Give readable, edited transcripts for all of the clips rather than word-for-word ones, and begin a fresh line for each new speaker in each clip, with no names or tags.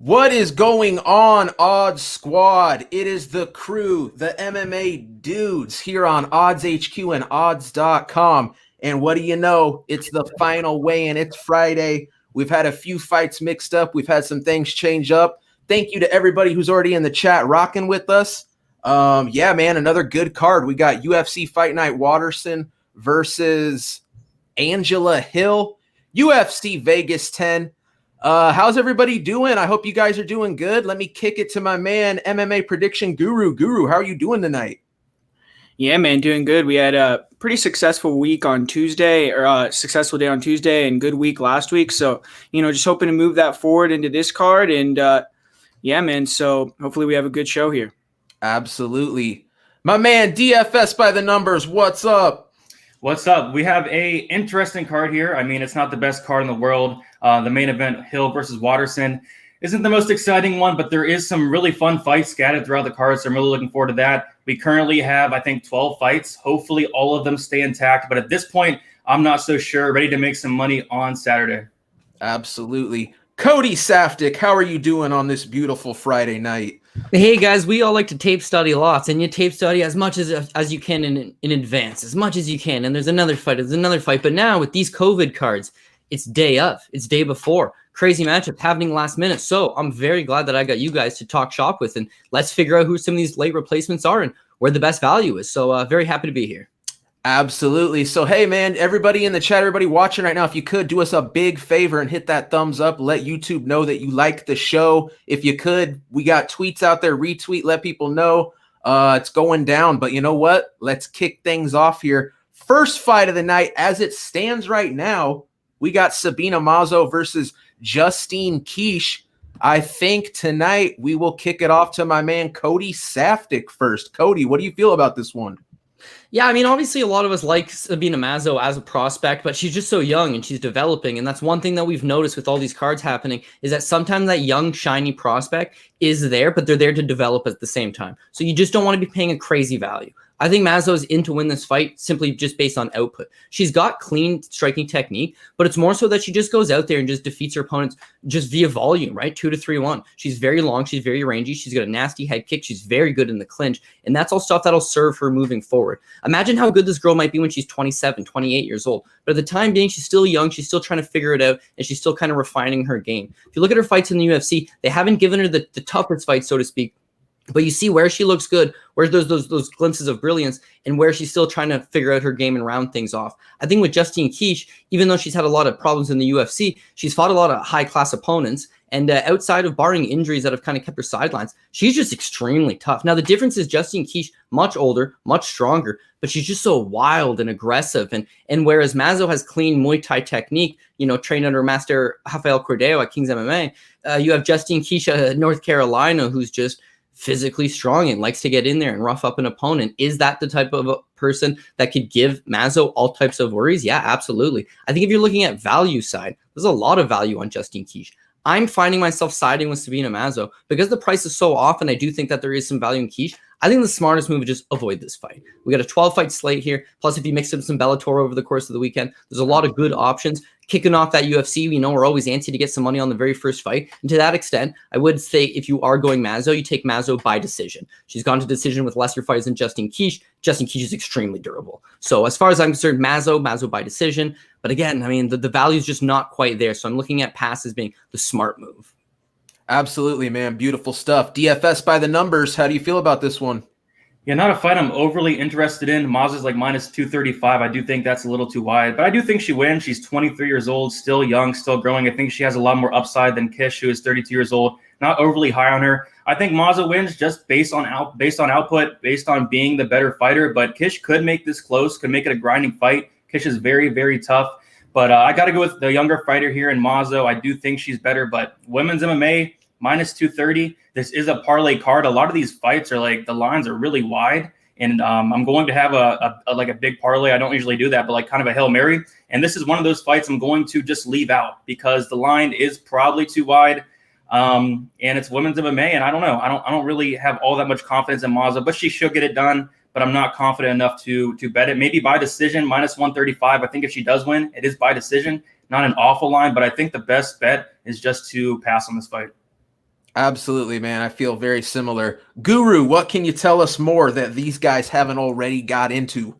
What is going on, Odds Squad? It is the crew, the MMA dudes here on Odds HQ and odds.com. And what do you know? It's the final weigh-in. It's Friday. We've had a few fights mixed up. We've had some things change up. Thank you to everybody who's already in the chat rocking with us. Yeah, man, another good card. We got UFC Fight Night Waterson versus Angela Hill. UFC Vegas 10. How's everybody doing? I hope you guys are doing good. Let me kick it to my man, MMA prediction guru. Guru, how are you doing tonight?
Yeah, man, doing good. We had a pretty successful week on Tuesday, or a successful day on Tuesday, and good week last week. So, just hoping to move that forward into this card. And yeah, man. So hopefully we have a good show here.
Absolutely. My man, DFS by the numbers. What's up?
What's up? We have a interesting card here. I mean, it's not the best card in the world. The main event, Hill versus Waterson, isn't the most exciting one, but there is some really fun fights scattered throughout the card, so I'm really looking forward to that. We currently have, I think, 12 fights. Hopefully all of them stay intact, but at this point, I'm not so sure. Ready to make some money on Saturday.
Absolutely. Cody Safdie, how are you doing on this beautiful Friday night?
Hey guys, we all like to tape study lots, and you tape study as much as you can in advance, as much as you can. And there's another fight. But now with these COVID cards, it's day of, it's day before. Crazy matchup happening last minute. So I'm very glad that I got you guys to talk shop with, and let's figure out who some of these late replacements are and where the best value is. So very happy to be here.
Absolutely. So, hey, man, everybody in the chat, everybody watching right now, if you could do us a big favor and hit that thumbs up, let YouTube know that you like the show. If you could, we got tweets out there, retweet, let people know it's going down. But you know what? Let's kick things off here. First fight of the night, as it stands right now, we got Sabina Mazo versus Justine Kish. I think tonight we will kick it off to my man Cody Safdie first. Cody, what do you feel about this one?
Yeah, I mean, obviously a lot of us like Sabina Mazo as a prospect, but she's just so young and she's developing. And that's one thing that we've noticed with all these cards happening is that sometimes that young, shiny prospect is there, but they're there to develop at the same time. So you just don't want to be paying a crazy value. I think Mazo is in to win this fight simply just based on output. She's got clean striking technique, but it's more so that she just goes out there and just defeats her opponents just via volume, right? 2-3-1. She's very long. She's very rangy. She's got a nasty head kick. She's very good in the clinch. And that's all stuff that'll serve her moving forward. Imagine how good this girl might be when she's 27, 28 years old. But at the time being, she's still young. She's still trying to figure it out, and she's still kind of refining her game. If you look at her fights in the UFC, they haven't given her the toughest fight, so to speak. But you see where she looks good, where those glimpses of brilliance, and where she's still trying to figure out her game and round things off. I think with Justine Kish, even though she's had a lot of problems in the UFC, she's fought a lot of high-class opponents. And outside of barring injuries that have kind of kept her sidelines, she's just extremely tough. Now, the difference is Justine Kish, much older, much stronger, but she's just so wild and aggressive. And whereas Mazo has clean Muay Thai technique, trained under Master Rafael Cordeo at King's MMA, you have Justine Kish, North Carolina, who's just physically strong and likes to get in there and rough up an opponent. Is that the type of a person that could give Mazo all types of worries? Yeah, absolutely. I think if you're looking at value side, there's a lot of value on Justine Kish. I'm finding myself siding with Sabina Mazo because the price is so off, and I do think that there is some value in Kish. I think the smartest move is just avoid this fight. We got a 12-fight slate here. Plus, if you mix in some Bellator over the course of the weekend, there's a lot of good options. Kicking off that UFC, we're always antsy to get some money on the very first fight. And to that extent, I would say if you are going Mazo, you take Mazo by decision. She's gone to decision with lesser fighters than Justine Kish. Justine Kish is extremely durable. So as far as I'm concerned, Mazo by decision. But again, I mean, the value is just not quite there. So I'm looking at pass as being the smart move.
Absolutely, man. Beautiful stuff. DFS by the numbers. How do you feel about this one?
Yeah, not a fight I'm overly interested in. Mazo's like minus 235. I do think that's a little too wide, but I do think she wins. She's 23 years old, still young, still growing. I think she has a lot more upside than Kish, who is 32 years old. Not overly high on her. I think Mazo wins just based on output, based on being the better fighter. But Kish could make this close, could make it a grinding fight. Kish is very, very tough. But I got to go with the younger fighter here in Mazo. I do think she's better, but women's MMA, minus 230. This is a parlay card. A lot of these fights are like the lines are really wide, and I'm going to have a big parlay. I don't usually do that, but like kind of a Hail Mary. And this is one of those fights I'm going to just leave out because the line is probably too wide. And it's women's MMA, and I don't know. I don't really have all that much confidence in Mazo, but she should get it done. But I'm not confident enough to bet it. Maybe by decision, minus 135. I think if she does win, it is by decision. Not an awful line, but I think the best bet is just to pass on this fight.
Absolutely, man. I feel very similar. Guru, what can you tell us more that these guys haven't already got into?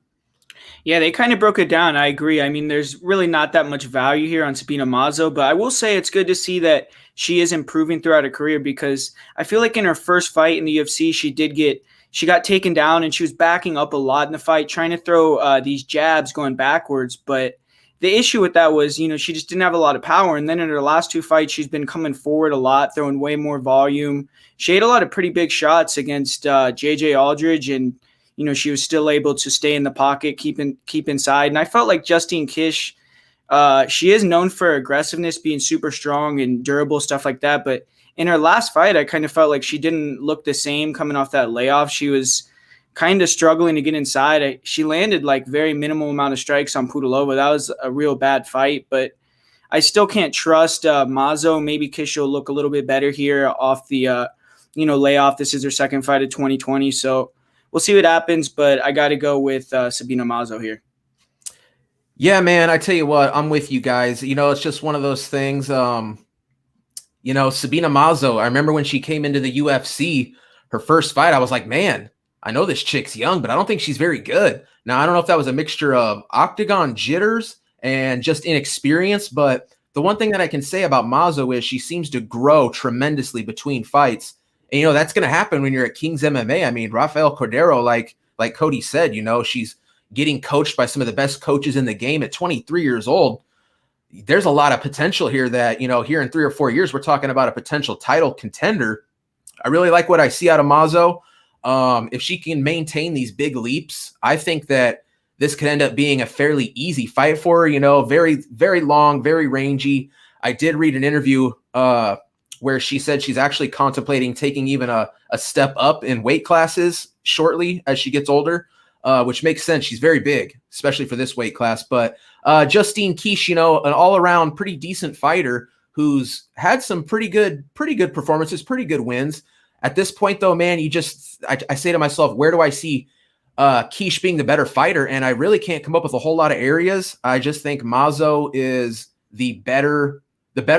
Yeah, they kind of broke it down. I agree. I mean, there's really not that much value here on Sabina Mazo, but I will say it's good to see that she is improving throughout her career because I feel like in her first fight in the UFC, she got taken down and she was backing up a lot in the fight, trying to throw these jabs going backwards. But the issue with that was, she just didn't have a lot of power. And then in her last two fights, she's been coming forward a lot, throwing way more volume. She had a lot of pretty big shots against JJ Aldridge, and she was still able to stay in the pocket, keep inside. And I felt like Justine Kish, she is known for aggressiveness, being super strong and durable, stuff like that. But in her last fight, I kind of felt like she didn't look the same coming off that layoff. She was kind of struggling to get inside. She landed like very minimal amount of strikes on Pudilova. That was a real bad fight, but I still can't trust Mazo. Maybe Kish will look a little bit better here off the layoff. This is her second fight of 2020, so we'll see what happens, but I got to go with Sabina Mazo here.
Yeah, man, I tell you what, I'm with you guys. It's just one of those things. Sabina Mazo, I remember when she came into the UFC, her first fight, I was like, man, I know this chick's young, but I don't think she's very good. Now, I don't know if that was a mixture of octagon jitters and just inexperience, but the one thing that I can say about Mazo is she seems to grow tremendously between fights. And, that's going to happen when you're at King's MMA. I mean, Rafael Cordero, like Cody said, she's getting coached by some of the best coaches in the game at 23 years old. There's a lot of potential here that, here in 3 or 4 years, we're talking about a potential title contender. I really like what I see out of Mazo. If she can maintain these big leaps, I think that this could end up being a fairly easy fight for her, very, very long, very rangy. I did read an interview where she said she's actually contemplating taking even a step up in weight classes shortly as she gets older, which makes sense. She's very big, especially for this weight class. But Justine Kish, an all-around pretty decent fighter who's had some pretty good performances, pretty good wins. At this point, though, man, I say to myself, where do I see Kish being the better fighter? And I really can't come up with a whole lot of areas. I just think Mazo is the better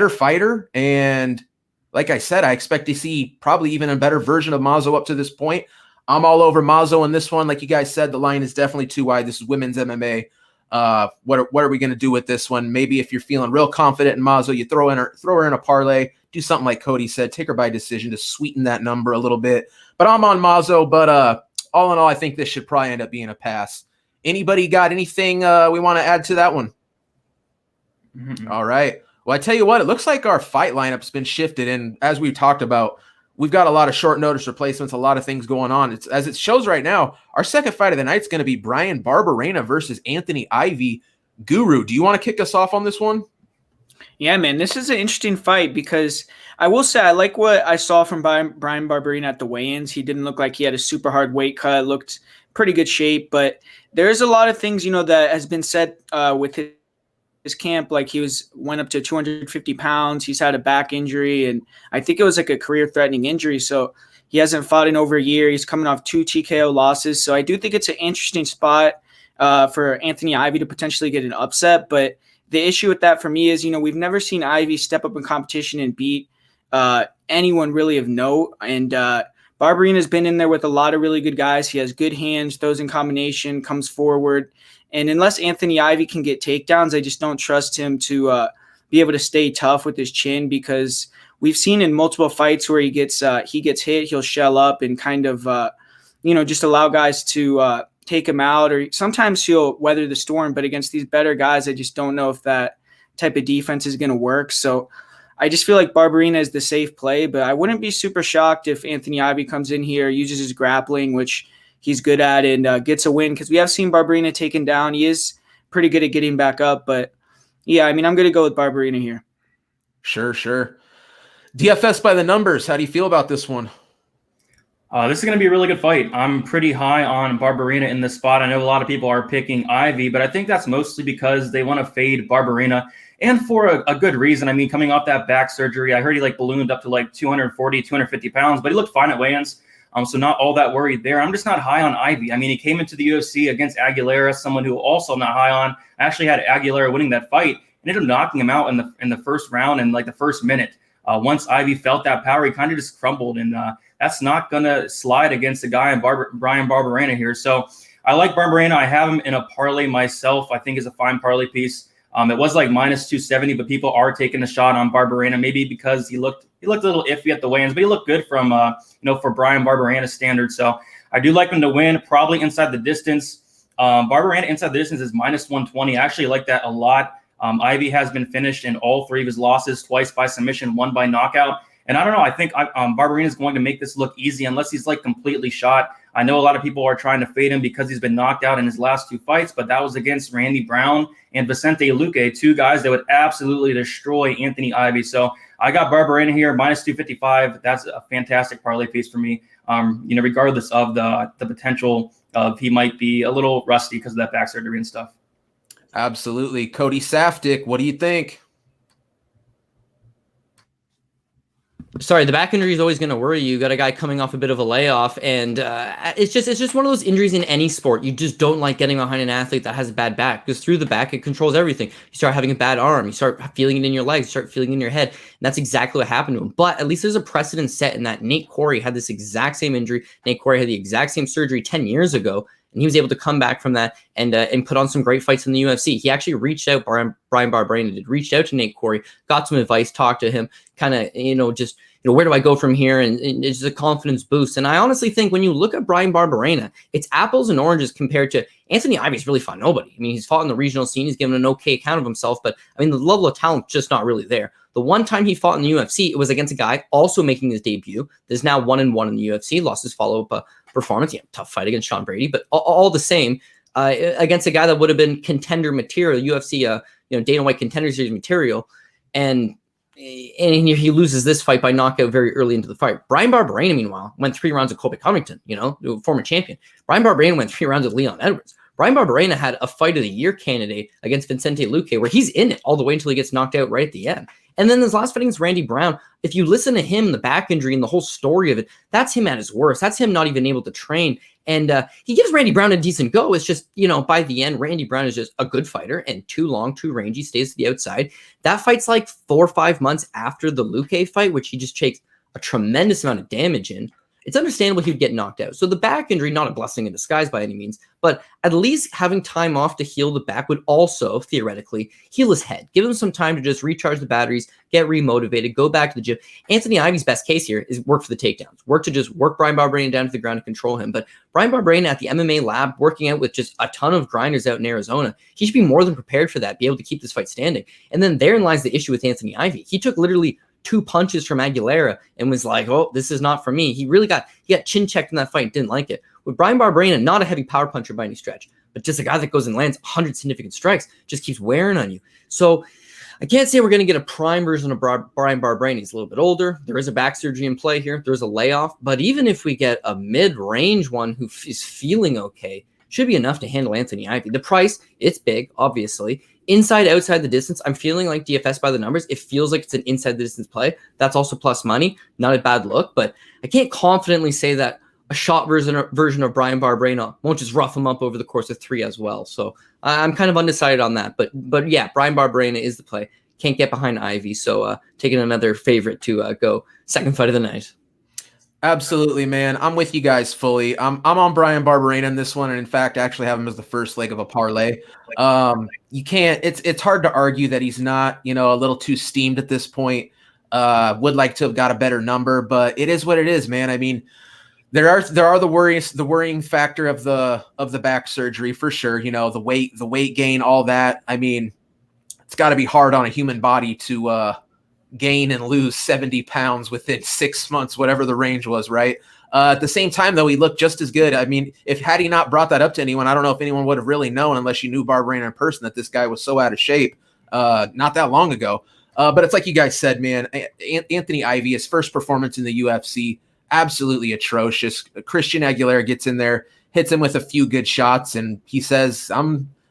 fighter. And like I said, I expect to see probably even a better version of Mazo up to this point. I'm all over Mazo in this one. Like you guys said, the line is definitely too wide. This is women's MMA. What are we going to do with this one? Maybe if you're feeling real confident in Mazo, you throw her in a parlay, do something like Cody said, take her by decision to sweeten that number a little bit. But I'm on Mazo. But all in all, I think this should probably end up being a pass. Anybody got anything we want to add to that one? Mm-hmm. All right. Well, I tell you what, it looks like our fight lineup's been shifted. And as we've talked about, we've got a lot of short notice replacements, a lot of things going on. As it shows right now, our second fight of the night is going to be Bryan Barberena versus Anthony Ivy. Guru, do you want to kick us off on this one?
Yeah, man, this is an interesting fight because I will say I like what I saw from Bryan Barberena at the weigh-ins. He didn't look like he had a super hard weight cut, looked pretty good shape, but there's a lot of things, that has been said with his camp. Like he went up to 250 pounds. He's had a back injury, and I think it was like a career-threatening injury. So he hasn't fought in over a year. He's coming off 2 TKO losses. So I do think it's an interesting spot for Anthony Ivy to potentially get an upset. But the issue with that for me is, we've never seen Ivy step up in competition and beat anyone really of note. And Barberena's been in there with a lot of really good guys. He has good hands, throws in combination, comes forward. And unless Anthony Ivy can get takedowns, I just don't trust him to be able to stay tough with his chin, because we've seen in multiple fights where he gets hit, he'll shell up and kind of, just allow guys to take him out, or sometimes he'll weather the storm. But against these better guys, I just don't know if that type of defense is going to work. So I just feel like Barberena is the safe play, but I wouldn't be super shocked if Anthony Ivy comes in here, uses his grappling, which he's good at, and gets a win, because we have seen Barberena taken down. He is pretty good at getting back up, but yeah, I mean, I'm going to go with Barberena here.
Sure. DFS by the numbers. How do you feel about this one?
This is going to be a really good fight. I'm pretty high on Barberena in this spot. I know a lot of people are picking Ivy, but I think that's mostly because they want to fade Barberena, and for a good reason. I mean, coming off that back surgery, I heard he ballooned up to 240, 250 pounds, but he looked fine at weigh-ins. So not all that worried there. I'm just not high on Ivy. I mean, he came into the UFC against Aguilera, someone who also not high on. I actually had Aguilera winning that fight and ended up knocking him out in the first round and the first minute. once Ivy felt that power, he kind of just crumbled, and that's not going to slide against a guy in Brian Barberena here. So I like Barberena. I have him in a parlay myself. I think is a fine parlay piece. It was like minus 270, but people are taking a shot on Barberena, maybe because he looked a little iffy at the weigh-ins, but he looked good from for Brian Barberena's standards. So I do like him to win, probably inside the distance. Barberena inside the distance is minus 120. I actually like that a lot. Ivy has been finished in all 3 of his losses, twice by submission, 1 by knockout. And I don't know, I think Barberena is going to make this look easy unless he's like completely shot. I know a lot of people are trying to fade him because he's been knocked out in his last 2 fights, but that was against Randy Brown and Vicente Luque, 2 guys that would absolutely destroy Anthony Ivy. So I got Barberena here, minus 255. That's a fantastic parlay piece for me, regardless of the potential of he might be a little rusty because of that back surgery and stuff.
Absolutely. Cody Safdie, what do you think?
Sorry, the back injury is always going to worry you. You got a guy coming off a bit of a layoff, and it's just one of those injuries in any sport. You just don't like getting behind an athlete that has a bad back, because through the back, it controls everything. You start having a bad arm, you start feeling it in your legs, you start feeling it in your head, and that's exactly what happened to him. But at least there's a precedent set in that Nate Corey had this exact same injury. Nate Corey had the exact same surgery 10 years ago, and he was able to come back from that and put on some great fights in the UFC. He actually reached out, Brian Barberena did, reached out to Nate Corey, got some advice, talked to him, kind of, where do I go from here? And it's a confidence boost. And I honestly think when you look at Brian Barberena, it's apples and oranges compared to Anthony Ivy's really fought nobody. I mean, he's fought in the regional scene. He's given an okay account of himself, but I mean, the level of talent just not really there. The one time he fought in the UFC, it was against a guy also making his debut. There's now 1-1 in the UFC, lost his follow-up performance. Yeah, tough fight against Sean Brady, but all the same, against a guy that would have been contender material, UFC, Dana White Contender Series material, and he loses this fight by knockout very early into the fight. Brian Barberena, meanwhile, went 3 rounds with Colby Covington, former champion. Brian Barberena went 3 rounds with Leon Edwards. Brian Barberena had a fight of the year candidate against Vicente Luque where he's in it all the way until he gets knocked out right at the end. And then his last fight against Randy Brown, if you listen to him, the back injury and the whole story of it, that's him at his worst. That's him not even able to train. And he gives Randy Brown a decent go. It's just, by the end, Randy Brown is just a good fighter and too long, too rangy, stays to the outside. That fight's like 4 or 5 months after the Luque fight, which he just takes a tremendous amount of damage in. It's understandable he'd get knocked out. So the back injury, not a blessing in disguise by any means, but at least having time off to heal the back would also, theoretically, heal his head. Give him some time to just recharge the batteries, get remotivated, go back to the gym. Anthony Ivy's best case here is work for the takedowns. Work Brian Barberena down to the ground and control him. But Brian Barberena at the MMA lab, working out with just a ton of grinders out in Arizona, he should be more than prepared for that, be able to keep this fight standing. And then therein lies the issue with Anthony Ivy. He took literally 2 punches from Aguilera and was like, oh, this is not for me. He got chin checked in that fight and didn't like it. With Brian Barberena, not a heavy power puncher by any stretch, but just a guy that goes and lands 100 significant strikes, just keeps wearing on you. So I can't say we're going to get a prime version of Brian Barberena. He's a little bit older. There is a back surgery in play here. There's a layoff. But even if we get a mid-range one who is feeling okay, should be enough to handle Anthony Ivy. The price, it's big, obviously. Inside, outside the distance, I'm feeling like DFS by the numbers. It feels like it's an inside the distance play. That's also plus money. Not a bad look, but I can't confidently say that a shot version of Brian Barberena won't just rough him up over the course of 3 as well. So I'm kind of undecided on that. But yeah, Brian Barberena is the play. Can't get behind Ivy, so taking another favorite to go second fight of the night.
Absolutely, man. I'm with you guys fully. I'm on Brian Barberena in this one, and in fact, actually have him as the first leg of a parlay. You can't. It's hard to argue that he's not, a little too steamed at this point. Would like to have got a better number, but it is what it is, man. I mean, there are the worrying factor of the back surgery for sure. The weight gain, all that. I mean, it's got to be hard on a human body to gain and lose 70 pounds within 6 months, whatever the range was, right? At the same time, though, he looked just as good. I mean, had he not brought that up to anyone, I don't know if anyone would have really known, unless you knew Barberena in person, that this guy was so out of shape not that long ago. But it's like you guys said, man, Anthony Ivy, his first performance in the UFC, absolutely atrocious. Christian Aguilera gets in there, hits him with a few good shots, and he says,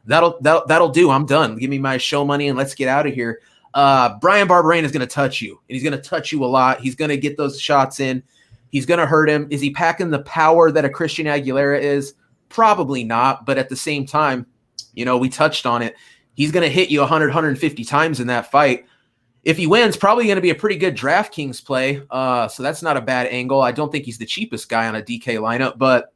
that'll do. I'm done. Give me my show money and let's get out of here. Brian Barberena is going to touch you, and he's going to touch you a lot. He's going to get those shots in. He's going to hurt him. Is he packing the power that a Christian Aguilera is? Probably not, but at the same time, we touched on it. He's going to hit you 100, 150 times in that fight. if he wins, probably going to be a pretty good DraftKings play. So that's not a bad angle. I don't think he's the cheapest guy on a DK lineup, but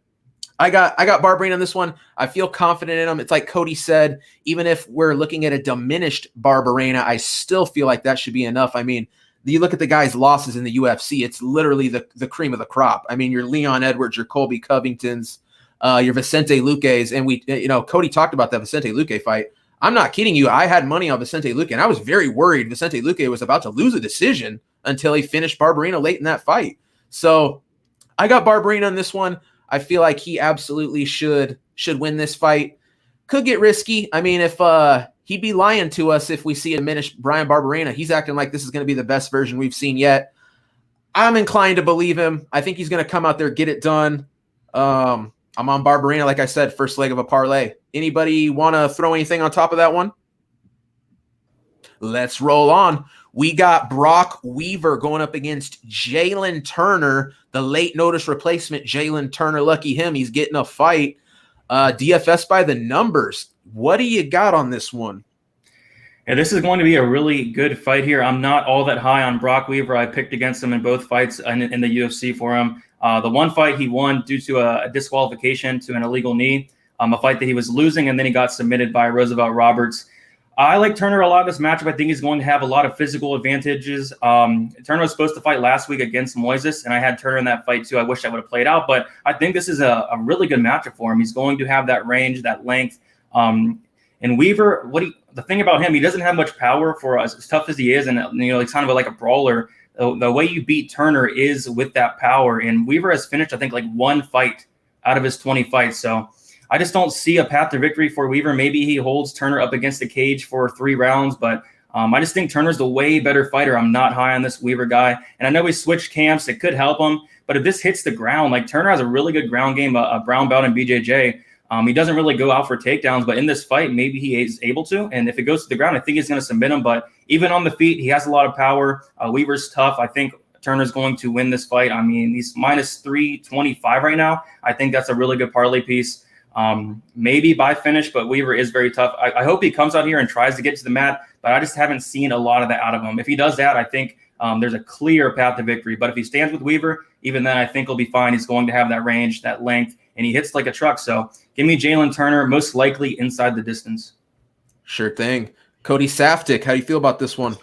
I got Barberena on this one. I feel confident in him. It's like Cody said, even if we're looking at a diminished Barberena, I still feel like that should be enough. I mean, you look at the guy's losses in the UFC, it's literally the cream of the crop. I mean, your Leon Edwards, your Colby Covingtons, your Vicente Luques, and Cody talked about that Vicente Luque fight. I'm not kidding you. I had money on Vicente Luque, and I was very worried Vicente Luque was about to lose a decision until he finished Barberena late in that fight. So I got Barberena on this one. I feel like he absolutely should win this fight. Could get risky. I mean, if he'd be lying to us if we see a diminished Brian Barberena. He's acting like this is going to be the best version we've seen yet. I'm inclined to believe him. I think he's going to come out there, get it done. I'm on Barberena, like I said, first leg of a parlay. Anybody want to throw anything on top of that one? Let's roll on. We got Brock Weaver going up against Jalen Turner, the late notice replacement. Jalen Turner, lucky him, he's getting a fight. DFS by the numbers. What do you got on this one?
Yeah, this is going to be a really good fight here. I'm not all that high on Brock Weaver. I picked against him in both fights in the UFC for him. The one fight he won due to a disqualification to an illegal knee, a fight that he was losing, and then he got submitted by Roosevelt Roberts. I like Turner a lot in this matchup. I think he's going to have a lot of physical advantages. Turner was supposed to fight last week against Moises, and I had Turner in that fight too. I wish I would have played out, but I think this is a really good matchup for him. He's going to have that range, that length. And Weaver, the thing about him, he doesn't have much power for as tough as he is, and he's kind of like a brawler. The way you beat Turner is with that power, and Weaver has finished, I think, like one fight out of his 20 fights. So I just don't see a path to victory for Weaver. Maybe he holds Turner up against the cage for 3 rounds, but I just think Turner's the way better fighter. I'm not high on this Weaver guy, and I know he switched camps. It could help him, but if this hits the ground, like Turner has a really good ground game, a brown belt in BJJ. He doesn't really go out for takedowns, but in this fight, maybe he is able to. And if it goes to the ground, I think he's going to submit him. But even on the feet, he has a lot of power. Weaver's tough. I think Turner's going to win this fight. I mean, he's minus 325 right now. I think that's a really good parlay piece. Maybe by finish, but Weaver is very tough. I hope he comes out here and tries to get to the mat, but I just haven't seen a lot of that out of him. If he does that, I think there's a clear path to victory. But if he stands with Weaver, even then, I think he'll be fine. He's going to have that range, that length, and he hits like a truck. So give me Jalen Turner, most likely inside the distance.
Sure thing. Cody Saftik, how do you feel about this one?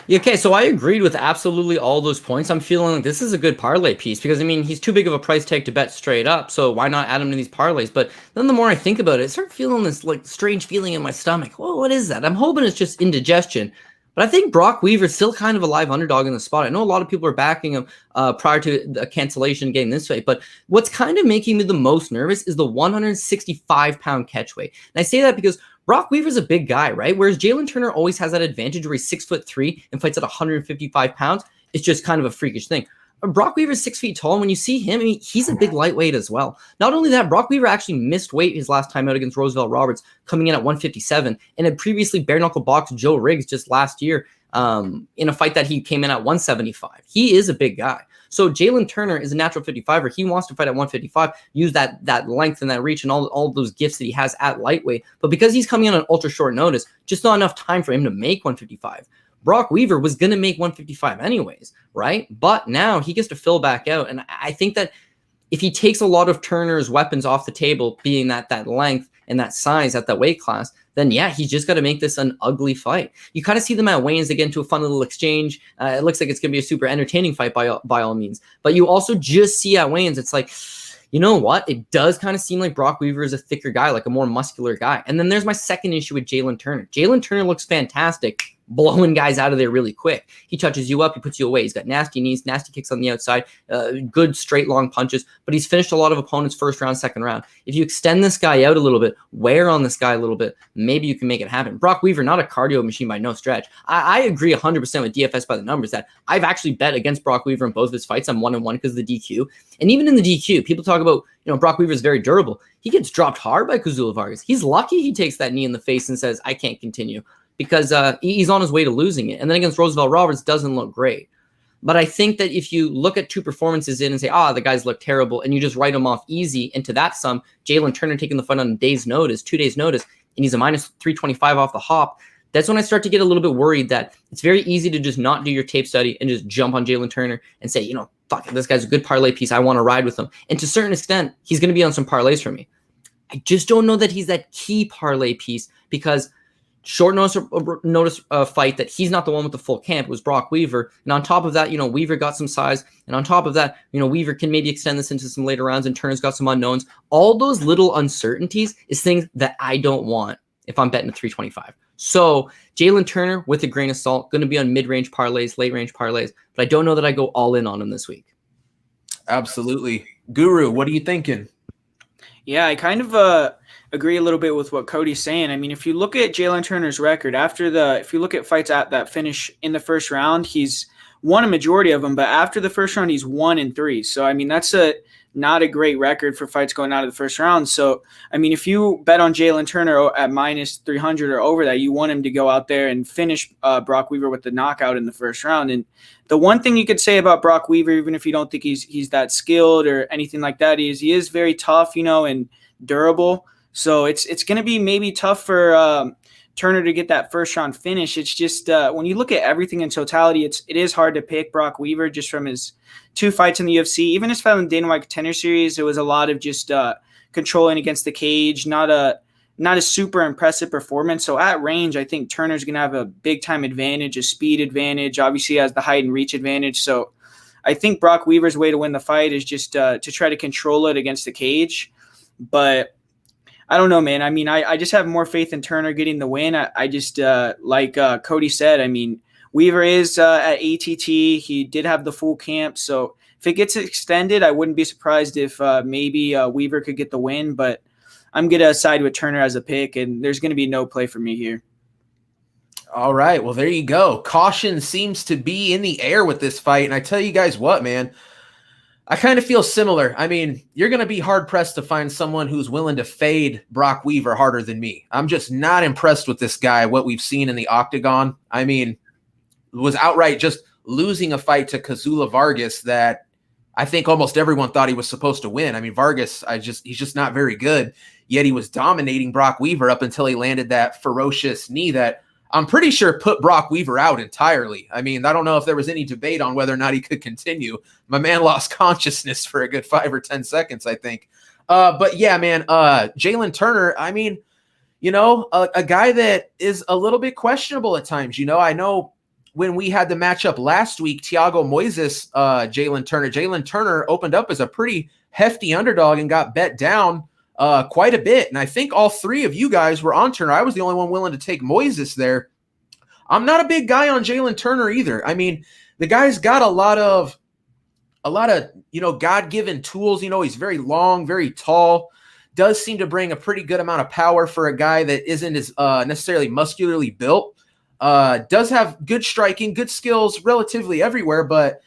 Yeah, okay, so I agreed with absolutely all those points. I'm feeling like this is a good parlay piece because, I mean, he's too big of a price tag to bet straight up, so why not add him to these parlays? But then the more I think about it, I start feeling this like strange feeling in my stomach. Whoa, what is that? I'm hoping it's just indigestion. But I think Brock Weaver's still kind of a live underdog in the spot. I know a lot of people are backing him prior to the cancellation game this way, but what's kind of making me the most nervous is the 165-pound catch weight. And I say that because Brock Weaver's a big guy, right? Whereas Jalen Turner always has that advantage where he's 6'3" and fights at 155 pounds. It's just kind of a freakish thing. Brock Weaver's 6 feet tall, and when you see him, I mean, he's a big lightweight as well. Not only that, Brock Weaver actually missed weight his last time out against Roosevelt Roberts, coming in at 157, and had previously bare-knuckle boxed Joe Riggs just last year in a fight that he came in at 175. He is a big guy. So Jalen Turner is a natural 55er. He wants to fight at 155, use that length and that reach and all those gifts that he has at lightweight. But because he's coming in on ultra short notice, just not enough time for him to make 155. Brock Weaver was going to make 155 anyways, right? But now he gets to fill back out. And I think that if he takes a lot of Turner's weapons off the table, being that length and that size at that weight class, then yeah, he's just got to make this an ugly fight. You kind of see them at weigh-ins, they get into a fun little exchange. It looks like it's going to be a super entertaining fight by all means. But you also just see at weigh-ins, it's like, you know what? It does kind of seem like Brock Weaver is a thicker guy, like a more muscular guy. And then there's my second issue with Jalen Turner. Jalen Turner looks fantastic, blowing guys out of there really quick. He touches you up, he puts you away. He's got nasty knees, nasty kicks on the outside, good straight long punches, but he's finished a lot of opponents first round, second round. If you extend this guy out a little bit, wear on this guy a little bit, maybe you can make it happen. Brock Weaver, not a cardio machine by no stretch. I agree 100% with DFS by the numbers that I've actually bet against Brock Weaver in both of his fights. I'm 1-1 because of the DQ. And even in the DQ, people talk about, Brock Weaver is very durable. He gets dropped hard by Kazula Vargas. He's lucky he takes that knee in the face and says, I can't continue, because he's on his way to losing it. And then against Roosevelt Roberts doesn't look great. But I think that if you look at 2 performances in and say, the guys look terrible, and you just write them off easy into that sum, Jalen Turner taking the fight on 2 days notice, and he's a minus 325 off the hop, That's when I start to get a little bit worried that it's very easy to just not do your tape study and just jump on Jalen Turner and say, fuck, this guy's a good parlay piece. I want to ride with him. And to a certain extent, he's going to be on some parlays for me. I just don't know that he's that key parlay piece because short notice fight that he's not the one with the full camp. It was Brock Weaver. And on top of that, Weaver got some size. And on top of that, Weaver can maybe extend this into some later rounds and Turner's got some unknowns. All those little uncertainties is things that I don't want if I'm betting at 325. So Jalen Turner, with a grain of salt, going to be on mid-range parlays, late-range parlays, but I don't know that I go all in on him this week.
Absolutely. Guru, what are you thinking?
Yeah, I kind of agree a little bit with what Cody's saying. I mean, if you look at Jalen Turner's record, if you look at fights at that finish in the first round, he's won a majority of them, but after the first round, he's 1-3. So, I mean, that's not a great record for fights going out of the first round. So, I mean, if you bet on Jalen Turner at minus 300 or over that, you want him to go out there and finish Brock Weaver with the knockout in the first round. And the one thing you could say about Brock Weaver, even if you don't think he's that skilled or anything like that, is he is very tough, and durable. So it's going to be maybe tough for Turner to get that first round finish. It's just when you look at everything in totality, it is hard to pick Brock Weaver just from his 2 fights in the UFC. Even his fight in the Dana White Contender Series, it was a lot of just controlling against the cage, not a super impressive performance. So at range, I think Turner's going to have a big time advantage, a speed advantage. Obviously, he has the height and reach advantage. So I think Brock Weaver's way to win the fight is just to try to control it against the cage. But I don't know, man. I mean, I just have more faith in Turner getting the win. I just, like Cody said, I mean, Weaver is at ATT. He did have the full camp. So if it gets extended, I wouldn't be surprised if maybe Weaver could get the win. But I'm going to side with Turner as a pick, and there's going to be no play for me here.
All right. Well, there you go. Caution seems to be in the air with this fight. And I tell you guys what, man, I kind of feel similar. I mean, you're going to be hard-pressed to find someone who's willing to fade Brock Weaver harder than me. I'm just not impressed with this guy, what we've seen in the octagon. I mean, it was outright just losing a fight to Kazula Vargas that I think almost everyone thought he was supposed to win. I mean, Vargas, he's just not very good, yet he was dominating Brock Weaver up until he landed that ferocious knee that I'm pretty sure put Brock Weaver out entirely. I mean, I don't know if there was any debate on whether or not he could continue. My man lost consciousness for a good 5 or 10 seconds, I think. But yeah, man, Jalen Turner, I mean, a guy that is a little bit questionable at times. I know when we had the matchup last week, Thiago Moises, Jalen Turner opened up as a pretty hefty underdog and got bet down quite a bit. And I think all 3 of you guys were on Turner. I was the only one willing to take Moises there. I'm not a big guy on Jalen Turner either. I mean, the guy's got a lot of God-given tools. He's very long, very tall, does seem to bring a pretty good amount of power for a guy that isn't as necessarily muscularly built. Does have good striking, good skills relatively everywhere, but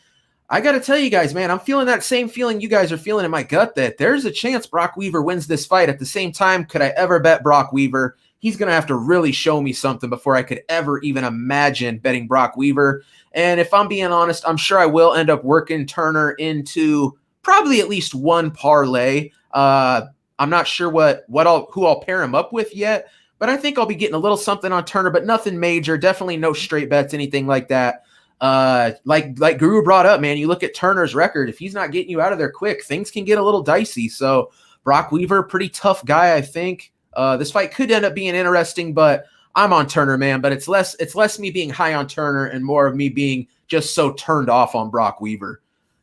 I got to tell you guys, man, I'm feeling that same feeling you guys are feeling in my gut that there's a chance Brock Weaver wins this fight. At the same time, could I ever bet Brock Weaver? He's going to have to really show me something before I could ever even imagine betting Brock Weaver. And if I'm being honest, I'm sure I will end up working Turner into probably at least one parlay. I'm not sure who I'll pair him up with yet, but I think I'll be getting a little something on Turner, but nothing major. Definitely no straight bets, anything like that. Like Guru brought up, man, you look at Turner's record. If he's not getting you out of there quick, things can get a little dicey. So Brock Weaver, pretty tough guy, I think. This fight could end up being interesting, but I'm on Turner, man. But it's less me being high on Turner and more of me being just so turned off on Brock Weaver.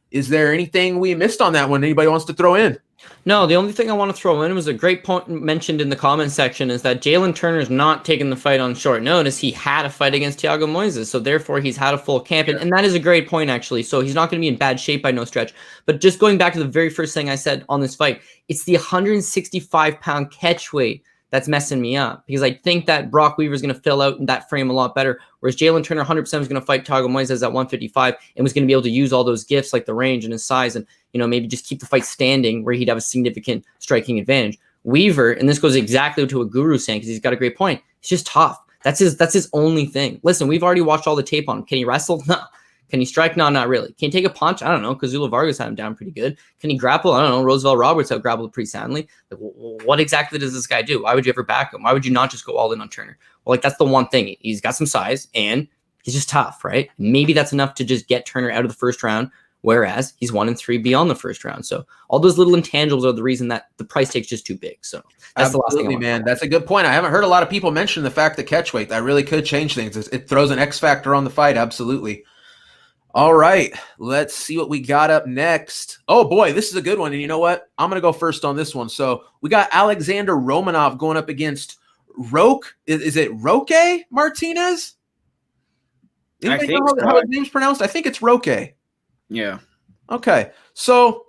Is there anything we missed on that one? Anybody wants to throw in?
No, the only thing I want to throw in was a great point mentioned in the comment section is that Jalen Turner's not taking the fight on short notice. He had a fight against Thiago Moises, so therefore he's had a full camp, and that is a great point, actually. So he's not going to be in bad shape by no stretch. But just going back to the very first thing I said on this fight, it's the 165-pound catch weight that's messing me up because I think that Brock Weaver is going to fill out in that frame a lot better, whereas Jalen Turner 100% was going to fight Thiago Moises at 155 and was going to be able to use all those gifts like the range and his size and maybe just keep the fight standing where he'd have a significant striking advantage. Weaver, and this goes exactly to what Guru's saying because he's got a great point, he's just tough. That's his only thing. Listen, we've already watched all the tape on him. Can he wrestle? No. Can he strike? No, not really. Can he take a punch? I don't know, because Zula Vargas had him down pretty good. Can he grapple? I don't know. Roosevelt Roberts out grappled pretty soundly. Like, what exactly does this guy do? Why would you ever back him? Why would you not just go all in on Turner? Well, like, that's the one thing. He's got some size, and he's just tough, right? Maybe that's enough to just get Turner out of the first round, whereas he's 1-3 beyond the first round. So all those little intangibles are the reason that the price tag's just too big. So that's the last thing I want.
Man. That's a good point. I haven't heard a lot of people mention the fact that catch weight, that really could change things. It throws an X factor on the fight. Absolutely. All right, let's see what we got up next. Oh boy, this is a good one. And you know what? I'm going to go first on this one. So we got Alexander Romanov going up against Roque. Is it Roque Martinez? Anybody know how his name's pronounced? I think it's Roque.
Yeah.
Okay. So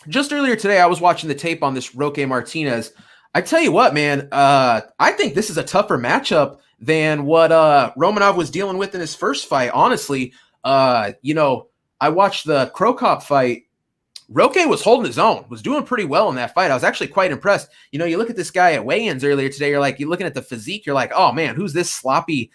just earlier today, I was watching the tape on this Roque Martinez. I tell you what, man, I think this is a tougher matchup than what Romanov was dealing with in his first fight. Honestly, you know, I watched the Crow Cop fight. Roque was holding his own, was doing pretty well in that fight. I was actually quite impressed. You know, you look at this guy at weigh-ins earlier today, you're looking at the physique, you're like, oh man, who's this sloppy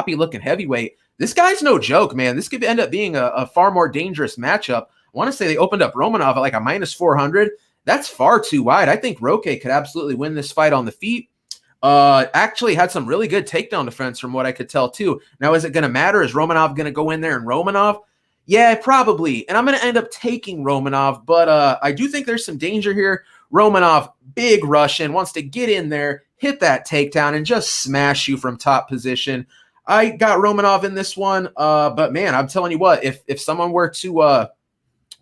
looking heavyweight? This guy's no joke, man. This could end up being a far more dangerous matchup. I want to say they opened up Romanov at like a -400. That's far too wide. I think Roque could absolutely win this fight on the feet. Actually had some really good takedown defense from what I could tell too. Now, is it going to matter? Is Romanov going to go in there and Romanov? Yeah, probably. And I'm going to end up taking Romanov, but I do think there's some danger here. Romanov, big Russian, wants to get in there, hit that takedown, and just smash you from top position. I got Romanov in this one, but man, I'm telling you what, if someone were to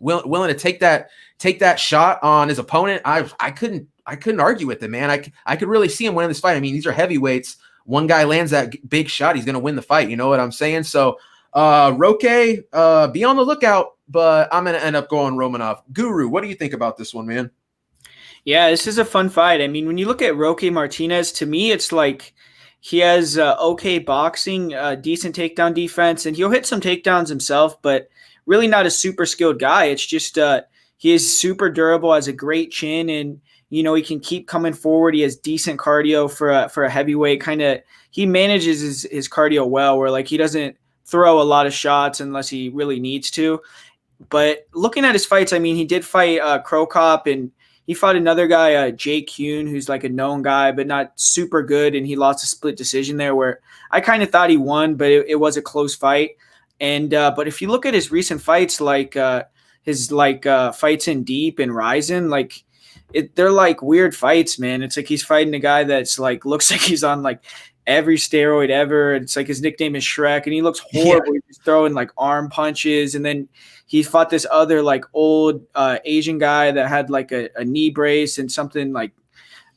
willing to take that shot on his opponent, I couldn't argue with it, man. I could really see him winning this fight. I mean, these are heavyweights. One guy lands that big shot, he's going to win the fight. You know what I'm saying? So Roque, be on the lookout, but I'm going to end up going Romanov. Guru, what do you think about this one, man?
Yeah, this is a fun fight. I mean, when you look at Roque Martinez, to me, it's like he has okay boxing, decent takedown defense, and he'll hit some takedowns himself, but really not a super skilled guy. It's just he is super durable, has a great chin, and you know, he can keep coming forward. He has decent cardio for a heavyweight. Kind of, he manages his cardio well, where like he doesn't throw a lot of shots unless he really needs to. But looking at his fights, I mean, he did fight Crow Cop, and he fought another guy, Jake Kuhn, who's like a known guy, but not super good, and he lost a split decision there where I kind of thought he won, but it was a close fight. And but if you look at his recent fights, like his fights in Deep and Ryzen, like they're like weird fights, man. It's like he's fighting a guy that's like looks like he's on like every steroid ever. It's like his nickname is Shrek, and he looks horrible. Yeah. He's throwing like arm punches, and then he fought this other like old Asian guy that had like a knee brace and something like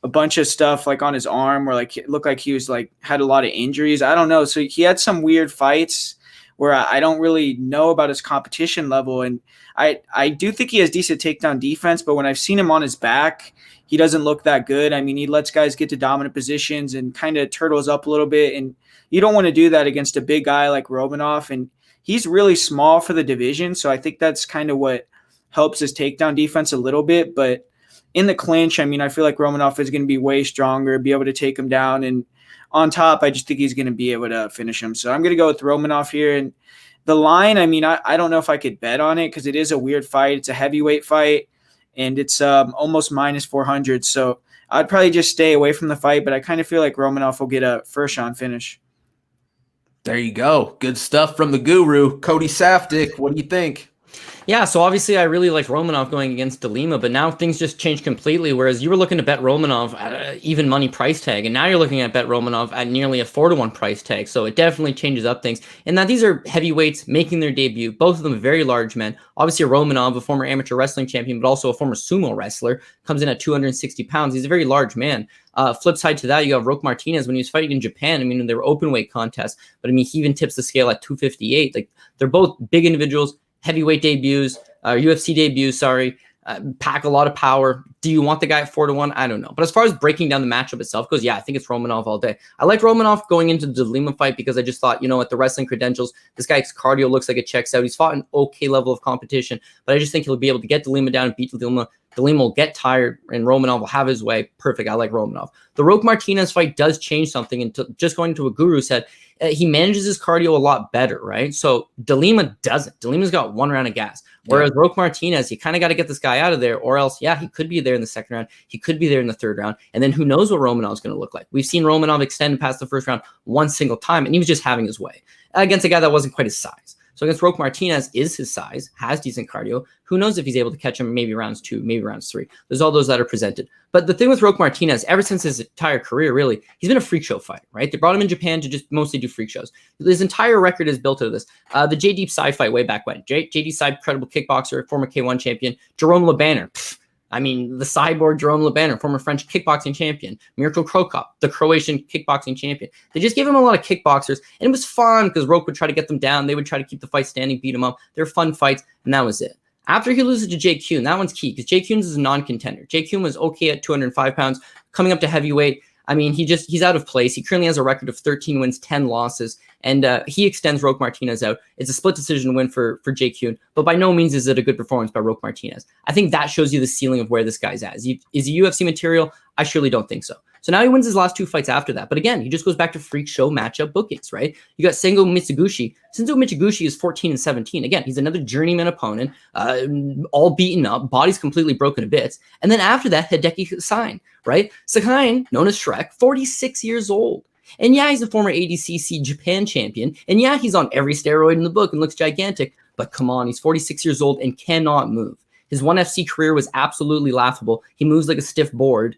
a bunch of stuff like on his arm, where like it looked like he was like had a lot of injuries. I don't know. So he had some weird fights where I don't really know about his competition level. And I do think he has decent takedown defense, but when I've seen him on his back, he doesn't look that good. I mean, he lets guys get to dominant positions and kind of turtles up a little bit. And you don't want to do that against a big guy like Romanov. And he's really small for the division. So I think that's kind of what helps his takedown defense a little bit. But in the clinch, I mean, I feel like Romanov is going to be way stronger, be able to take him down. And on top, I just think he's going to be able to finish him. So I'm going to go with Romanov here. And the line, I mean, I don't know if I could bet on it because it is a weird fight. It's a heavyweight fight, and it's almost -400. So I'd probably just stay away from the fight, but I kind of feel like Romanov will get a first-round finish.
There you go. Good stuff from the Guru. Cody Safdie, what do you think?
Yeah, so obviously I really like Romanov going against De Lima, but now things just changed completely, whereas you were looking to bet Romanov at an even money price tag, and now you're looking at bet Romanov at nearly a 4-to-1 price tag, so it definitely changes up things. And that these are heavyweights making their debut, both of them very large men. Obviously Romanov, a former amateur wrestling champion, but also a former sumo wrestler, comes in at 260 pounds. He's a very large man. Flip side to that, you have Roque Martinez when he was fighting in Japan. I mean, they were open weight contests, but I mean, he even tips the scale at 258. Like, they're both big individuals. Heavyweight debuts, UFC debuts, pack a lot of power. Do you want the guy at 4-to-1? I don't know. But as far as breaking down the matchup itself goes, yeah, I think it's Romanov all day. I like Romanov going into the De Lima fight because I just thought, you know, at the wrestling credentials, this guy's cardio looks like it checks out. He's fought an okay level of competition, but I just think he'll be able to get De Lima down and beat De Lima Bleen will get tired, and Romanov will have his way. Perfect. I like Romanov. The Roque Martinez fight does change something, and just going to what Guru said, he manages his cardio a lot better, right? So De Lima doesn't. De Lima's got 1 round of gas. Whereas Roque Martinez, you kind of got to get this guy out of there, or else, he could be there in the second round. He could be there in the third round. And then who knows what Romanov's going to look like. We've seen Romanov extend past the first round one single time, and he was just having his way against a guy that wasn't quite his size. So against Roque Martinez is his size, has decent cardio. Who knows if he's able to catch him maybe rounds 2, maybe rounds 3. There's all those that are presented. But the thing with Roque Martinez, ever since his entire career, really, he's been a freak show fighter, right? They brought him in Japan to just mostly do freak shows. His entire record is built out of this. The JD Psy fight way back when. JD Psy, credible kickboxer, former K1 champion. Jerome Le Banner. I mean, the cyborg Jerome Le Banner, former French kickboxing champion. Mirko Krokop, the Croatian kickboxing champion. They just gave him a lot of kickboxers, and it was fun because Roque would try to get them down. They would try to keep the fight standing, beat him up. They're fun fights, and that was it. After he loses to Jake Kuhn, that one's key because Jake Kuhn is a non-contender. Jake Kuhn was okay at 205 pounds, coming up to heavyweight. I mean, he's out of place. He currently has a record of 13 wins, 10 losses, and he extends Roque Martinez out. It's a split decision win for Jake Kuhn, but by no means is it a good performance by Roque Martinez. I think that shows you the ceiling of where this guy's at. Is he UFC material? I surely don't think so. So now he wins his last 2 fights after that. But again, he just goes back to freak show matchup bookings, right? You got Sengo Mitsugushi. Sengo Mitsugushi is 14-17. Again, he's another journeyman opponent, all beaten up, body's completely broken to bits. And then after that, Hideki Sain, right? Sain, known as Shrek, 46 years old. And yeah, he's a former ADCC Japan champion. And yeah, he's on every steroid in the book and looks gigantic. But come on, he's 46 years old and cannot move. His ONE FC career was absolutely laughable. He moves like a stiff board.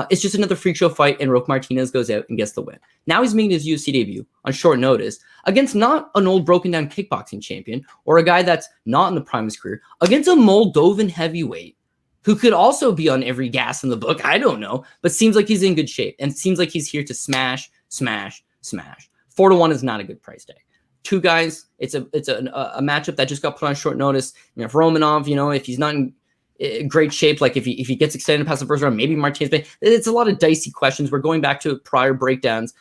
It's just another freak show fight, and Roque Martinez goes out and gets the win. Now he's making his UFC debut on short notice against not an old broken down kickboxing champion or a guy that's not in the prime of his career, against a Moldovan heavyweight who could also be on every gas in the book. I don't know, but seems like he's in good shape and seems like he's here to smash. 4-1 is not a good price tag. 2 guys, it's a matchup that just got put on short notice. If Romanov, if he's not in great shape, like if he gets extended past the first round, maybe Martinez. It's a lot of dicey questions. We're going back to prior breakdowns.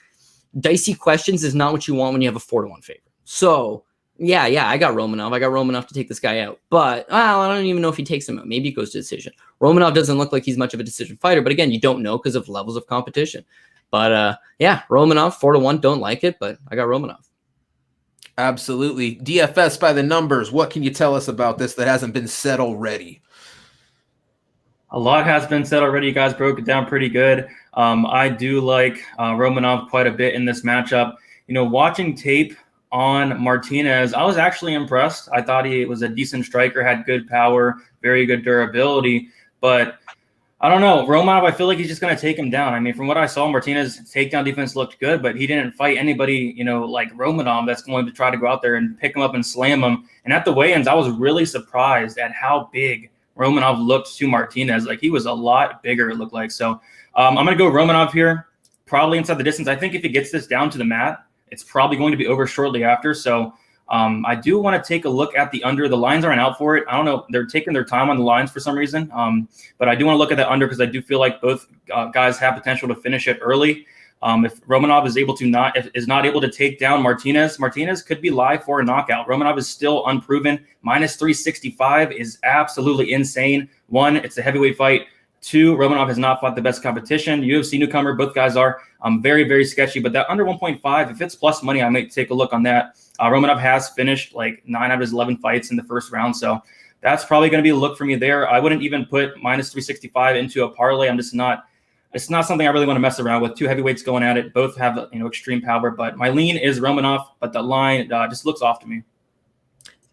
Dicey questions is not what you want when you have a 4-1 favorite. So yeah, I got Romanov. I got Romanov to take this guy out, but I don't even know if he takes him out. Maybe it goes to decision. Romanov doesn't look like he's much of a decision fighter, but again, you don't know because of levels of competition. But Romanov 4-1. Don't like it, but I got Romanov.
Absolutely. DFS by the numbers. What can you tell us about this that hasn't been said already?
A lot has been said already. You guys broke it down pretty good. I do like Romanov quite a bit in this matchup. Watching tape on Martinez, I was actually impressed. I thought he was a decent striker, had good power, very good durability. But I don't know. Romanov, I feel like he's just going to take him down. I mean, from what I saw, Martinez's takedown defense looked good, but he didn't fight anybody, like Romanov that's going to try to go out there and pick him up and slam him. And at the weigh-ins, I was really surprised at how big Romanov looked to Martinez. Like, he was a lot bigger, it looked like. So I'm going to go Romanov here, probably inside the distance. I think if he gets this down to the mat, it's probably going to be over shortly after. So I do want to take a look at the under. The lines aren't out for it. I don't know. They're taking their time on the lines for some reason. But I do want to look at that under because I do feel like both guys have potential to finish it early. If Romanov is not able to take down Martinez could be live for a knockout. Romanov is still unproven. Minus 365 is absolutely insane. 1, it's a heavyweight fight. 2, Romanov has not fought the best competition. UFC newcomer, both guys are very, very sketchy. But that under 1.5, if it's plus money, I might take a look on that. Romanov has finished like 9 out of his 11 fights in the first round. So that's probably going to be a look for me there. I wouldn't even put minus 365 into a parlay. It's not something I really want to mess around with. 2 heavyweights going at it. Both have, extreme power. But my lean is Romanov, but the line just looks off to me.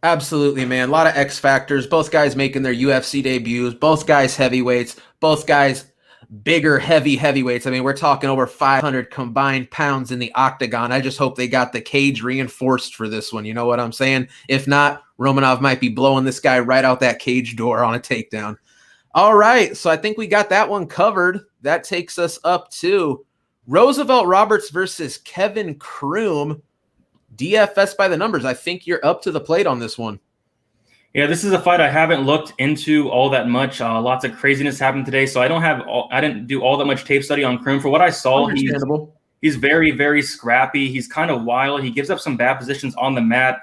Absolutely, man. A lot of X factors. Both guys making their UFC debuts. Both guys heavyweights. Both guys bigger, heavyweights. I mean, we're talking over 500 combined pounds in the octagon. I just hope they got the cage reinforced for this one. You know what I'm saying? If not, Romanov might be blowing this guy right out that cage door on a takedown. All right, so I think we got that one covered. That takes us up to Roosevelt Roberts versus Kevin Kroom. DFS by the numbers. I think you're up to the plate on this one.
Yeah, this is a fight I haven't looked into all that much. Lots of craziness happened today, so I didn't do all that much tape study on Kroom. For what I saw, he's very, very scrappy. He's kind of wild. He gives up some bad positions on the mat.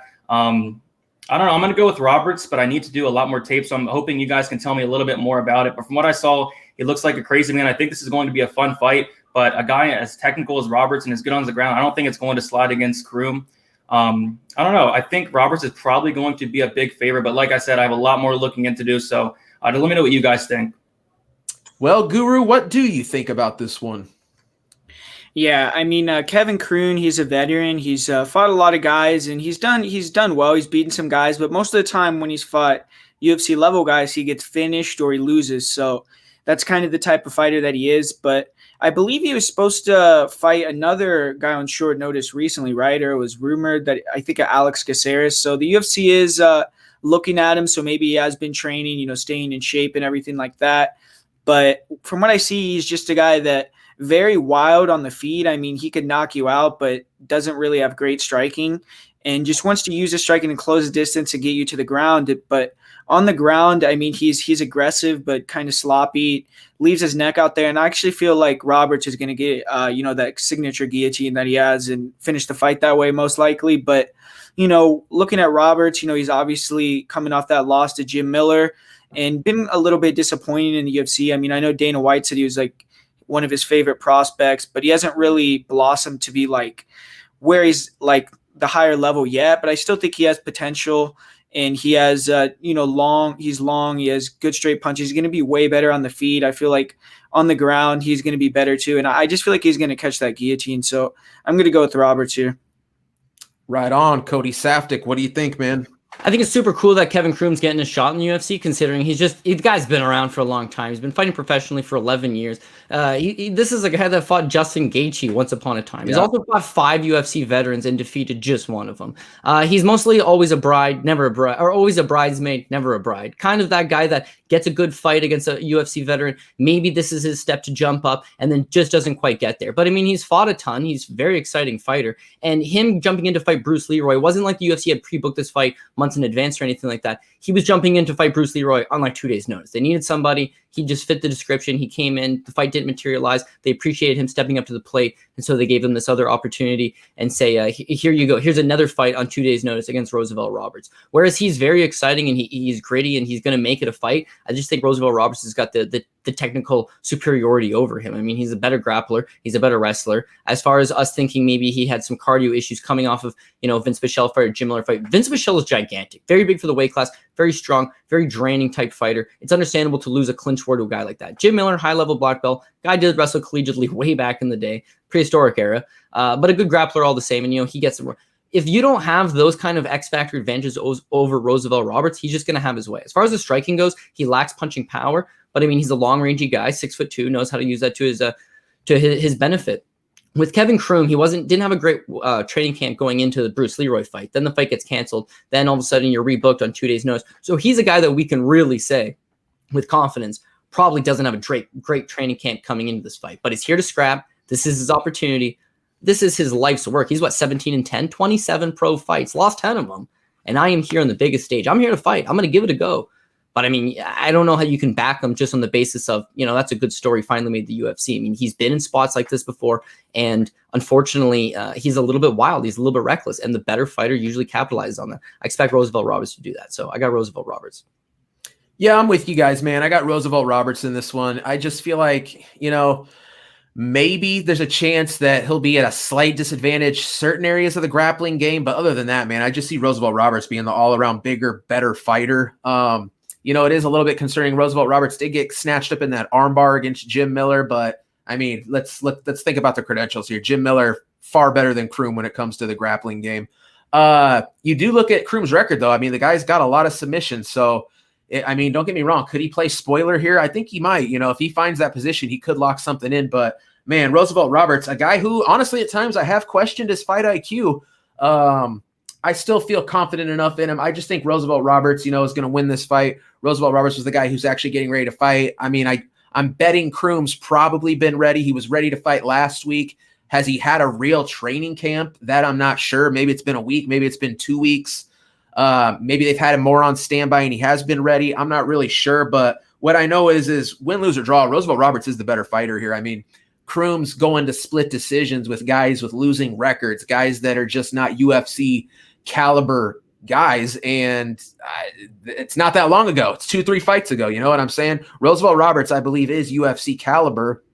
I don't know. I'm going to go with Roberts, but I need to do a lot more tape. So I'm hoping you guys can tell me a little bit more about it. But from what I saw, he looks like a crazy man. I think this is going to be a fun fight. But a guy as technical as Roberts and as good on the ground, I don't think it's going to slide against Kroom. I don't know. I think Roberts is probably going to be a big favorite. But like I said, I have a lot more looking into do. So let me know what you guys think.
Well, Guru, what do you think about this one?
Yeah, I mean, Kevin Kroon, he's a veteran. He's fought a lot of guys, and he's done well. He's beaten some guys, but most of the time when he's fought UFC level guys, he gets finished or he loses. So that's kind of the type of fighter that he is. But I believe he was supposed to fight another guy on short notice recently, right? Or it was rumored that I think Alex Caceres. So the UFC is looking at him. So maybe he has been training, staying in shape and everything like that. But from what I see, he's just a guy that very wild on the feet. I mean, he could knock you out, but doesn't really have great striking and just wants to use the striking and close the distance to get you to the ground. But on the ground, I mean, he's aggressive, but kind of sloppy, leaves his neck out there. And I actually feel like Roberts is going to get, that signature guillotine that he has and finish the fight that way, most likely. But, looking at Roberts, he's obviously coming off that loss to Jim Miller and been a little bit disappointing in the UFC. I mean, I know Dana White said he was like one of his favorite prospects, but he hasn't really blossomed to be like where he's like the higher level yet. But I still think he has potential, and he has, he's long. He has good straight punches. He's going to be way better on the feet. I feel like on the ground, he's going to be better too. And I just feel like he's going to catch that guillotine. So I'm going to go with Roberts here.
Right on, Cody Saftik. What do you think, man?
I think it's super cool that Kevin Kroom's getting a shot in the UFC, considering the guy's been around for a long time. He's been fighting professionally for 11 years. This is a guy that fought Justin Gaethje once upon a time. He's also fought 5 UFC veterans and defeated just one of them. He's mostly always a bride, never a bride, or always a bridesmaid, never a bride. Kind of that guy that gets a good fight against a UFC veteran. Maybe this is his step to jump up and then just doesn't quite get there. But I mean, he's fought a ton. He's a very exciting fighter. And him jumping in to fight Bruce Leroy wasn't like the UFC had pre-booked this fight months in advance or anything like that. He was jumping in to fight Bruce Leroy on like 2 days' notice. They needed somebody. He just fit the description. He came in. The fight didn't materialize. They appreciated him stepping up to the plate, and so they gave him this other opportunity and say, here you go. Here's another fight on 2 days' notice against Roosevelt Roberts. Whereas he's very exciting and he's gritty and he's going to make it a fight. I just think Roosevelt Roberts has got the technical superiority over him. I mean, he's a better grappler. He's a better wrestler. As far as us thinking maybe he had some cardio issues coming off of, Vince Pichel fight or Jim Miller fight. Vince Pichel is gigantic, very big for the weight class, very strong, very draining type fighter. It's understandable to lose a clinch war to a guy like that. Jim Miller, high-level black belt. Guy did wrestle collegiately way back in the day, prehistoric era, but a good grappler all the same. And, he gets some. If you don't have those kind of X-factor advantages over Roosevelt Roberts, he's just going to have his way. As far as the striking goes, he lacks punching power, but I mean, he's a long-rangey guy, 6'2", knows how to use that to his benefit. With Kevin Kroom, he didn't have a great training camp going into the Bruce Leroy fight. Then the fight gets canceled. Then all of a sudden you're rebooked on 2 days' notice. So he's a guy that we can really say with confidence probably doesn't have a great training camp coming into this fight, but he's here to scrap. This is his opportunity. This is his life's work. He's 17-10, 27 pro fights, lost 10 of them. And I am here on the biggest stage. I'm here to fight. I'm going to give it a go. But I mean, I don't know how you can back him just on the basis of, that's a good story, finally made the UFC. I mean, he's been in spots like this before. And unfortunately, he's a little bit wild. He's a little bit reckless. And the better fighter usually capitalizes on that. I expect Roosevelt Roberts to do that. So I got Roosevelt Roberts.
Yeah, I'm with you guys, man. I got Roosevelt Roberts in this one. I just feel like, maybe there's a chance that he'll be at a slight disadvantage certain areas of the grappling game. But other than that, man, I just see Roosevelt Roberts being the all-around bigger, better fighter. It is a little bit concerning. Roosevelt Roberts did get snatched up in that armbar against Jim Miller. But, I mean, let's think about the credentials here. Jim Miller, far better than Kroom when it comes to the grappling game. You do look at Kroom's record, though. I mean, the guy's got a lot of submissions. So, don't get me wrong. Could he play spoiler here? I think he might. If he finds that position, he could lock something in. But, man, Roosevelt Roberts, a guy who, honestly, at times I have questioned his fight IQ. I still feel confident enough in him. I just think Roosevelt Roberts, is going to win this fight. Roosevelt Roberts was the guy who's actually getting ready to fight. I mean, I'm betting Kroom's probably been ready. He was ready to fight last week. Has he had a real training camp? That I'm not sure. Maybe it's been a week. Maybe it's been 2 weeks. Maybe they've had him more on standby and he has been ready. I'm not really sure. But what I know is win, lose, or draw, Roosevelt Roberts is the better fighter here. I mean, Kroom's going to split decisions with guys with losing records, guys that are just not UFC caliber guys, and it's not that long ago. It's 2-3 fights ago. You know what I'm saying? Roosevelt Roberts, I believe, is UFC caliber,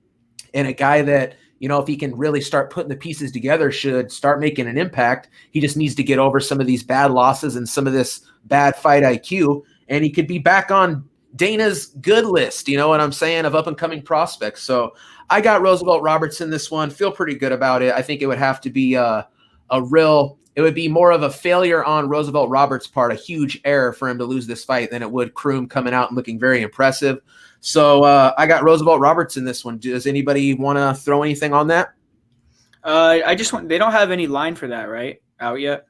and a guy that, you know, if he can really start putting the pieces together, should start making an impact. He just needs to get over some of these bad losses and some of this bad fight IQ, and he could be back on Dana's good list, you know what I'm saying, of up-and-coming prospects. So I got Roosevelt Roberts in this one. Feel pretty good about it. I think it would have to be it would be more of a failure on Roosevelt Roberts' part, a huge error for him to lose this fight, than it would Kroom coming out and looking very impressive. So I got Roosevelt Roberts in this one. Does anybody want to throw anything on that?
They don't have any line for that, right? Out yet?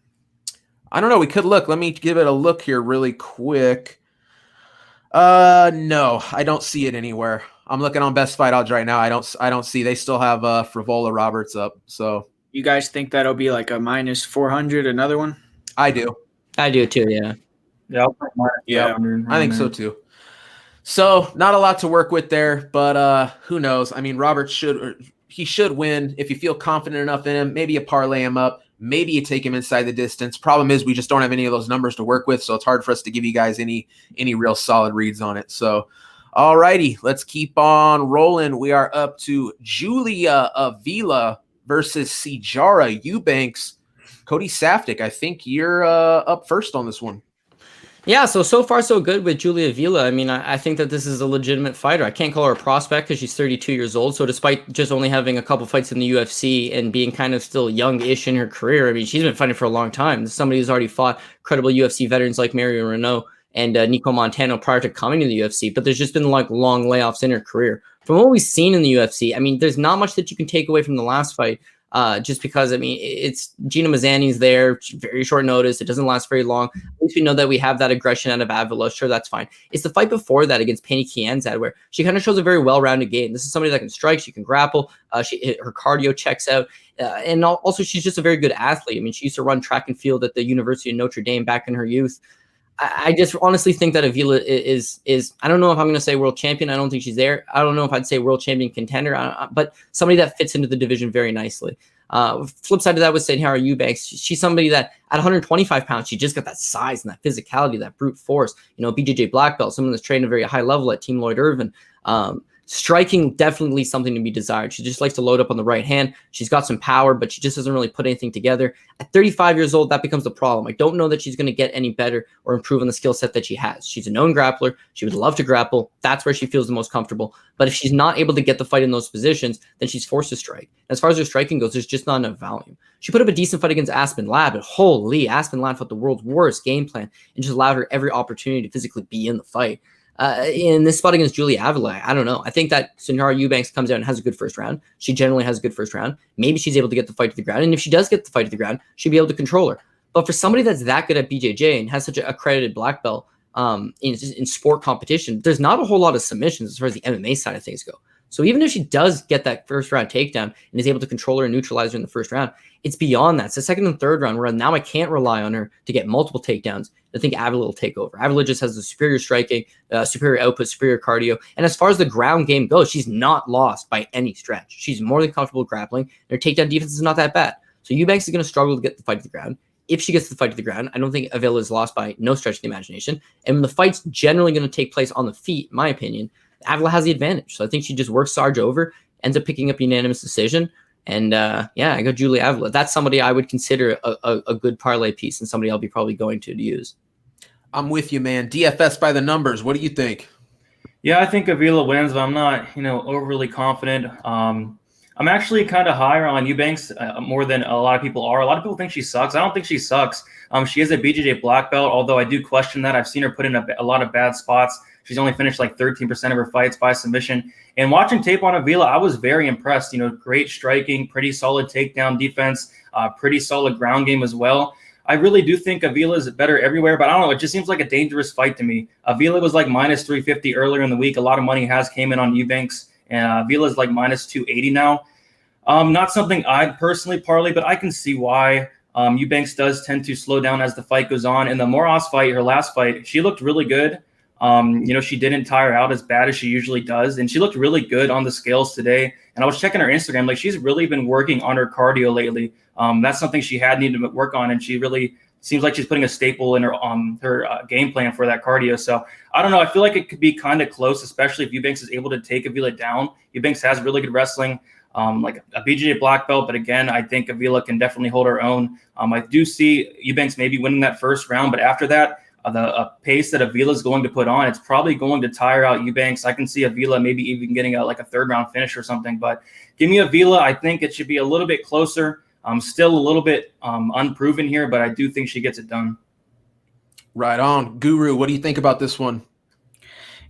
I don't know. We could look. Let me give it a look here really quick. No, I don't see it anywhere. I'm looking on Best Fight Odds right now. I don't see. They still have Frivola Roberts up. So
you guys think that'll be like a minus 400, another one?
I do.
I do too. Yeah.
Yeah. I think so too. So not a lot to work with there, but who knows? I mean, Roberts should win if you feel confident enough in him. Maybe you parlay him up. Maybe you take him inside the distance. Problem is, we just don't have any of those numbers to work with, so it's hard for us to give you guys any real solid reads on it. So, all righty, let's keep on rolling. We are up to Julia Vela versus Sijara Eubanks. Cody Safdie, I think you're up first on this one.
Yeah, so far so good with Julia Vela. I mean, I think that this is a legitimate fighter. I can't call her a prospect because she's 32 years old. So despite just only having a couple fights in the UFC and being kind of still young-ish in her career, I mean, she's been fighting for a long time. Somebody who's already fought credible UFC veterans like Mario Renault and Nico Montano prior to coming to the UFC. But there's just been like long layoffs in her career. From what we've seen in the UFC, I mean, there's not much that you can take away from the last fight. Just because, I mean, it's Gina Mazzani's there, very short notice. It doesn't last very long. At least we know that we have that aggression out of Avila. Sure, that's fine. It's the fight before that against Penny Kianzad where she kind of shows a very well-rounded game. This is somebody that can strike. She can grapple. Her cardio checks out. And also, she's just a very good athlete. I mean, she used to run track and field at the University of Notre Dame back in her youth. I just honestly think that Avila is I don't know if I'm going to say world champion. I don't think she's there. I don't know if I'd say world champion contender, but somebody that fits into the division very nicely. Flip side of that was Sijara Eubanks. She's somebody that at 125 pounds, she just got that size and that physicality, that brute force. You know, BJJ black belt, someone that's trained at a very high level at Team Lloyd Irvin. Striking definitely something to be desired. She just likes to load up on the right hand. She's got some power, but she just doesn't really put anything together. At 35 years old, that becomes the problem. I don't know that she's going to get any better or improve on the skill set that she has. She's a known grappler. She would love to grapple. That's where she feels the most comfortable. But if she's not able to get the fight in those positions, then she's forced to strike. As far as her striking goes, there's just not enough volume. She put up a decent fight against Aspen Ladd, but holy, Aspen Ladd fought the world's worst game plan and just allowed her every opportunity to physically be in the fight. In this spot against Julia Avila, I don't know. I think that Sijara Eubanks comes out and has a good first round. She generally has a good first round. Maybe she's able to get the fight to the ground. And if she does get the fight to the ground, she'll be able to control her. But for somebody that's that good at BJJ and has such an accredited black belt in sport competition, there's not a whole lot of submissions as far as the MMA side of things go. So even if she does get that first round takedown and is able to control her and neutralize her in the first round, it's beyond that. It's the second and third round where now I can't rely on her to get multiple takedowns. I think Avila will take over. Avila just has the superior striking, superior output, superior cardio. And as far as the ground game goes, she's not lost by any stretch. She's more than comfortable grappling. And her takedown defense is not that bad. So Eubanks is going to struggle to get the fight to the ground. If she gets the fight to the ground, I don't think Avila is lost by no stretch of the imagination. And when the fight's generally going to take place on the feet, in my opinion, Avila has the advantage. So I think she just works Sarge over, ends up picking up unanimous decision. And I go Julia Avila. That's somebody I would consider a good parlay piece and somebody I'll be probably going to use.
I'm with you, man. DFS by the numbers. What do you think?
Yeah, I think Avila wins, but I'm not, overly confident. I'm actually kind of higher on Eubanks more than a lot of people are. A lot of people think she sucks. I don't think she sucks. She is a BJJ black belt, although I do question that. I've seen her put in a lot of bad spots. She's only finished like 13% of her fights by submission. And watching tape on Avila, I was very impressed. Great striking, pretty solid takedown defense, pretty solid ground game as well. I really do think Avila is better everywhere, but I don't know. It just seems like a dangerous fight to me. Avila was like minus 350 earlier in the week. A lot of money came in on Eubanks, and Avila is like minus 280 now. Not something I'd personally parlay, but I can see why. Eubanks does tend to slow down as the fight goes on. In the Moros fight, her last fight, she looked really good. She didn't tire out as bad as she usually does. And she looked really good on the scales today. And I was checking her Instagram. Like, she's really been working on her cardio lately. That's something she had needed to work on. And she really seems like she's putting a staple in her game plan for that cardio. So I don't know. I feel like it could be kind of close, especially if Eubanks is able to take Avila down. Eubanks has really good wrestling, like a BJJ black belt. But again, I think Avila can definitely hold her own. I do see Eubanks maybe winning that first round, but after that, the pace that Avila is going to put on, it's probably going to tire out Eubanks. I can see Avila maybe even getting a third round finish or something. But give me Avila. I think it should be a little bit closer. I'm still a little bit unproven here, but I do think she gets it done.
Right on. Guru, what do you think about this one?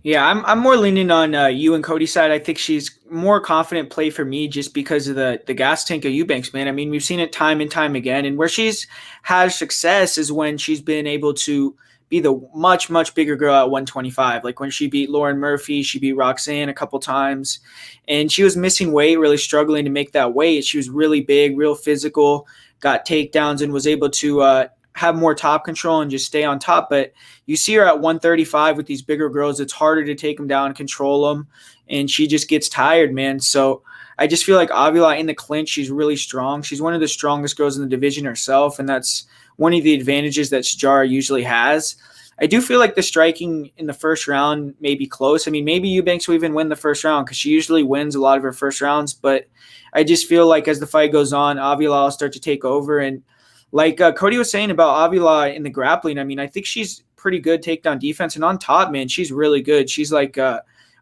Yeah, I'm more leaning on you and Cody's side. I think she's more confident play for me just because of the gas tank of Eubanks, man. I mean, we've seen it time and time again. And where she's had success is when she's been able to be the much, much bigger girl at 125. Like when she beat Lauren Murphy, she beat Roxanne a couple times. And she was missing weight, really struggling to make that weight. She was really big, real physical, got takedowns, and was able to have more top control and just stay on top. But you see her at 135 with these bigger girls, it's harder to take them down, control them, and she just gets tired, man. So I just feel like Avila in the clinch, she's really strong. She's one of the strongest girls in the division herself, and that's one of the advantages that Sajara usually has. I do feel like the striking in the first round may be close. I mean, maybe Eubanks will even win the first round because she usually wins a lot of her first rounds, but I just feel like as the fight goes on, Avila will start to take over. And like Cody was saying about Avila in the grappling, I mean, I think she's pretty good takedown defense. And on top, man, she's really good. She's like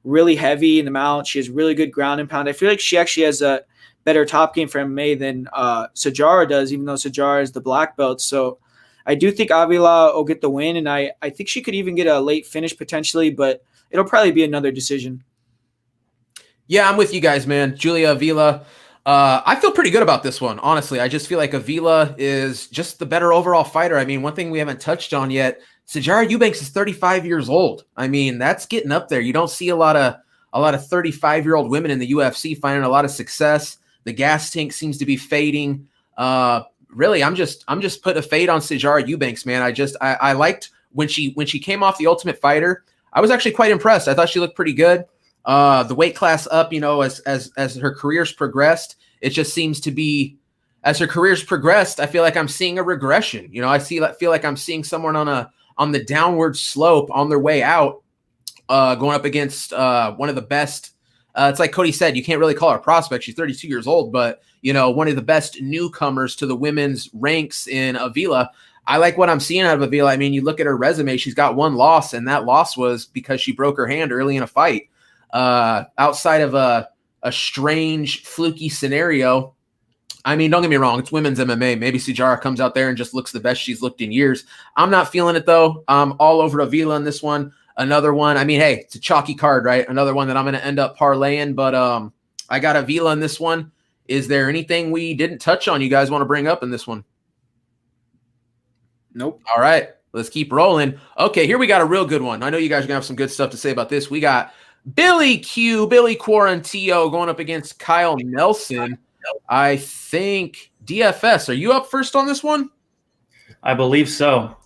really heavy in the mount. She has really good ground and pound. I feel like she actually has a better top game for MMA than Sajara does, even though Sajara is the black belt. So I do think Avila will get the win, and I think she could even get a late finish potentially, but it'll probably be another decision.
Yeah, I'm with you guys, man. Julia Avila. I feel pretty good about this one, honestly. I just feel like Avila is just the better overall fighter. I mean, one thing we haven't touched on yet, Sajara Eubanks is 35 years old. I mean, that's getting up there. You don't see a lot of 35-year-old women in the UFC finding a lot of success. The gas tank seems to be fading. Really, I'm just putting a fade on Sajara Eubanks, man. I liked when she came off the Ultimate Fighter. I was actually quite impressed. I thought she looked pretty good. The weight class up, as her career's progressed, it just seems to be as her career's progressed. I feel like I'm seeing a regression. I feel like I'm seeing someone on the downward slope on their way out, going up against one of the best. It's like Cody said, you can't really call her a prospect. She's 32 years old, but one of the best newcomers to the women's ranks in Avila. I like what I'm seeing out of Avila. I mean, you look at her resume, she's got one loss, and that loss was because she broke her hand early in a fight. Outside of a strange, fluky scenario, I mean, don't get me wrong, it's women's MMA. Maybe Sajara comes out there and just looks the best she's looked in years. I'm not feeling it, though. I'm all over Avila in this one. Another one, I mean, hey, it's a chalky card, right? Another one that I'm going to end up parlaying, but I got Avila in this one. Is there anything we didn't touch on you guys want to bring up in this one?
Nope.
All right, let's keep rolling. Okay, here we got a real good one. I know you guys are going to have some good stuff to say about this. We got Billy Quarantillo going up against Kyle Nelson. I think DFS, are you up first on this one?
I believe so.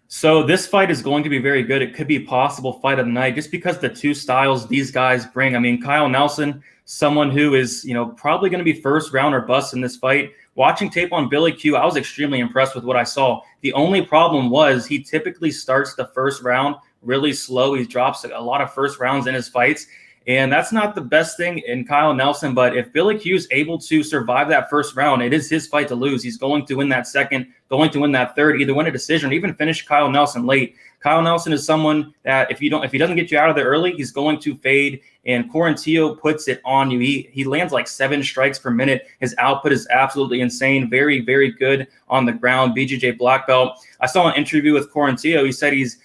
So this fight is going to be very good. It could be a possible fight of the night just because the two styles these guys bring. I mean, Kyle Nelson, someone who is, probably going to be first round or bust in this fight. Watching tape on Billy Q, I was extremely impressed with what I saw. The only problem was he typically starts the first round really slow. He drops a lot of first rounds in his fights. And that's not the best thing in Kyle Nelson. But if Billy Q is able to survive that first round, it is his fight to lose. He's going to win that second, going to win that third, either win a decision or even finish Kyle Nelson late. Kyle Nelson is someone that if he doesn't get you out of there early, he's going to fade. And Quarantillo puts it on you. He lands like 7 strikes per minute. His output is absolutely insane. Very, very good on the ground. BJJ black belt. I saw an interview with Quarantillo. He said he's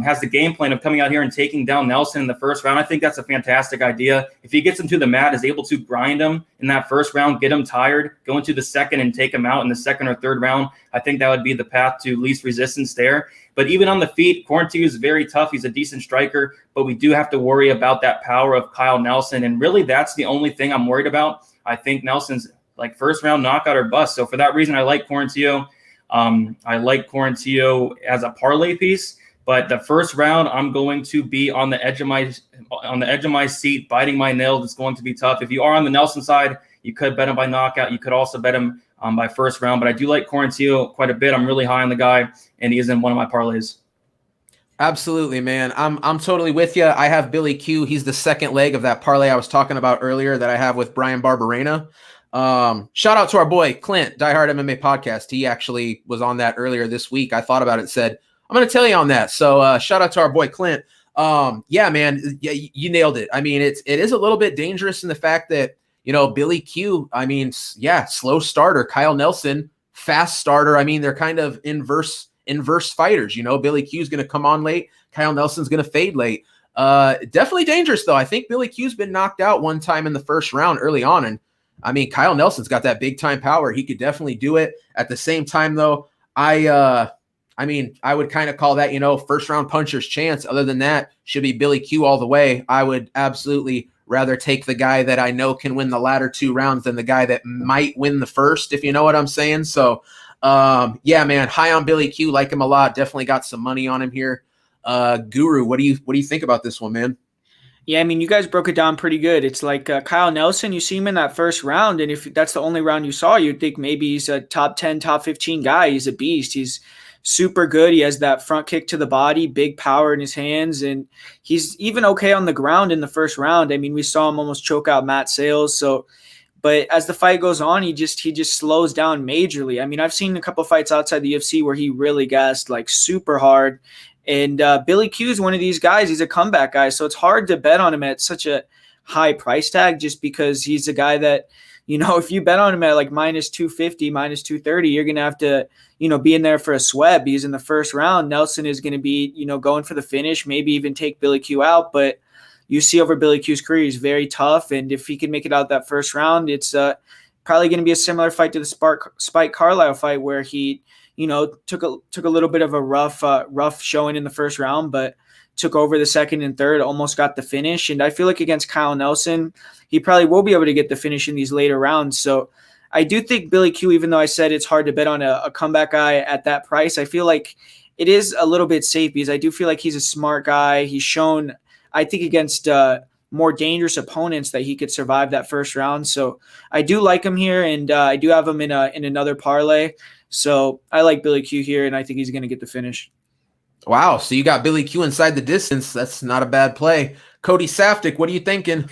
has the game plan of coming out here and taking down Nelson in the first round. I think that's a fantastic idea. If he gets him to the mat, is able to grind him in that first round, get him tired, go into the second and take him out in the second or third round, I think that would be the path to least resistance there. But even on the feet, Quarantillo is very tough. He's a decent striker, but we do have to worry about that power of Kyle Nelson. And really, that's the only thing I'm worried about. I think Nelson's like first round knockout or bust. So for that reason, I like Quarantillo. I like Quarantillo as a parlay piece. But the first round, I'm going to be on the edge of my seat, biting my nails. It's going to be tough. If you are on the Nelson side, you could bet him by knockout. You could also bet him by first round. But I do like Quarantillo quite a bit. I'm really high on the guy, and he is in one of my parlays.
Absolutely, man. I'm totally with you. I have Billy Q. He's the second leg of that parlay I was talking about earlier that I have with Brian Barberena. Shout out to our boy Clint, Diehard MMA Podcast. He actually was on that earlier this week. I thought about it and said, I'm going to tell you on that. So shout out to our boy Clint. Yeah, man, yeah, you nailed it. I mean, it is a little bit dangerous in the fact that, Billy Q, I mean, yeah, slow starter. Kyle Nelson, fast starter. I mean, they're kind of inverse fighters. Billy Q's going to come on late. Kyle Nelson's going to fade late. Definitely dangerous, though. I think Billy Q's been knocked out one time in the first round early on. And I mean, Kyle Nelson's got that big time power. He could definitely do it. At the same time, though, I would kind of call that, first round puncher's chance. Other than that, should be Billy Q all the way. I would absolutely rather take the guy that I know can win the latter 2 rounds than the guy that might win the first, if you know what I'm saying. So, yeah, man, high on Billy Q, like him a lot. Definitely got some money on him here. Guru, what do you think about this one, man?
Yeah, I mean, you guys broke it down pretty good. It's like Kyle Nelson, you see him in that first round, and if that's the only round you saw, you'd think maybe he's a top 10, top 15 guy. He's a beast. He's super good. He has that front kick to the body, big power in his hands, and he's even okay on the ground in the first round. I mean, we saw him almost choke out Matt Sales. So, but as the fight goes on, he just slows down majorly. I mean, I've seen a couple of fights outside the UFC where he really gassed like super hard. And Billy Q is one of these guys. He's a comeback guy, so it's hard to bet on him at such a high price tag just because he's a guy that, if you bet on him at like minus 250, minus 230, you're going to have to, be in there for a sweat because in the first round, Nelson is going to be, going for the finish, maybe even take Billy Q out. But you see over Billy Q's career, he's very tough. And if he can make it out that first round, it's probably going to be a similar fight to the Spike Carlisle fight where he, took a little bit of a rough showing in the first round, but took over the second and third, almost got the finish. And I feel like against Kyle Nelson, he probably will be able to get the finish in these later rounds. So I do think Billy Q, even though I said it's hard to bet on a comeback guy at that price, I feel like it is a little bit safe because I do feel like he's a smart guy. He's shown, I think, against more dangerous opponents that he could survive that first round. So I do like him here, and I do have him in another parlay. So I like Billy Q here, and I think he's going to get the finish.
Wow. So you got Billy Q inside the distance. That's not a bad play. Cody Saftik, what are you thinking?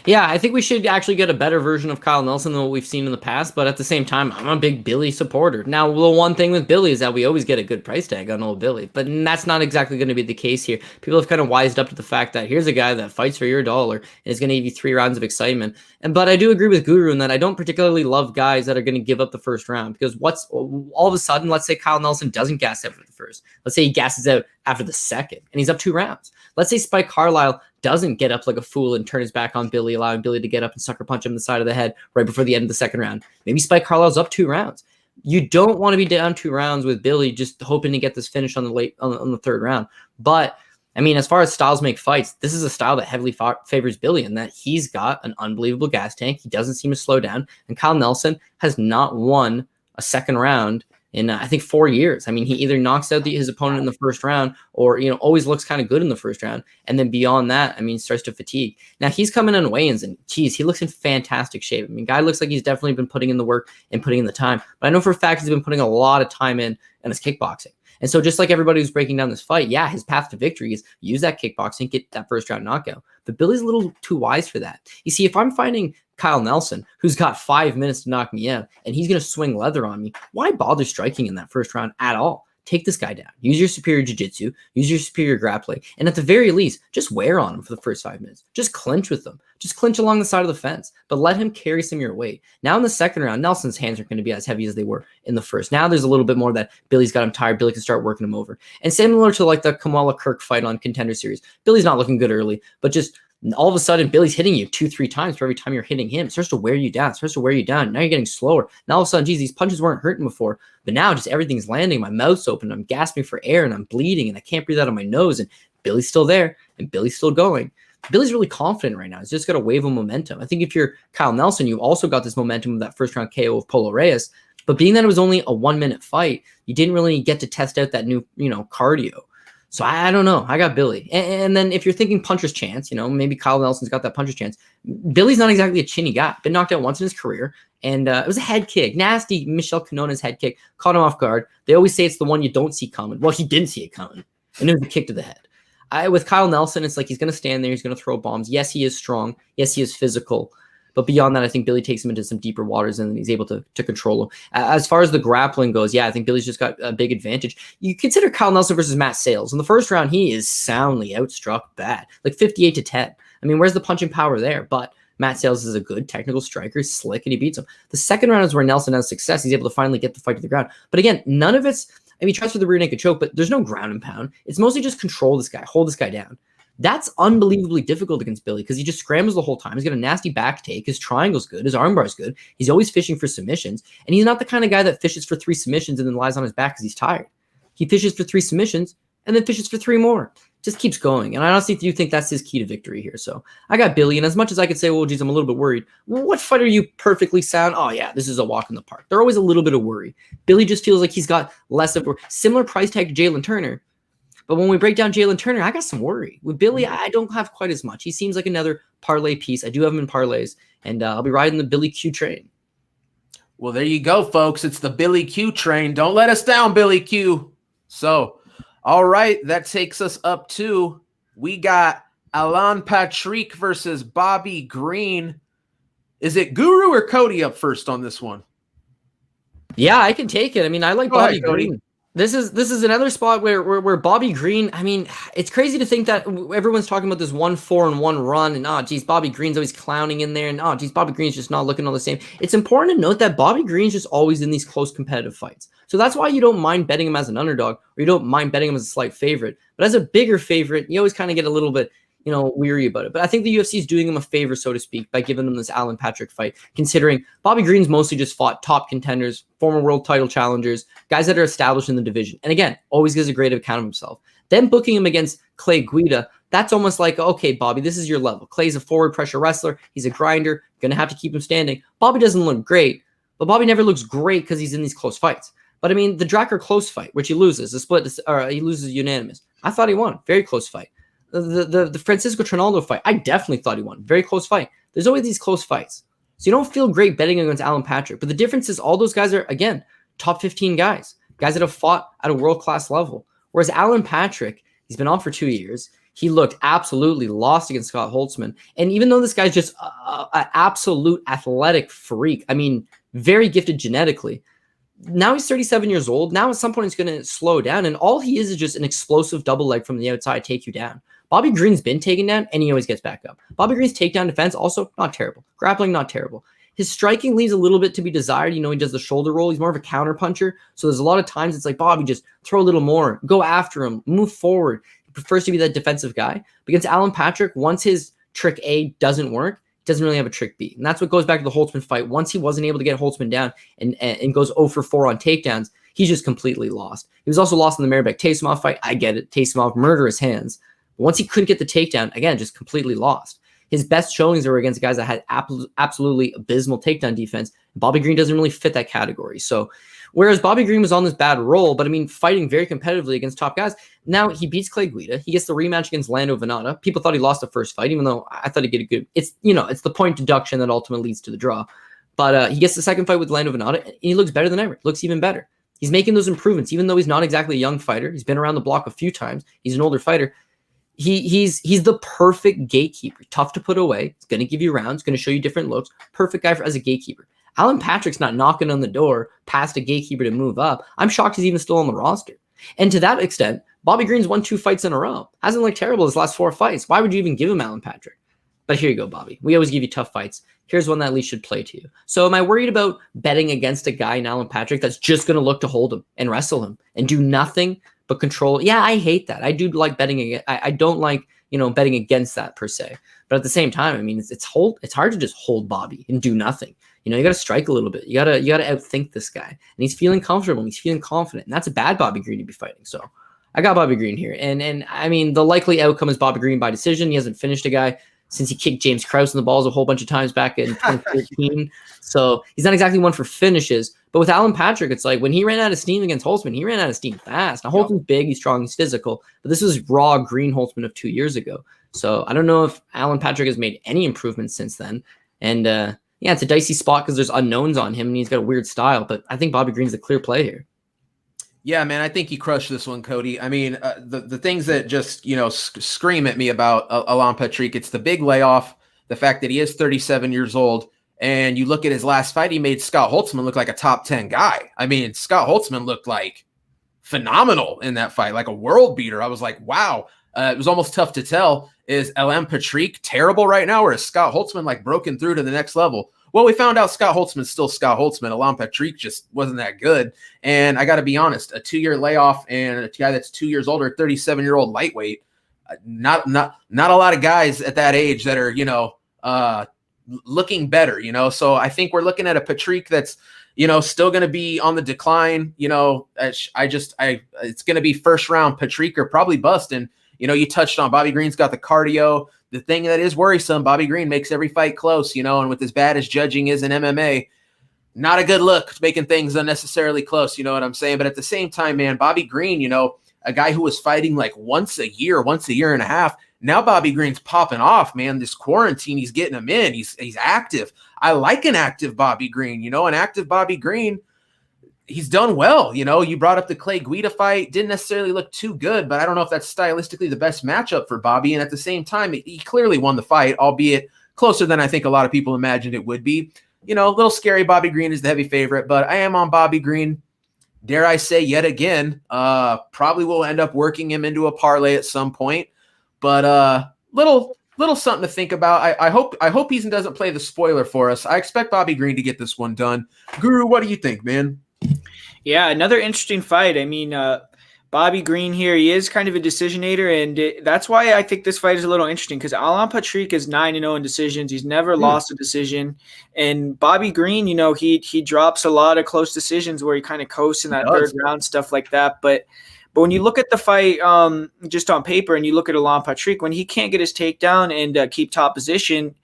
Yeah, I think we should actually get a better version of Kyle Nelson than what we've seen in the past, but at the same time, I'm a big Billy supporter. Now, the one thing with Billy is that we always get a good price tag on old Billy, but that's not exactly going to be the case here. People have kind of wised up to the fact that here's a guy that fights for your dollar and is going to give you 3 rounds of excitement. But I do agree with Guru in that I don't particularly love guys that are going to give up the first round because all of a sudden, let's say Kyle Nelson doesn't gas out for the first. Let's say he gasses out after the second and he's up 2 rounds. Let's say Spike Carlisle doesn't get up like a fool and turn his back on Billy, allowing Billy to get up and sucker punch him in the side of the head right before the end of the second round. Maybe Spike Carlisle's up 2 rounds. You don't want to be down 2 rounds with Billy just hoping to get this finish on the third round. But I mean, as far as styles make fights, this is a style that heavily favors Billy in that he's got an unbelievable gas tank. He doesn't seem to slow down. And Kyle Nelson has not won a second round in, I think, 4 years. I mean, he either knocks out his opponent in the first round or, always looks kind of good in the first round. And then beyond that, I mean, starts to fatigue. Now, he's coming in weigh-ins and, geez, he looks in fantastic shape. I mean, guy looks like he's definitely been putting in the work and putting in the time. But I know for a fact he's been putting a lot of time in his kickboxing. And so just like everybody who's breaking down this fight, yeah, his path to victory is use that kickboxing, get that first round knockout. But Billy's a little too wise for that. You see, if I'm fighting Kyle Nelson, who's got 5 minutes to knock me out, and he's going to swing leather on me, why bother striking in that first round at all? Take this guy down. Use your superior jiu-jitsu. Use your superior grappling. And at the very least, just wear on him for the first 5 minutes. Just clinch with them. Just clinch along the side of the fence. But let him carry some of your weight. Now in the second round, Nelson's hands aren't going to be as heavy as they were in the first. Now there's a little bit more that Billy's got him tired. Billy can start working him over. And similar to like the Kamala Kirk fight on Contender Series. Billy's not looking good early, but just all of a sudden, Billy's hitting you 2-3 times for every time you're hitting him. It starts to wear you down. Now you're getting slower. Now all of a sudden, geez, these punches weren't hurting before. But now just everything's landing. My mouth's open. I'm gasping for air and I'm bleeding and I can't breathe out of my nose. And Billy's still there and Billy's still going. Billy's really confident right now. He's just got a wave of momentum. I think if you're Kyle Nelson, you've also got this momentum of that first round KO of Polo Reyes. But being that it was only a 1-minute fight, you didn't really get to test out that new, cardio. So I don't know. I got Billy. And then if you're thinking puncher's chance, maybe Kyle Nelson's got that puncher's chance. Billy's not exactly a chinny guy. Been knocked out once in his career. And it was a head kick, nasty Michelle Canona's head kick, caught him off guard. They always say it's the one you don't see coming. Well, he didn't see it coming, and it was a kick to the head. With Kyle Nelson, it's like he's going to stand there. He's going to throw bombs. Yes, he is strong. Yes, he is physical. But beyond that, I think Billy takes him into some deeper waters, and he's able to control him. As far as the grappling goes, yeah, I think Billy's just got a big advantage. You consider Kyle Nelson versus Matt Sales. In the first round, he is soundly outstruck bad, like 58-10. I mean, where's the punching power there? But Matt Sales is a good technical striker. He's slick, and he beats him. The second round is where Nelson has success. He's able to finally get the fight to the ground. But again, none of it's, I mean, he tries for the rear naked choke, but there's no ground and pound. It's mostly just control this guy, hold this guy down. That's unbelievably difficult against Billy because he just scrambles the whole time. He's got a nasty back take. His triangle's good. His armbar's good. He's always fishing for submissions. And he's not the kind of guy that fishes for 3 submissions and then lies on his back because he's tired. He fishes for 3 submissions and then fishes for 3 more. Just keeps going. And I honestly do think that's his key to victory here. So I got Billy. And as much as I could say, well, geez, I'm a little bit worried. Well, what fight are you perfectly sound? Oh, yeah, this is a walk in the park. They're always a little bit of worry. Billy just feels like he's got less of a similar price tag to Jalen Turner. But when we break down Jalen Turner, I got some worry. With Billy, I don't have quite as much. He seems like another parlay piece. I do have him in parlays, and I'll be riding the Billy Q train.
Well, there you go, folks. It's the Billy Q train. Don't let us down, Billy Q. So, all right, that takes us up to, we got Alan Patrick versus Bobby Green. Is it Guru or Cody up first on this one?
Yeah, I can take it. I mean, I like Bobby Green. This is another spot where Bobby Green, I mean, it's crazy to think that everyone's talking about this 1-4-1 run and, geez, Bobby Green's always clowning in there and, geez, Bobby Green's just not looking all the same. It's important to note that Bobby Green's just always in these close competitive fights. So that's why you don't mind betting him as an underdog or you don't mind betting him as a slight favorite. But as a bigger favorite, you always kind of get a little bit, weary about it. But I think the UFC is doing him a favor, so to speak, by giving him this Alan Patrick fight, considering Bobby Green's mostly just fought top contenders, former world title challengers, guys that are established in the division. And again, always gives a great account of himself. Then booking him against Clay Guida, that's almost like, okay, Bobby, this is your level. Clay's a forward pressure wrestler. He's a grinder. Going to have to keep him standing. Bobby doesn't look great, but Bobby never looks great because he's in these close fights. But I mean, the Drakkar close fight, which he loses, he loses unanimous. I thought he won. Very close fight. The Francisco Trinaldo fight, I definitely thought he won. Very close fight. There's always these close fights. So you don't feel great betting against Alan Patrick. But the difference is all those guys are, again, top 15 guys that have fought at a world-class level. Whereas Alan Patrick, he's been on for 2 years. He looked absolutely lost against Scott Holtzman. And even though this guy's just an absolute athletic freak, I mean, very gifted genetically, now he's 37 years old. Now at some point it's going to slow down. And all he is just an explosive double leg from the outside, take you down. Bobby Green's been taken down, and he always gets back up. Bobby Green's takedown defense, also not terrible. Grappling, not terrible. His striking leaves a little bit to be desired. He does the shoulder roll. He's more of a counter puncher. So there's a lot of times it's like, Bobby, just throw a little more. Go after him. Move forward. He prefers to be that defensive guy. But against Alan Patrick, once his trick A doesn't work, he doesn't really have a trick B. And that's what goes back to the Holtzman fight. Once he wasn't able to get Holtzman down and goes 0 for 4 on takedowns, he's just completely lost. He was also lost in the Maribek Taysimov fight. I get it. Taysimov, murderous hands. Once he couldn't get the takedown, again, just completely lost. His best showings were against guys that had absolutely abysmal takedown defense. Bobby Green doesn't really fit that category. So whereas Bobby Green was on this bad roll, but I mean, fighting very competitively against top guys, now he beats Clay Guida. He gets the rematch against Lando Venata. People thought he lost the first fight, even though I thought he'd get a good, it's the point deduction that ultimately leads to the draw. But he gets the second fight with Lando Venata, and he looks better than ever. Looks even better. He's making those improvements, even though he's not exactly a young fighter. He's been around the block a few times. He's an older fighter. He's the perfect gatekeeper. Tough to put away. He's going to give you rounds. Going to show you different looks. Perfect guy as a gatekeeper. Alan Patrick's not knocking on the door past a gatekeeper to move up. I'm shocked he's even still on the roster. And to that extent, Bobby Green's won 2 fights in a row. Hasn't looked terrible his last 4 fights. Why would you even give him Alan Patrick? But here you go, Bobby. We always give you tough fights. Here's one that at least should play to you. So am I worried about betting against a guy in Alan Patrick that's just going to look to hold him and wrestle him and do nothing but control? Yeah, I hate that. I do like betting against. I don't like betting against that per se. But at the same time, I mean, it's hard to just hold Bobby and do nothing. You got to strike a little bit. You got to outthink this guy. And he's feeling comfortable. He's feeling confident. And that's a bad Bobby Green to be fighting. So I got Bobby Green here. And I mean, the likely outcome is Bobby Green by decision. He hasn't finished a guy since he kicked James Krause in the balls a whole bunch of times back in 2013. So he's not exactly one for finishes. But with Alan Patrick, it's like when he ran out of steam against Holtzman, he ran out of steam fast. Now, Holtzman's big, he's strong, he's physical. But this was raw green Holtzman of 2 years ago. So I don't know if Alan Patrick has made any improvements since then. And, yeah, it's a dicey spot because there's unknowns on him and he's got a weird style. But I think Bobby Green's the clear play here.
Yeah, man, I think you crushed this one, Cody. I mean, the things that just, scream at me about Alan Patrick, it's the big layoff, the fact that he is 37 years old, and you look at his last fight, he made Scott Holtzman look like a top 10 guy. I mean, Scott Holtzman looked like phenomenal in that fight, like a world beater. I was like, wow. It was almost tough to tell. Is Alan Patrick terrible right now, or is Scott Holtzman like broken through to the next level? Well, we found out Scott Holtzman's still Scott Holtzman. Alan Patrick just wasn't that good. And I got to be honest, a 2-year layoff and a guy that's 2 years older, 37-year-old lightweight, not a lot of guys at that age that are, looking better, So I think we're looking at a Patrick that's, still going to be on the decline. It's going to be first round Patrick or probably bust. And, you touched on Bobby Green's got the cardio. The thing that is worrisome, Bobby Green makes every fight close, and with as bad as judging is in MMA, not a good look making things unnecessarily close. You know what I'm saying? But at the same time, man, Bobby Green, a guy who was fighting like once a year and a half. Now Bobby Green's popping off, man. This quarantine, he's getting him in. He's active. I like an active Bobby Green, an active Bobby Green. He's done well. You brought up the Clay Guida fight. Didn't necessarily look too good, but I don't know if that's stylistically the best matchup for Bobby. And at the same time, he clearly won the fight, albeit closer than I think a lot of people imagined it would be. A little scary. Bobby Green is the heavy favorite, but I am on Bobby Green. Dare I say yet again, probably will end up working him into a parlay at some point, but little something to think about. I hope he doesn't play the spoiler for us. I expect Bobby Green to get this one done. Guru, what do you think, man?
Yeah, another interesting fight. I mean, Bobby Green here, he is kind of a decisionator, and that's why I think this fight is a little interesting because Alan Patrick is 9-0 in decisions. He's never lost a decision. And Bobby Green, he drops a lot of close decisions where he kind of coasts in that third round, stuff like that. But when you look at the fight just on paper and you look at Alan Patrick, when he can't get his takedown and keep top position,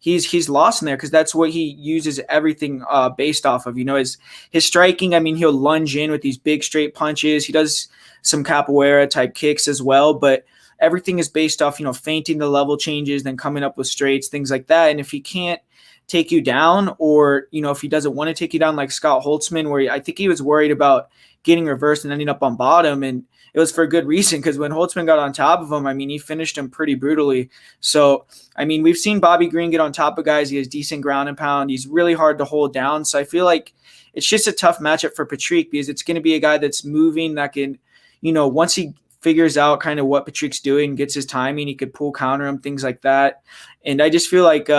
he's lost in there because that's what he uses everything based off of. His striking, I mean, he'll lunge in with these big straight punches. He does some capoeira type kicks as well, but everything is based off, feinting the level changes, then coming up with straights, things like that. And if he can't take you down or, if he doesn't want to take you down like Scott Holtzman, where I think he was worried about getting reversed and ending up on bottom, and it was for a good reason because when Holtzman got on top of him, I mean, he finished him pretty brutally. So, I mean, we've seen Bobby Green get on top of guys. He has decent ground and pound. He's really hard to hold down. So I feel like it's just a tough matchup for Patrick because it's going to be a guy that's moving that can, once he figures out kind of what Patrick's doing, gets his timing, he could pull counter him, things like that. And I just feel like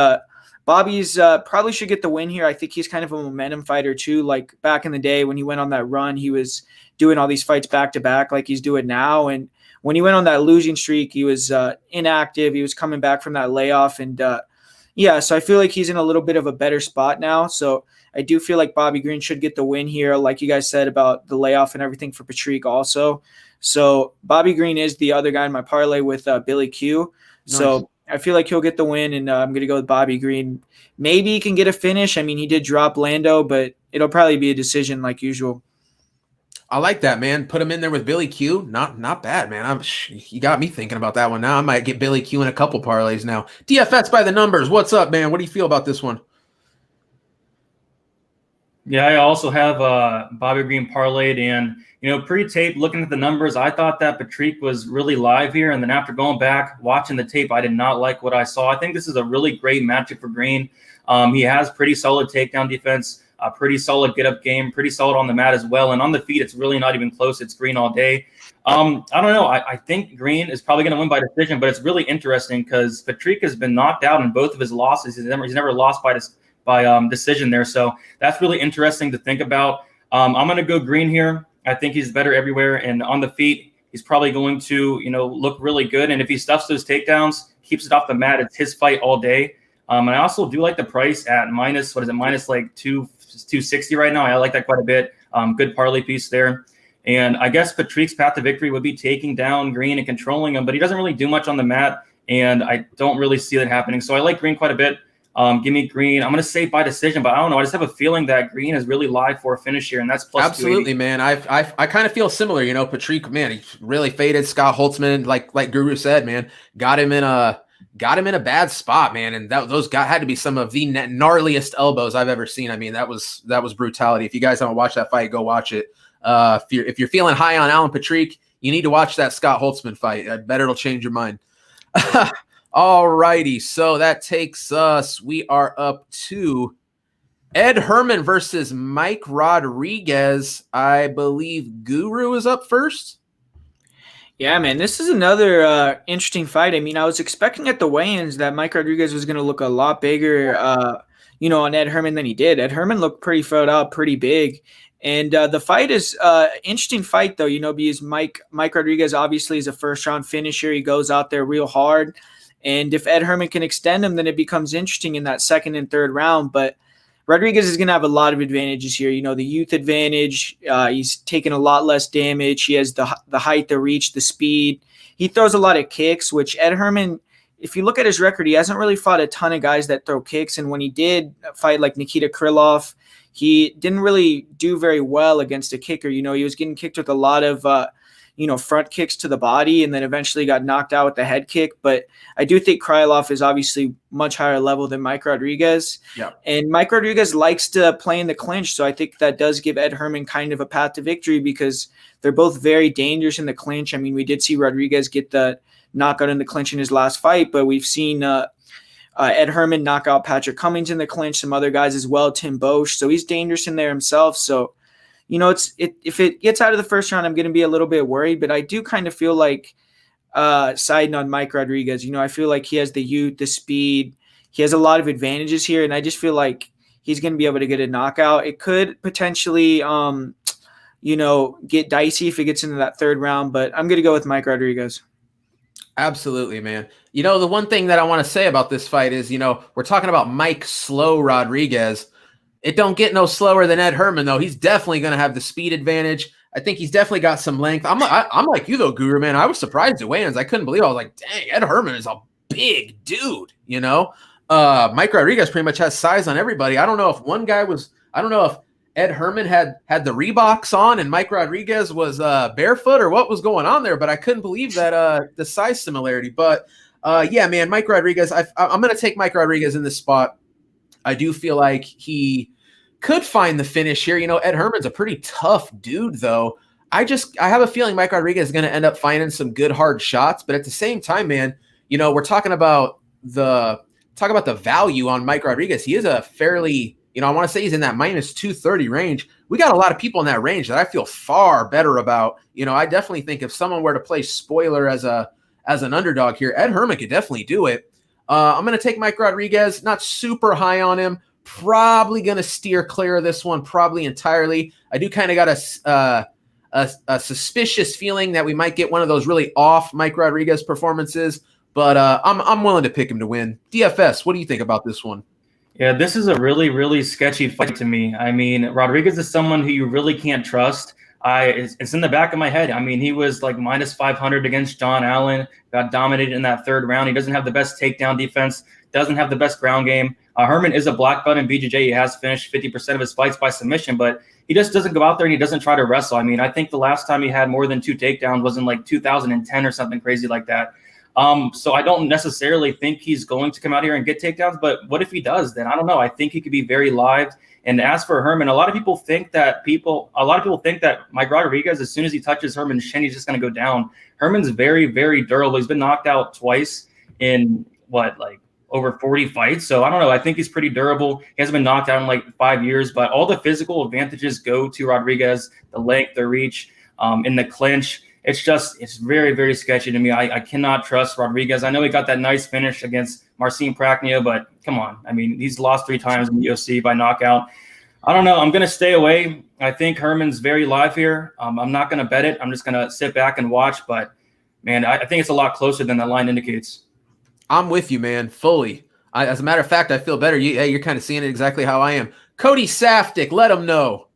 Bobby's probably should get the win here. I think he's kind of a momentum fighter too. Like back in the day when he went on that run, he was doing all these fights back to back like he's doing now. And when he went on that losing streak, he was inactive. He was coming back from that layoff. And so I feel like he's in a little bit of a better spot now. So I do feel like Bobby Green should get the win here, like you guys said about the layoff and everything for Patrick also. So Bobby Green is the other guy in my parlay with Billy Q. Nice. So I feel like he'll get the win, and I'm going to go with Bobby Green. Maybe he can get a finish. I mean, he did drop Lando, but it'll probably be a decision like usual.
I like that, man. Put him in there with Billy Q. Not bad, man. You got me thinking about that one now. I might get Billy Q in a couple parlays now. DFS by the numbers. What's up, man? What do you feel about this one?
Yeah, I also have Bobby Green parlayed, and pre-tape, looking at the numbers, I thought that Patrick was really live here, and then after going back, watching the tape, I did not like what I saw. I think this is a really great matchup for Green. He has pretty solid takedown defense, a pretty solid get-up game, pretty solid on the mat as well, and on the feet, it's really not even close. It's Green all day. I don't know. I think Green is probably going to win by decision, but it's really interesting because Patrick has been knocked out in both of his losses. He's never lost by decision there, so that's really interesting to think about. I'm going to go Green here. I think he's better everywhere, and on the feet, he's probably going to, look really good. And if he stuffs those takedowns, keeps it off the mat, it's his fight all day. And I also do like the price at minus like 260 right now. I like that quite a bit. Good parlay piece there. And I guess Patrick's path to victory would be taking down Green and controlling him, but he doesn't really do much on the mat, and I don't really see that happening. So I like Green quite a bit. Give me Green. I'm going to say by decision, but I don't know. I just have a feering that Green is really live for a finish here, and that's plus
absolutely,
280.
man. I kind of feel similar. Patrick, man, he really faded Scott Holtzman, like Guru said, man. Got him in got him in a bad spot, man. And those had to be some of the gnarliest elbows I've ever seen. I mean, that was brutality. If you guys haven't watched that fight, go watch it. If you're feeling high on Alan Patrick, you need to watch that Scott Holtzman fight. I bet it'll change your mind. All righty. So that takes us, we are up to Ed Herman versus Mike Rodriguez. I believe Guru is up first.
Yeah, man, this is another interesting fight. I mean, I was expecting at the weigh-ins that Mike Rodriguez was going to look a lot bigger, on Ed Herman than he did. Ed Herman looked pretty filled out, pretty big. And the fight is interesting fight, though, because Mike Rodriguez obviously is a first-round finisher. He goes out there real hard. And if Ed Herman can extend him, then it becomes interesting in that second and third round. But Rodriguez is going to have a lot of advantages here. The youth advantage. He's taking a lot less damage. He has the height, the reach, the speed. He throws a lot of kicks, which Ed Herman, if you look at his record, he hasn't really fought a ton of guys that throw kicks. And when he did fight like Nikita Krylov, he didn't really do very well against a kicker. He was getting kicked with a lot of, front kicks to the body, and then eventually got knocked out with the head kick. But I do think Krylov is obviously much higher level than Mike Rodriguez.
Yeah.
And Mike Rodriguez likes to play in the clinch. So I think that does give Ed Herman kind of a path to victory because they're both very dangerous in the clinch. I mean, we did see Rodriguez get the knockout in the clinch in his last fight, but we've seen Ed Herman knock out Patrick Cummings in the clinch, some other guys as well, Tim Bosch. So he's dangerous in there himself. So, if it gets out of the first round, I'm going to be a little bit worried, but I do kind of feel like siding on Mike Rodriguez. I feel like he has the youth, the speed. He has a lot of advantages here, and I just feel like he's going to be able to get a knockout. It could potentially, get dicey if it gets into that third round, but I'm going to go with Mike Rodriguez.
Absolutely, man. The one thing that I want to say about this fight is, we're talking about Mike Slow Rodriguez. It don't get no slower than Ed Herman, though. He's definitely going to have the speed advantage. I think he's definitely got some length. I'm like you, though, Guru, man. I was surprised at weigh-ins. I couldn't believe it. I was like, dang, Ed Herman is a big dude, Mike Rodriguez pretty much has size on everybody. I don't know if Ed Herman had the Reeboks on and Mike Rodriguez was barefoot or what was going on there, but I couldn't believe that the size similarity. But yeah, man, Mike Rodriguez, I'm going to take Mike Rodriguez in this spot. I do feel like he could find the finish here. Ed Herman's a pretty tough dude, though. I have a feeling Mike Rodriguez is going to end up finding some good hard shots, but at the same time, man, we're talking about the value on Mike Rodriguez. He is a fairly, I want to say he's in that minus 230 range. We got a lot of people in that range that I feel far better about. I definitely think if someone were to play spoiler as an underdog here, Ed Herman could definitely do it. I'm going to take Mike Rodriguez, not super high on him, probably going to steer clear of this one, probably entirely. I do kind of got a suspicious feeling that we might get one of those really off Mike Rodriguez performances, but I'm willing to pick him to win. DFS, what do you think about this one?
Yeah, this is a really, really sketchy fight to me. I mean, Rodriguez is someone who you really can't trust. It's in the back of my head. I mean, he was like minus 500 against John Allen, got dominated in that third round. He doesn't have the best takedown defense, doesn't have the best ground game. Herman is a black belt in BJJ. He has finished 50% of his fights by submission, but he just doesn't go out there and he doesn't try to wrestle. I mean, I think the last time he had more than 2 takedowns was in like 2010 or something crazy like that. So I don't necessarily think he's going to come out here and get takedowns, but what if he does? Then I don't know. I think he could be very live. And as for Herman, a lot of people think that Mike Rodriguez, as soon as he touches Herman's shin, he's just going to go down. Herman's very, very durable. He's been knocked out twice in over 40 fights. So I don't know. I think he's pretty durable. He hasn't been knocked out in like 5 years, but all the physical advantages go to Rodriguez, the length, the reach, in the clinch. It's very, very sketchy to me. I cannot trust Rodriguez. I know he got that nice finish against Marcin Prachnio, but come on. I mean, he's lost 3 times in the UFC by knockout. I don't know. I'm going to stay away. I think Herman's very live here. I'm not going to bet it. I'm just going to sit back and watch. But, man, I think it's a lot closer than the line indicates.
I'm with you, man, fully. As a matter of fact, I feel better. You're kind of seeing it exactly how I am. Cody Saftik, let him know.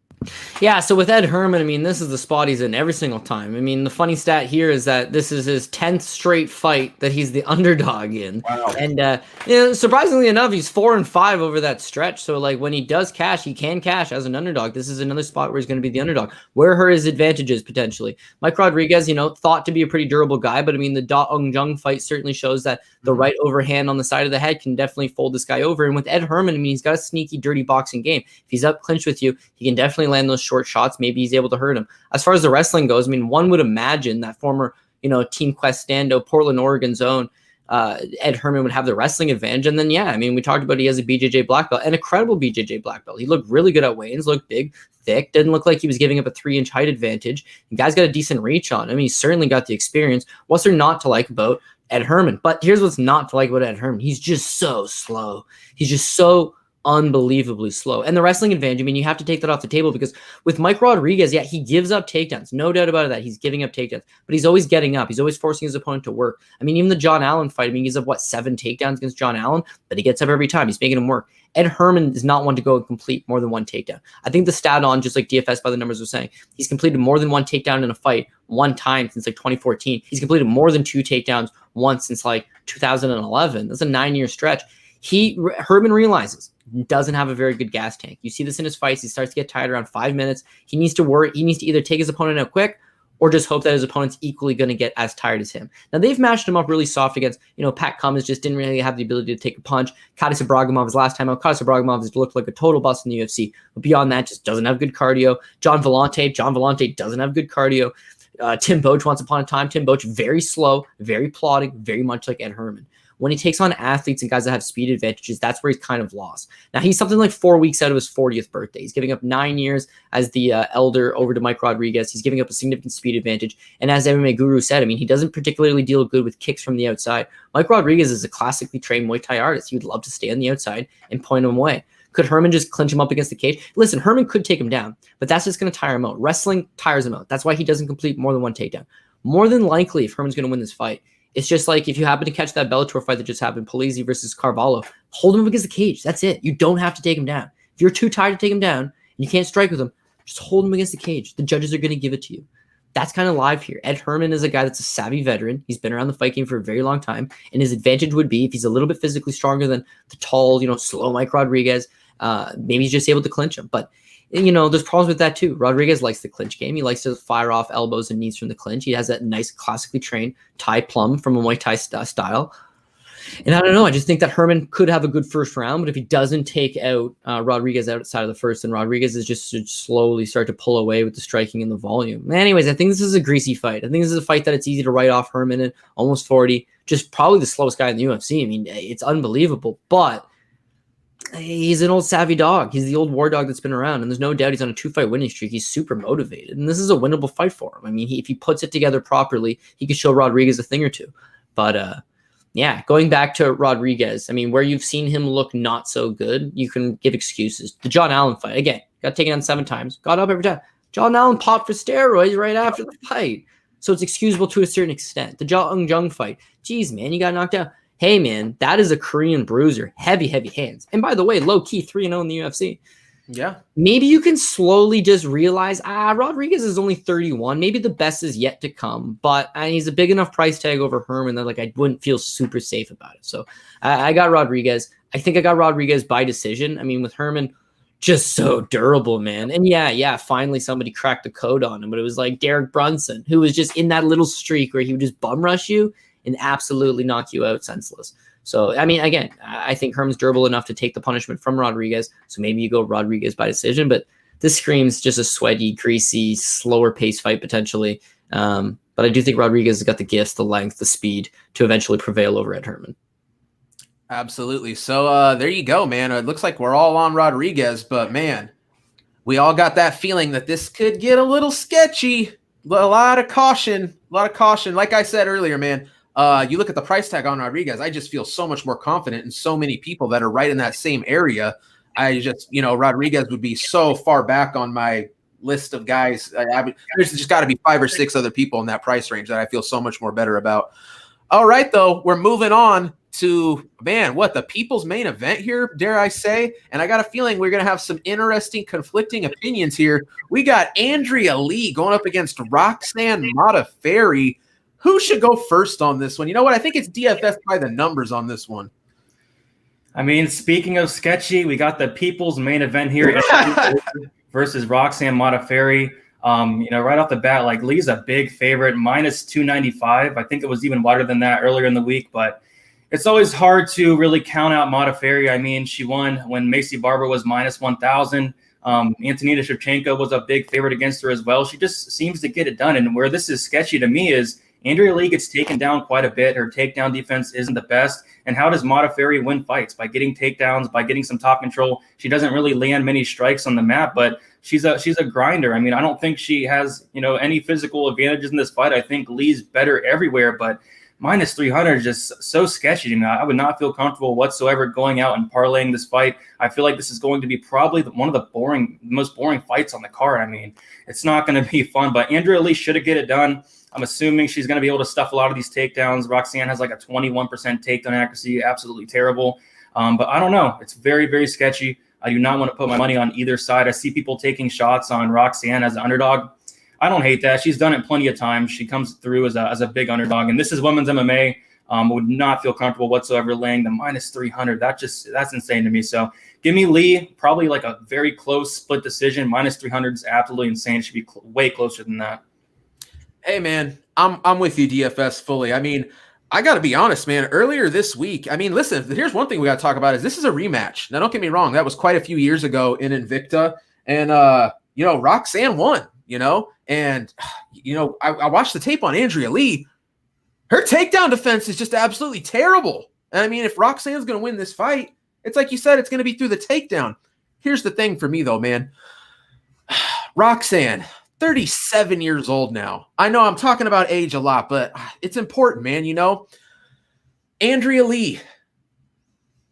Yeah, so with Ed Herman, I mean, this is the spot he's in every single time. I mean, the funny stat here is that this is his 10th straight fight that he's the underdog in.
Wow.
And surprisingly enough, he's 4-5 over that stretch. So like when he does cash, he can cash as an underdog. This is another spot where he's going to be the underdog. Where are his advantages potentially? Mike Rodriguez, thought to be a pretty durable guy, but I mean, the Da Ung Jung fight certainly shows that the right overhand on the side of the head can definitely fold this guy over. And with Ed Herman, I mean, he's got a sneaky, dirty boxing game. If he's up clinch with you, he can definitely land those short shots. Maybe he's able to hurt him. As far as the wrestling goes, I mean, one would imagine that former, Team Quest Stando, Portland, Oregon's own Ed Herman would have the wrestling advantage. And then, yeah, I mean, we talked about he has a BJJ black belt and a credible BJJ black belt. He looked really good at weigh-ins, looked big, thick, didn't look like he was giving up a 3-inch height advantage. The guy's got a decent reach on him. I mean, he's certainly got the experience. What's there not to like about Ed Herman? But here's what's not to like about Ed Herman. He's just so slow. He's just so unbelievably slow. And the wrestling advantage, I mean, you have to take that off the table because with Mike Rodriguez, yeah, he gives up takedowns. No doubt about it that he's giving up takedowns, but he's always getting up. He's always forcing his opponent to work. I mean, even the John Allen fight, I mean, he gives up, 7 takedowns against John Allen, but he gets up every time. He's making him work. Ed Herman is not one to go and complete more than 1 takedown. I think the stat on, just like DFS by the numbers was saying, he's completed more than 1 takedown in a fight 1 time since 2014. He's completed more than 2 takedowns once since 2011. That's a 9-year stretch. Herman realizes doesn't have a very good gas tank. You see this in his fights. He starts to get tired around 5 minutes. He needs to worry. He needs to either take his opponent out quick or just hope that his opponent's equally going to get as tired as him. Now, they've matched him up really soft against, Pat Cummins just didn't really have the ability to take a punch. Kadis Ibragimov's last time out, Kadis Ibragimov has looked like a total bust in the UFC. But beyond that, just doesn't have good cardio. John Vellante doesn't have good cardio. Tim Boach, once upon a time, Tim Boach, very slow, very plodding, very much like Ed Herman. When he takes on athletes and guys that have speed advantages, that's where he's kind of lost. Now, he's something like 4 weeks out of his 40th birthday. He's giving up 9 years as the elder over to Mike Rodriguez. He's giving up a significant speed advantage. And as MMA Guru said, I mean, he doesn't particularly deal good with kicks from the outside. Mike Rodriguez is a classically trained Muay Thai artist. He would love to stay on the outside and point him away. Could Herman just clinch him up against the cage? Listen, Herman could take him down, but that's just going to tire him out. Wrestling tires him out. That's why he doesn't complete more than 1 takedown. More than likely, if Herman's going to win this fight, it's just like if you happen to catch that Bellator fight that just happened, Polizzi versus Carvalho, hold him up against the cage. That's it. You don't have to take him down. If you're too tired to take him down and you can't strike with him, just hold him against the cage. The judges are going to give it to you. That's kind of live here. Ed Herman is a guy that's a savvy veteran. He's been around the fight game for a very long time, and his advantage would be if he's a little bit physically stronger than the tall, slow Mike Rodriguez, maybe he's just able to clinch him. But there's problems with that too. Rodriguez likes the clinch game. He likes to fire off elbows and knees from the clinch. He has that nice classically trained Thai plum from a Muay Thai style. And I don't know. I just think that Herman could have a good first round, but if he doesn't take out Rodriguez outside of the first, then Rodriguez is just should slowly start to pull away with the striking and the volume. Anyways, I think this is a greasy fight. I think this is a fight that it's easy to write off Herman at almost 40. Just probably the slowest guy in the UFC. I mean, it's unbelievable, but he's an old savvy dog. He's the old war dog that's been around, and there's no doubt he's on a 2-fight winning streak. He's super motivated, and this is a winnable fight for him. I mean, if he puts it together properly, he could show Rodriguez a thing or two. But yeah, going back to Rodriguez, I mean, where you've seen him look not so good, you can give excuses. The John Allen fight, again, got taken down 7 times, got up every time. John Allen popped for steroids right after the fight, so it's excusable to a certain extent. The Ja Ung Jung fight, geez, man, you got knocked out. Hey, man, that is a Korean bruiser. Heavy, heavy hands. And by the way, low-key 3-0 in the UFC.
Yeah.
Maybe you can slowly just realize, Rodriguez is only 31. Maybe the best is yet to come. But he's a big enough price tag over Herman that I wouldn't feel super safe about it. So I got Rodriguez. I think I got Rodriguez by decision. I mean, with Herman, just so durable, man. And yeah, finally somebody cracked the code on him. But it was like Derek Brunson, who was just in that little streak where he would just bum rush you and absolutely knock you out senseless. So, I mean, again, I think Herman's durable enough to take the punishment from Rodriguez. So maybe you go Rodriguez by decision, but this screams just a sweaty, greasy, slower pace fight potentially. But I do think Rodriguez has got the gifts, the length, the speed to eventually prevail over Ed Herman.
Absolutely. So there you go, man. It looks like we're all on Rodriguez, but man, we all got that feeling that this could get a little sketchy. A lot of caution. Like I said earlier, man. You look at the price tag on Rodriguez, I just feel so much more confident in so many people that are right in that same area. I just, Rodriguez would be so far back on my list of guys. There's just got to be 5 or 6 other people in that price range that I feel so much more better about. All right, though, we're moving on to, man, what, the people's main event here, dare I say? And I got a feeling we're going to have some interesting conflicting opinions here. We got Andrea Lee going up against Roxanne Monastery. Who should go first on this one? You know what? I think it's DFS by the numbers on this one.
I mean, speaking of sketchy, we got the people's main event here versus Roxanne Monteferri. Right off the bat, like, Lee's a big favorite, minus 295. I think it was even wider than that earlier in the week, but it's always hard to really count out Modafferi. I mean, she won when Macy Barber was minus 1,000. Antonina Shevchenko was a big favorite against her as well. She just seems to get it done. And where this is sketchy to me is Andrea Lee gets taken down quite a bit. Her takedown defense isn't the best. And how does Modafferi win fights? By getting takedowns, by getting some top control. She doesn't really land many strikes on the mat, but she's a grinder. I mean, I don't think she has, any physical advantages in this fight. I think Lee's better everywhere, but minus 300 is just so sketchy to me. I would not feel comfortable whatsoever going out and parlaying this fight. I feel like this is going to be probably one of the most boring fights on the card. I mean, it's not going to be fun, but Andrea Lee should get it done. I'm assuming she's going to be able to stuff a lot of these takedowns. Roxanne has like a 21% takedown accuracy, absolutely terrible. But I don't know. It's very, very sketchy. I do not want to put my money on either side. I see people taking shots on Roxanne as an underdog. I don't hate that. She's done it plenty of times. She comes through as a big underdog, and this is women's MMA. Would not feel comfortable whatsoever laying the minus 300. That's insane to me. So give me Lee, probably like a very close split decision. Minus 300 is absolutely insane. It should be way closer than that.
Hey, man, I'm with you, DFS, fully. I mean, I got to be honest, man. Earlier this week, I mean, listen, here's one thing we got to talk about is this is a rematch. Now, don't get me wrong. That was quite a few years ago in Invicta. And, Roxanne won, and, I watched the tape on Andrea Lee. Her takedown defense is just absolutely terrible. And I mean, if Roxanne's going to win this fight, it's like you said, it's going to be through the takedown. Here's the thing for me, though, man. Roxanne, 37 years old now. I know I'm talking about age a lot, but it's important, man. Andrea Lee,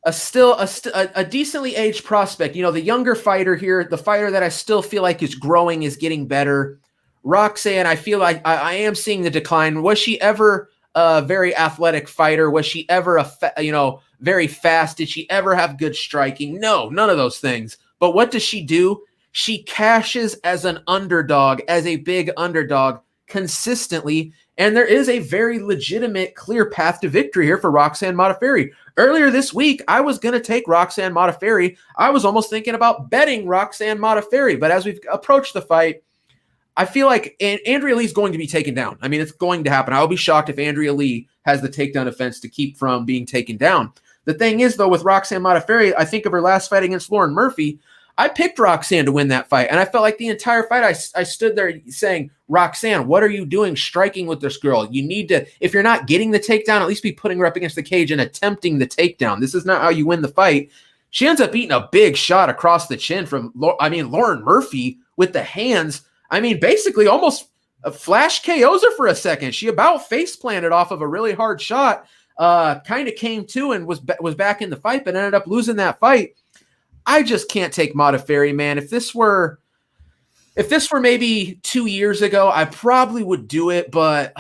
a decently aged prospect. The younger fighter here, the fighter that I still feel like is growing, is getting better. Roxanne, I feel like I am seeing the decline. Was she ever a very athletic fighter? Was she ever very fast? Did she ever have good striking? No, none of those things. But what does she do? She cashes as an underdog, as a big underdog consistently. And there is a very legitimate, clear path to victory here for Roxanne Monastery. Earlier this week, I was going to take Roxanne Monastery. I was almost thinking about betting Roxanne Monastery. But as we've approached the fight, I feel like Andrea Lee's going to be taken down. I mean, it's going to happen. I'll be shocked if Andrea Lee has the takedown defense to keep from being taken down. The thing is, though, with Roxanne Monastery, I think of her last fight against Lauren Murphy. I picked Roxanne to win that fight, and I felt like the entire fight I stood there saying, Roxanne, what are you doing striking with this girl? You need to, if you're not getting the takedown, at least be putting her up against the cage and attempting the takedown. This is not how you win the fight. She ends up eating a big shot across the chin from, Lauren Murphy with the hands. I mean, basically almost flash KOs her for a second. She about face planted off of a really hard shot, kind of came to and was back in the fight, but ended up losing that fight. I just can't take Modafferi, man. If this were maybe 2 years ago, I probably would do it. But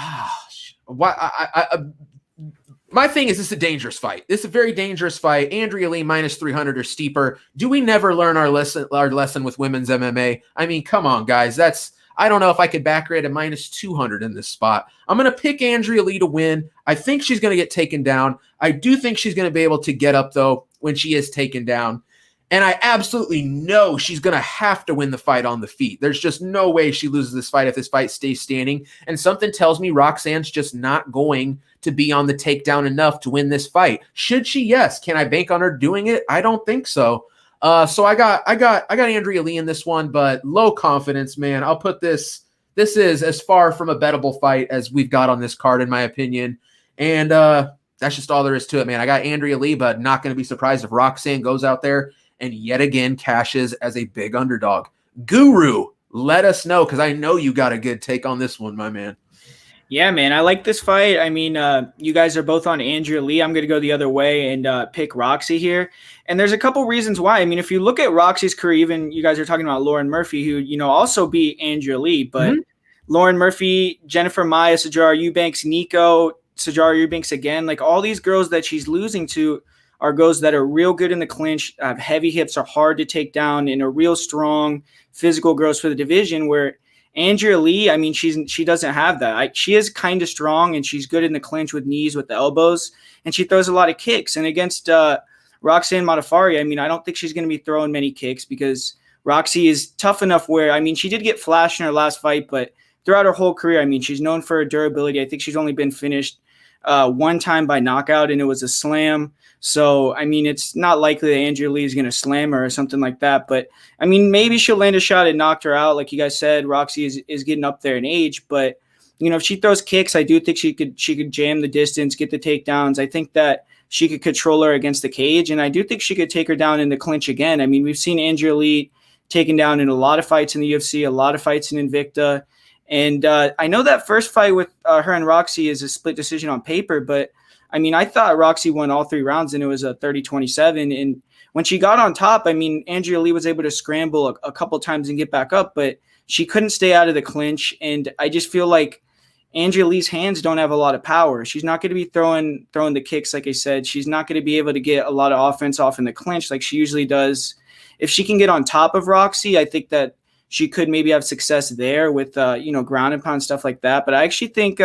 my thing is, this is a dangerous fight. This is a very dangerous fight. Andrea Lee minus 300 or steeper. Do we never learn our lesson with women's MMA? I mean, come on, guys. I don't know if I could back her at a minus 200 in this spot. I'm going to pick Andrea Lee to win. I think she's going to get taken down. I do think she's going to be able to get up, though, when she is taken down. And I absolutely know she's going to have to win the fight on the feet. There's just no way she loses this fight if this fight stays standing. And something tells me Roxanne's just not going to be on the takedown enough to win this fight. Should she? Yes. Can I bank on her doing it? I don't think so. So I got Andrea Lee in this one, but low confidence, man. I'll put this is as far from a bettable fight as we've got on this card, in my opinion. And that's just all there is to it, man. I got Andrea Lee, but not going to be surprised if Roxanne goes out there and yet again cashes as a big underdog. Guru, let us know, because I know you got a good take on this one, my man.
Yeah, man, I like this fight. I mean, you guys are both on Andrea Lee. I'm going to go the other way and pick Roxy here. And there's a couple reasons why. I mean, if you look at Roxy's career, even you guys are talking about Lauren Murphy, who, also beat Andrea Lee. But Lauren Murphy, Jennifer Maia, Sajara Eubanks, Nico, Sijara Eubanks again. Like all these girls that she's losing to are girls that are real good in the clinch, have heavy hips, are hard to take down, and are real strong physical girls for the division. Where Andrea Lee, I mean, she doesn't have that. She is kind of strong, and she's good in the clinch with knees, with the elbows, and she throws a lot of kicks. And against Roxanne Monastery, I mean, I don't think she's going to be throwing many kicks because Roxy is tough enough where, I mean, she did get flashed in her last fight, but throughout her whole career, I mean, she's known for her durability. I think she's only been finished one time by knockout, and it was a slam. So, I mean, it's not likely that Andrea Lee is going to slam her or something like that. But, I mean, maybe she'll land a shot and knock her out. Like you guys said, Roxy is getting up there in age. But, you know, if she throws kicks, I do think she could jam the distance, get the takedowns. I think that she could control her against the cage. And I do think she could take her down in the clinch again. I mean, we've seen Andrea Lee taken down in a lot of fights in the UFC, a lot of fights in Invicta. And I know that first fight with her and Roxy is a split decision on paper, but I mean, I thought Roxy won all 3 rounds and it was a 30-27. And when she got on top, I mean, Andrea Lee was able to scramble a couple times and get back up, but she couldn't stay out of the clinch. And I just feel like Andrea Lee's hands don't have a lot of power. She's not going to be throwing the kicks, like I said. She's not going to be able to get a lot of offense off in the clinch like she usually does. If she can get on top of Roxy, I think that she could maybe have success there with, ground and pound stuff like that. But I actually think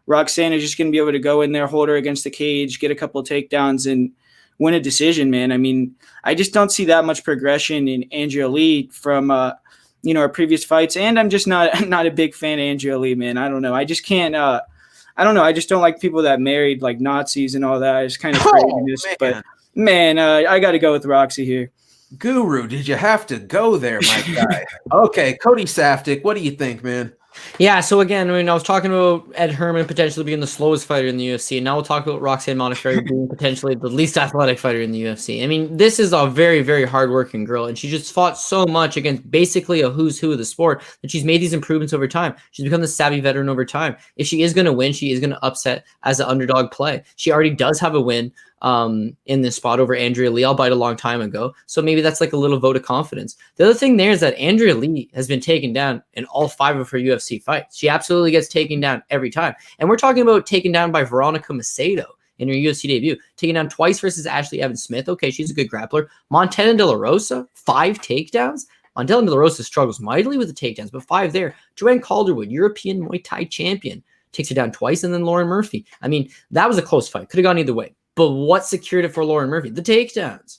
Roxanne is just going to be able to go in there, hold her against the cage, get a couple of takedowns, and win a decision, man. I mean, I just don't see that much progression in Andrea Lee from, her previous fights. And I'm just not a big fan of Andrea Lee, man. I don't know. I just can't I don't know. I just don't like people that married like Nazis and all that. It's kind of craziness. But, man, I got to go with Roxy here.
Guru, did you have to go there, my guy? Okay, Cody Saftik, what do you think, man?
Yeah, so again, I mean, I was talking about Ed Herman potentially being the slowest fighter in the UFC, and now we'll talk about Roxanne Monastery being potentially the least athletic fighter in the UFC. I mean, this is a very, very hardworking girl, and she just fought so much against basically a who's who of the sport that she's made these improvements over time. She's become the savvy veteran over time. If she is going to win, she is going to upset as an underdog play. She already does have a win in this spot over Andrea Lee, albeit a long time ago. So maybe that's like a little vote of confidence. The other thing there is that Andrea Lee has been taken down in all 5 of her UFC fights. She absolutely gets taken down every time. And we're talking about taken down by Veronica Macedo in her UFC debut. Taken down twice versus Ashley Evans Smith. Okay, she's a good grappler. Montana De La Rosa, 5 takedowns. Montana De La Rosa struggles mightily with the takedowns, but 5 there. Joanne Calderwood, European Muay Thai champion, takes her down twice. And then Lauren Murphy. I mean, that was a close fight. Could have gone either way. But what secured it for Lauren Murphy? The takedowns.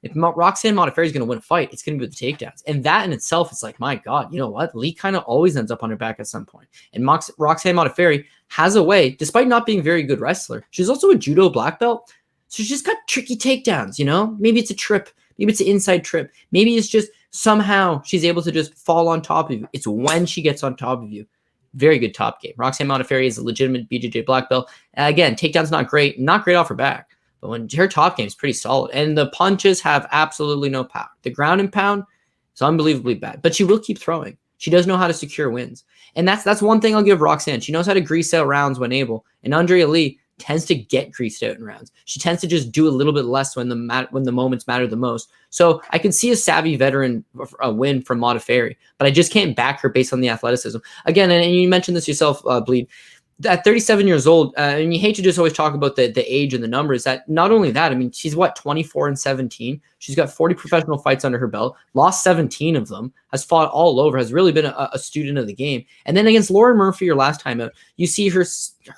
If Roxanne Monteferri is going to win a fight, it's going to be with the takedowns. And that in itself is like, my God, you know what? Lee kind of always ends up on her back at some point. And Roxanne Monteferri has a way, despite not being a very good wrestler, she's also a judo black belt. So she's got tricky takedowns, you know? Maybe it's a trip. Maybe it's an inside trip. Maybe it's just somehow she's able to just fall on top of you. It's when she gets on top of you. Very good top game. Roxanne Monastery is a legitimate BJJ black belt. Again, takedown's not great off her back, but when her top game is pretty solid, and the punches have absolutely no power. The ground and pound is unbelievably bad, but she will keep throwing. She does know how to secure wins, and that's one thing I'll give Roxanne. She knows how to grease out rounds when able, and Andrea Lee tends to get greased out in rounds. She tends to just do a little bit less when the moments matter the most. So I can see a savvy veteran win from Modafferi, but I just can't back her based on the athleticism. Again, and you mentioned this yourself, Bleen. At 37 years old, and you hate to just always talk about the age and the numbers, that not only that, I mean, she's 24-17. She's got 40 professional fights under her belt, lost 17 of them, has fought all over, has really been a student of the game. And then against Lauren Murphy, her last time out, you see her,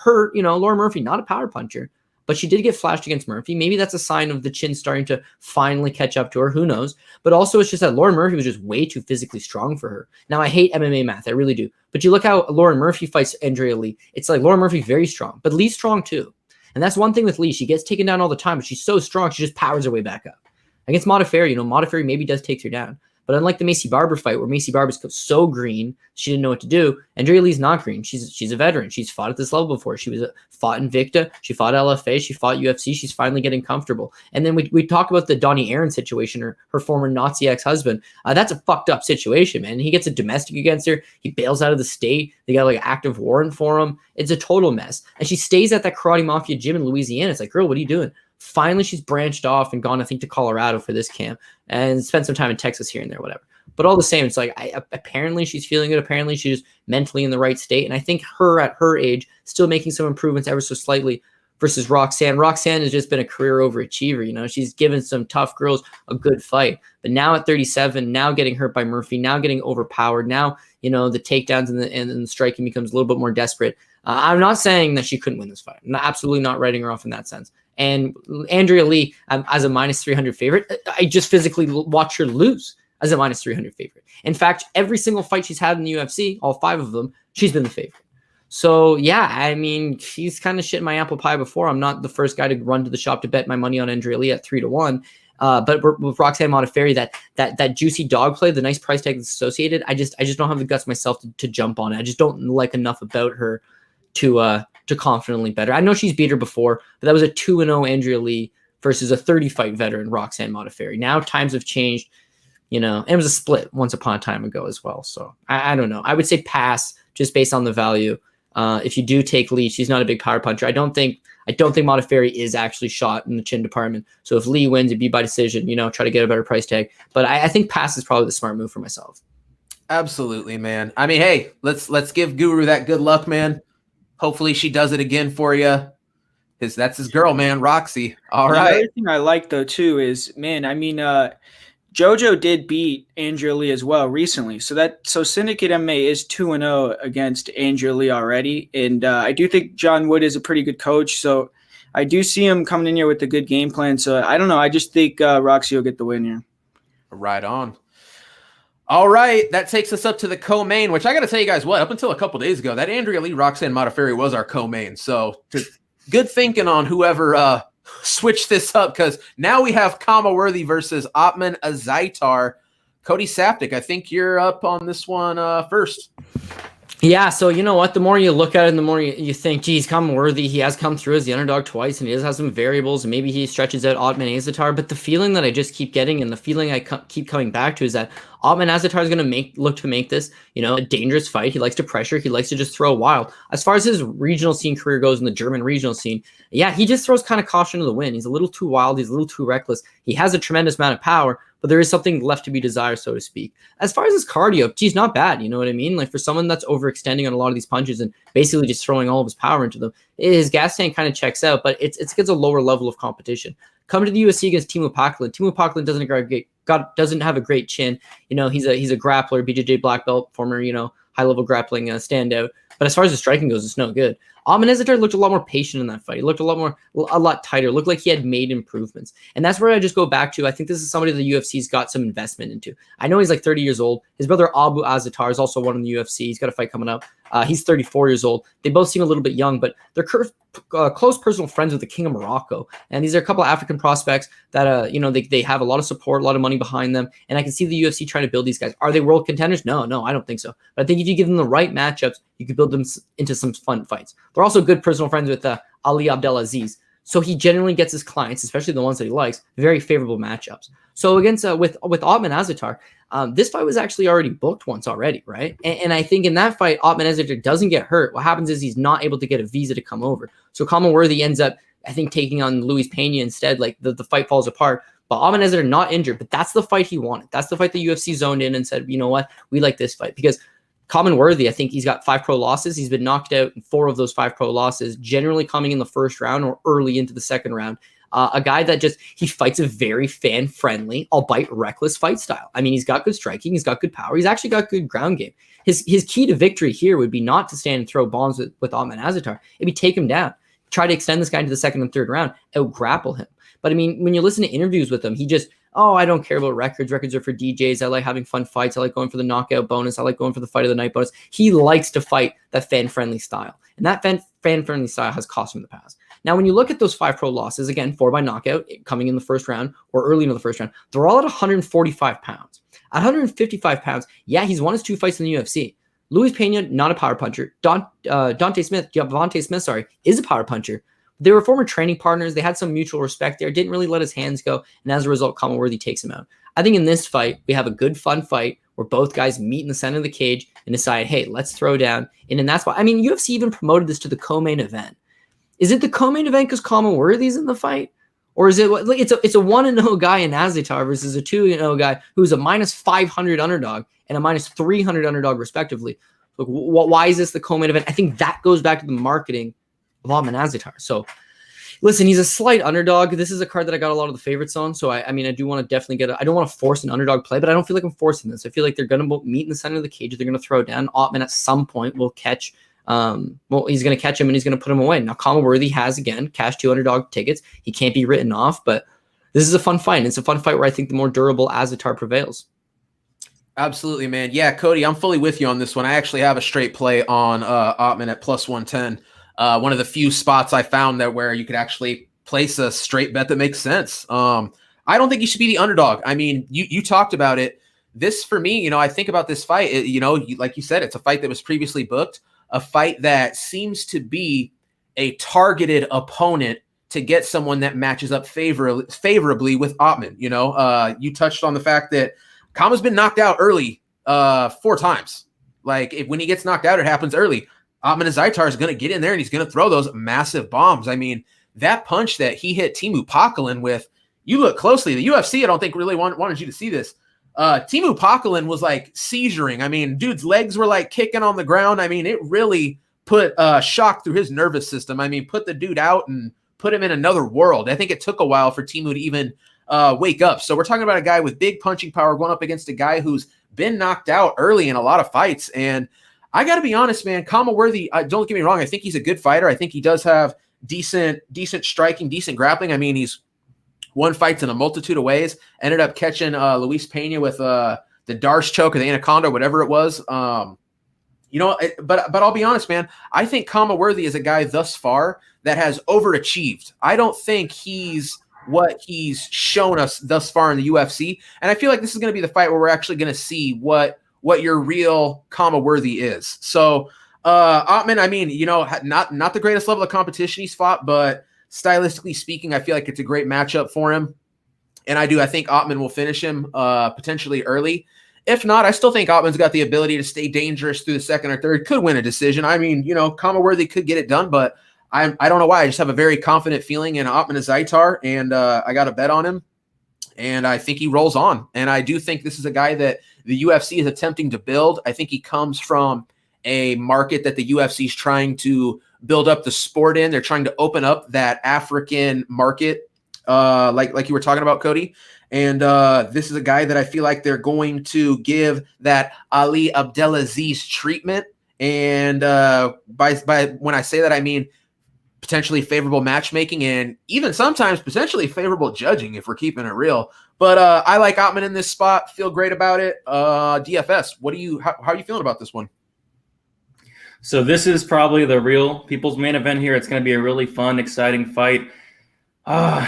Lauren Murphy, not a power puncher, but she did get flashed against Murphy. Maybe that's a sign of the chin starting to finally catch up to her. Who knows? But also it's just that Lauren Murphy was just way too physically strong for her. Now, I hate MMA math. I really do. But you look how Lauren Murphy fights Andrea Lee. It's like Lauren Murphy very strong, but Lee's strong too. And that's one thing with Lee. She gets taken down all the time, but she's so strong, she just powers her way back up. Against Modafferi, Modafferi maybe does take her down. But unlike the Macy Barber fight, where Macy Barber's so green, she didn't know what to do, Andrea Lee's not green. She's a veteran. She's fought at this level before. She was fought Invicta. She fought LFA. She fought UFC. She's finally getting comfortable. And then we talk about the Donnie Aaron situation, her former Nazi ex-husband. That's a fucked up situation, man. He gets a domestic against her. He bails out of the state. They got like an active warrant for him. It's a total mess. And she stays at that Karate Mafia gym in Louisiana. It's like, girl, what are you doing? Finally, she's branched off and gone, I think, to Colorado for this camp and spent some time in Texas here and there, whatever. But all the same, it's like apparently she's feeling good. Apparently she's just mentally in the right state. And I think her at her age still making some improvements ever so slightly versus Roxanne. Roxanne has just been a career overachiever. You know, she's given some tough girls a good fight. But now at 37, now getting hurt by Murphy, now getting overpowered, now, you know, the takedowns and the striking becomes a little bit more desperate. I'm not saying that she couldn't win this fight. I'm absolutely not writing her off in that sense. And Andrea Lee, as a minus 300 favorite, I just physically watch her lose as a minus 300 favorite. In fact, every single fight she's had in the UFC, all 5 of them, she's been the favorite. So, yeah, I mean, she's kind of shit my apple pie before. I'm not the first guy to run to the shop to bet my money on Andrea Lee at 3-1. But with Roxanne Monteferri, that juicy dog play, the nice price tag that's associated, I just don't have the guts myself to jump on it. I just don't like enough about her to confidently bet her. I know she's beat her before, but that was a 2-0 Andrea Lee versus a 30-fight veteran Roxanne Monastery. Now times have changed, you know, and it was a split once upon a time ago as well. So I don't know. I would say pass just based on the value. If you do take Lee, she's not a big power puncher. I don't think Modafferi is actually shot in the chin department. So if Lee wins, it'd be by decision, you know, try to get a better price tag. But I think pass is probably the smart move for myself.
Absolutely, man. I mean, hey, let's give Guru that good luck, man. Hopefully she does it again for you. That's his girl, man, Roxy. All right.
The other thing I like, though, too, is, man, I mean, JoJo did beat Andrea Lee as well recently. So Syndicate MMA is 2-0 against Andrea Lee already. And I do think John Wood is a pretty good coach. So I do see him coming in here with a good game plan. So I don't know. I just think Roxy will get the win here.
Right on. All right, that takes us up to the co-main, which I got to tell you guys what, up until a couple days ago, that Andrea Lee Roxanne Modafferi was our co-main. So good thinking on whoever switched this up, because now we have Kama Worthy versus Otman Azaitar. Cody Saptic, I think you're up on this one first.
Yeah, so you know what? The more you look at it, the more you think, geez, Kama Worthy, he has come through as the underdog twice, and he does have some variables, and maybe he stretches out Otman Azaitar. But the feeling that I just keep getting, and the feeling I keep coming back to, is that Otman Azaitar is going to look to make this, you know, a dangerous fight. He likes to pressure. He likes to just throw wild. As far as his regional scene career goes in the German regional scene, yeah, he just throws kind of caution to the wind. He's a little too wild. He's a little too reckless. He has a tremendous amount of power, but there is something left to be desired, so to speak. As far as his cardio, geez, not bad. You know what I mean? Like, for someone that's overextending on a lot of these punches and basically just throwing all of his power into them, his gas tank kind of checks out, but it's against a lower level of competition. Coming to the UFC against Timo Packalin. Timo Packalin doesn't have a great chin. You know, he's a grappler, BJJ black belt, former, you know, high level grappling standout. But as far as the striking goes, it's no good. Otman Azaitar looked a lot more patient in that fight. He looked a lot tighter. Looked like he had made improvements. And that's where I just go back to, I think this is somebody the UFC's got some investment into. I know he's like 30 years old. His brother Abu Azaitar is also one in the UFC. He's got a fight coming up. He's 34 years old. They both seem a little bit young, but they're close personal friends with the King of Morocco. And these are a couple of African prospects that, you know, they have a lot of support, a lot of money behind them. And I can see the UFC trying to build these guys. Are they world contenders? No, I don't think so. But I think if you give them the right matchups, you could build them into some fun fights. They're also good personal friends with Ali Abdelaziz. So he generally gets his clients, especially the ones that he likes, very favorable matchups. So against with Otman Azaitar, this fight was actually already booked once already, right? And I think in that fight, Otman Azaitar doesn't get hurt. What happens is he's not able to get a visa to come over. So Kama Worthy ends up, I think, taking on Luis Pena instead. Like the fight falls apart. But Otman Azaitar not injured, but that's the fight he wanted. That's the fight the UFC zoned in and said, you know what, we like this fight. Because Kama Worthy, I think he's got 5 pro losses. He's been knocked out in 4 of those 5 pro losses, generally coming in the first round or early into the second round. A guy that he fights a very fan-friendly, albeit reckless fight style. I mean, he's got good striking. He's got good power. He's actually got good ground game. His key to victory here would be not to stand and throw bombs with Otman Azaitar. It'd be take him down, try to extend this guy into the second and third round, out-grapple him. But I mean, when you listen to interviews with him, he just, I don't care about records. Records are for DJs. I like having fun fights. I like going for the knockout bonus. I like going for the fight of the night bonus. He likes to fight that fan-friendly style. And that fan-friendly style has cost him in the past. Now, when you look at those 5 pro losses, again, 4 by knockout coming in the first round or early into the first round, they're all at 145 pounds. At 155 pounds, yeah, he's won his 2 fights in the UFC. Luis Pena, not a power puncher. Javante Smith, is a power puncher. They were former training partners. They had some mutual respect there. Didn't really let his hands go. And as a result, Kama Worthy takes him out. I think in this fight, we have a good, fun fight where both guys meet in the center of the cage and decide, hey, let's throw down. And that's why, I mean, UFC even promoted this to the co-main event. Is it the co-main event because Kama Worthy's in the fight? Or is it like it's a 1-0 guy in Azatar versus a 2-0 guy who's a -500 underdog and a -300 underdog respectively? Like, why is this the co-main event? I think that goes back to the marketing of Otman Azatar. So listen, he's a slight underdog. This is a card that I got a lot of the favorites on. So I mean, I do want to definitely I don't want to force an underdog play, but I don't feel like I'm forcing this. I feel like they're going to meet in the center of the cage. They're going to throw down. Otman at some point will catch. He's going to catch him and he's going to put him away. Now, Kama Worthy has, again, cashed 2 underdog tickets. He can't be written off, but this is a fun fight. It's a fun fight where I think the more durable Azatar prevails.
Absolutely, man. Yeah, Cody, I'm fully with you on this one. I actually have a straight play on Otman at +110. One of the few spots I found that where you could actually place a straight bet that makes sense. I don't think he should be the underdog. I mean, you talked about it. This, for me, I think about this fight, like you said, it's a fight that was previously booked, a fight that seems to be a targeted opponent to get someone that matches up favorably with Otman. You touched on the fact that Kama's been knocked out early 4 times. Like, when he gets knocked out, it happens early. Otman Azatar is going to get in there and he's going to throw those massive bombs. I mean, that punch that he hit Teemu Packalén with, you look closely, the UFC, I don't think really wanted you to see this. Teemu Packalén was like seizuring. I mean, dude's legs were like kicking on the ground. I mean, it really put shock through his nervous system. I mean, put the dude out and put him in another world. I think it took a while for Teemu to even wake up. So we're talking about a guy with big punching power going up against a guy who's been knocked out early in a lot of fights. And I got to be honest, man, Kama Worthy, don't get me wrong. I think he's a good fighter. I think he does have decent striking, decent grappling. I mean, he's won fights in a multitude of ways. Ended up catching Luis Pena with the Darce choke or the Anaconda, whatever it was. But I'll be honest, man. I think Kama Worthy is a guy thus far that has overachieved. I don't think he's what he's shown us thus far in the UFC. And I feel like this is going to be the fight where we're actually going to see what your real Kama Worthy is. So Otman, I mean, not the greatest level of competition he's fought, but stylistically speaking, I feel like it's a great matchup for him. And I think Otman will finish him potentially early. If not, I still think Otman's got the ability to stay dangerous through the second or third, could win a decision. I mean, Kama Worthy could get it done, but I don't know why. I just have a very confident feeling in Otman Azatar, and I got a bet on him, and I think he rolls on. And I do think this is a guy that the UFC is attempting to build. I think he comes from a market that the UFC is trying to build up the sport in. They're trying to open up that African market, like you were talking about, Cody. And this is a guy that I feel like they're going to give that Ali Abdelaziz treatment. And by when I say that, I mean potentially favorable matchmaking and even sometimes potentially favorable judging if we're keeping it real. But I like Otman in this spot. Feel great about it. DFS, how are you feeling about this one?
So this is probably the real people's main event here. It's going to be a really fun, exciting fight.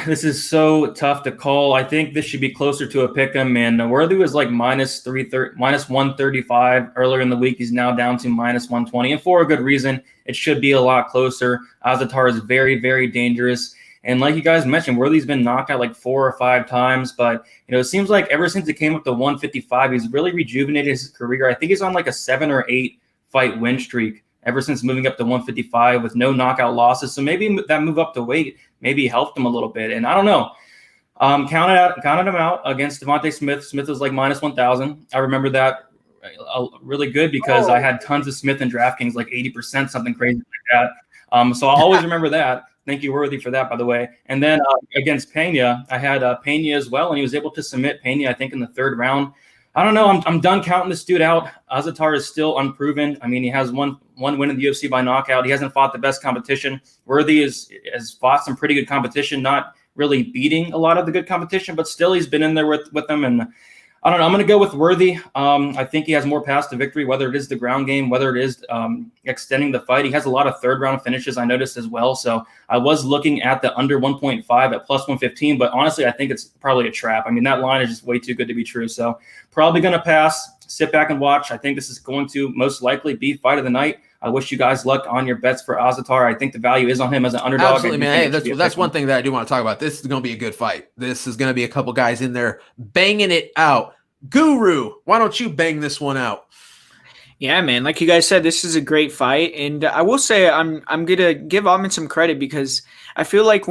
This is so tough to call. I think this should be closer to a pick'em. And Worthy was like -135 earlier in the week. He's now down to -120, and for a good reason. It should be a lot closer. Azatar is very, very dangerous. And like you guys mentioned, Worthy's been knocked out like 4 or 5 times. But, it seems like ever since he came up to 155, he's really rejuvenated his career. I think he's on like a 7 or 8 fight win streak ever since moving up to 155 with no knockout losses. So maybe that move up to weight maybe helped him a little bit. And I don't know. Counted him out against Devontae Smith. Smith was like -1,000. I remember that really good because I had tons of Smith in DraftKings, like 80%, something crazy like that. So I'll always remember that. Thank you, Worthy, for that, by the way. And then against Pena, I had Pena as well, and he was able to submit Pena, I think, in the 3rd round. I don't know. I'm done counting this dude out. Azatar is still unproven. I mean, he has one win in the UFC by knockout. He hasn't fought the best competition. Worthy has fought some pretty good competition, not really beating a lot of the good competition, but still he's been in there with them. And I don't know. I'm going to go with Worthy. I think he has more paths to victory, whether it is the ground game, whether it is extending the fight. He has a lot of 3rd round finishes, I noticed as well. So I was looking at the under 1.5 at +115, but honestly, I think it's probably a trap. I mean, that line is just way too good to be true. So probably going to pass, sit back and watch. I think this is going to most likely be fight of the night. I wish you guys luck on your bets for Azatar. I think the value is on him as an underdog.
Absolutely, man. Hey, that's one thing that I do want to talk about. This is going to be a good fight. This is going to be a couple guys in there banging it out. Guru, why don't you bang this one out?
Yeah, man. Like you guys said, this is a great fight, and I will say I'm gonna give Ottman some credit because I feel like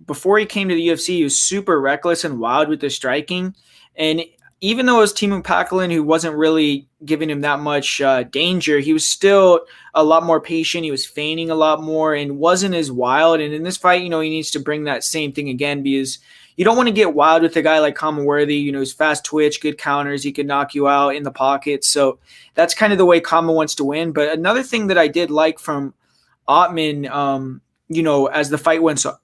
before he came to the UFC, he was super reckless and wild with the striking, and even though it was Teemu Packalén who wasn't really giving him that much danger, he was still a lot more patient. He was feigning a lot more and wasn't as wild. And in this fight, he needs to bring that same thing again because you don't want to get wild with a guy like Worthy. He's fast twitch, good counters. He can knock you out in the pocket. So that's kind of the way Kama wants to win. But another thing that I did like from Ottman, as the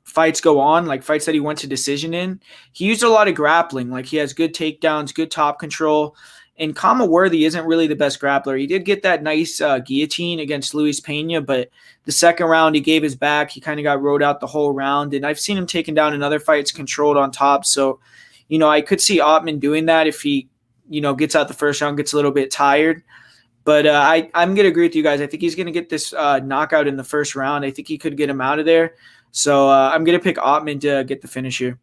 fights go on, like fights that he went to decision in, he used a lot of grappling. Like he has good takedowns, good top control. And Worthy isn't really the best grappler. He did get that nice guillotine against Luis Pena, but the second round he gave his back. He kind of got rode out the whole round. And I've seen him taken down in other fights controlled on top. So, I could see Ottman doing that if he, gets out the first round, gets a little bit tired. But I'm going to agree with you guys. I think he's going to get this knockout in the first round. I think he could get him out of there. So I'm going to pick Ottman to get the finish here.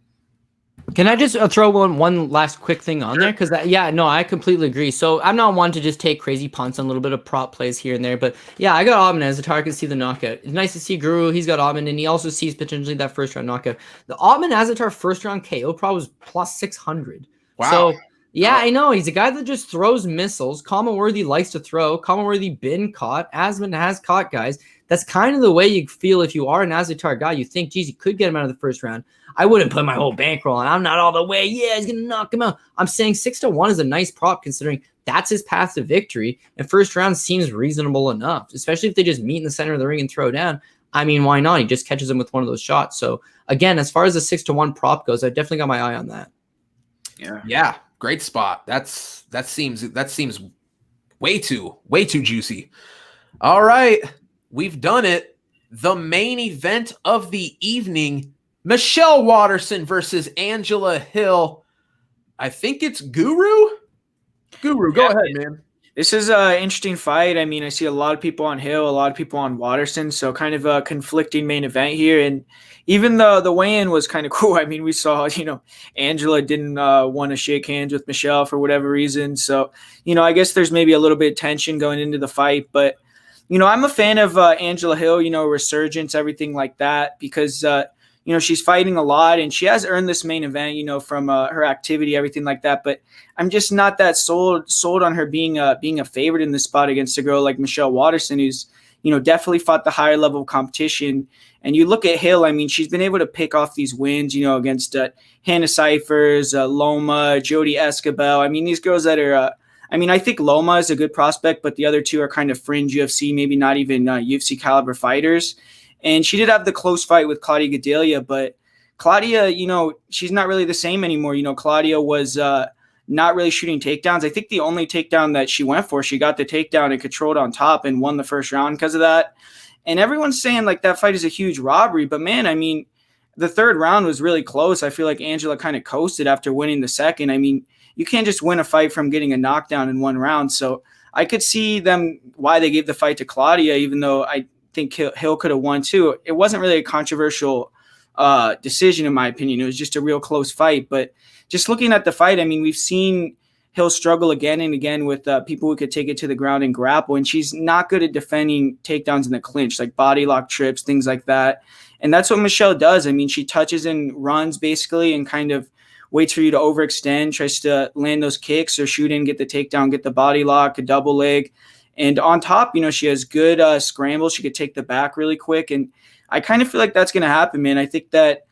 Can I just throw one last quick thing on there? Because, I completely agree. So I'm not one to just take crazy punts on a little bit of prop plays here and there. But, yeah, I got Ottman as the target to see the knockout. It's nice to see Guru. He's got Ottman, and he also sees potentially that first-round knockout. The Ottman Azatar first-round KO prop was plus 600.
Wow.
So, yeah, I know. He's a guy that just throws missiles. Worthy likes to throw. Worthy been caught. Asman has caught guys. That's kind of the way you feel if you are an Azatar guy. You think, geez, you could get him out of the first round. I wouldn't put my whole bankroll on. I'm not all the way. Yeah, he's going to knock him out. I'm saying 6-1 is a nice prop considering that's his path to victory. And first round seems reasonable enough, especially if they just meet in the center of the ring and throw down. I mean, why not? He just catches him with one of those shots. So, again, as far as the 6-1 prop goes, I definitely got my eye on that.
Yeah. Great spot. That seems way too juicy. All right. We've done it. The main event of the evening, Michelle Waterson versus Angela Hill. I think it's Guru. Go ahead, man.
This is an interesting fight. I mean, I see a lot of people on Hill, a lot of people on Waterson, so kind of a conflicting main event here. And even the weigh-in was kind of cool. I mean, we saw, Angela didn't want to shake hands with Michelle for whatever reason. So, I guess there's maybe a little bit of tension going into the fight. But, I'm a fan of Angela Hill, resurgence, everything like that, because she's fighting a lot and she has earned this main event, from her activity, everything like that. But I'm just not that sold on her being a favorite in this spot against a girl like Michelle Waterson, who's, definitely fought the higher level of competition. And you look at Hill, I mean, she's been able to pick off these wins, against Hannah Cyphers, Loma, Jodie Escobar. I mean, these girls that are, I think Loma is a good prospect, but the other two are kind of fringe UFC, maybe not even UFC caliber fighters. And she did have the close fight with Claudia Gadelha, but Claudia, she's not really the same anymore. Claudia was not really shooting takedowns. I think the only takedown that she went for, she got the takedown and controlled on top and won the first round because of that. And everyone's saying like that fight is a huge robbery, but man, I mean, the third round was really close. I feel like Angela kind of coasted after winning the second. I mean, you can't just win a fight from getting a knockdown in one round. So I could see why they gave the fight to Claudia, even though I think Hill could have won too. It wasn't really a controversial decision, in my opinion. It was just a real close fight. But just looking at the fight, I mean, we've seen Hill struggle again and again with people who could take it to the ground and grapple, and she's not good at defending takedowns in the clinch, like body lock trips, things like that. And that's what Michelle does. I mean, she touches and runs basically and kind of waits for you to overextend, tries to land those kicks or shoot in, get the takedown, get the body lock, a double leg. And on top, she has good scrambles. She could take the back really quick. And I kind of feel like that's going to happen, man. I think that,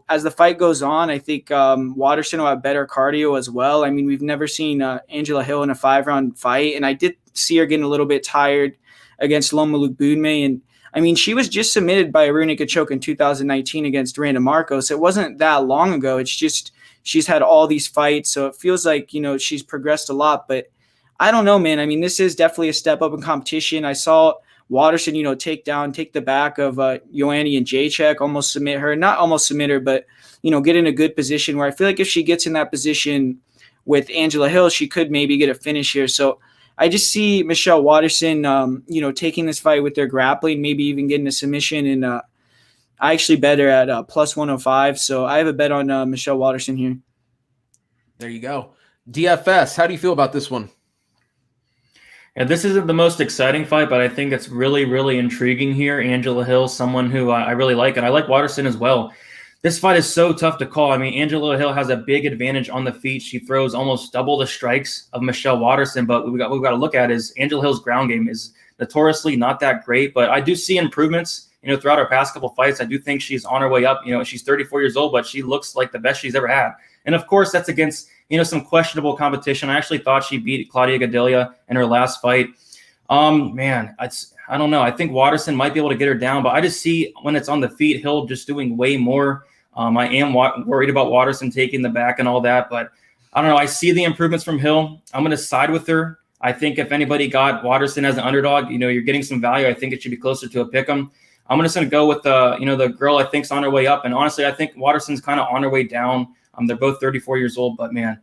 as the fight goes on, I think Waterson will have better cardio as well. I mean, we've never seen Angela Hill in a 5-round fight. And I did see her getting a little bit tired against Loma Lukbunme. And I mean, she was just submitted by Aruna Kachok in 2019 against Randa Marcos. It wasn't that long ago. It's just she's had all these fights. So it feels like, she's progressed a lot. But I don't know, man. I mean, this is definitely a step up in competition. I saw Waterson, take the back of Joanna and Jacek, almost submit her. Not almost submit her, but, get in a good position where I feel like if she gets in that position with Angela Hill, she could maybe get a finish here. So I just see Michelle Waterson, taking this fight with their grappling, maybe even getting a submission. And I actually bet her at plus 105. So I have a bet on Michelle Waterson here.
There you go. DFS, how do you feel about this one?
And this isn't the most exciting fight, but I think it's really, really intriguing here. Angela Hill, someone who I really like, and I like Waterson as well. This fight is so tough to call. I mean, Angela Hill has a big advantage on the feet. She throws almost double the strikes of Michelle Waterson, but what we've got to look at is Angela Hill's ground game is notoriously not that great, but I do see improvements, throughout our past couple fights. I do think she's on her way up. She's 34 years old, but she looks like the best she's ever had. And of course, that's against, some questionable competition. I actually thought she beat Claudia Gadelha in her last fight. Man, I don't know. I think Waterson might be able to get her down, but I just see when it's on the feet, Hill just doing way more. I am worried about Waterson taking the back and all that, but I don't know. I see the improvements from Hill. I'm going to side with her. I think if anybody got Waterson as an underdog, you're getting some value. I think it should be closer to a pick'em. I'm just going to go with the girl I think's on her way up. And honestly, I think Waterson's kind of on her way down. They're both 34 years old, but man,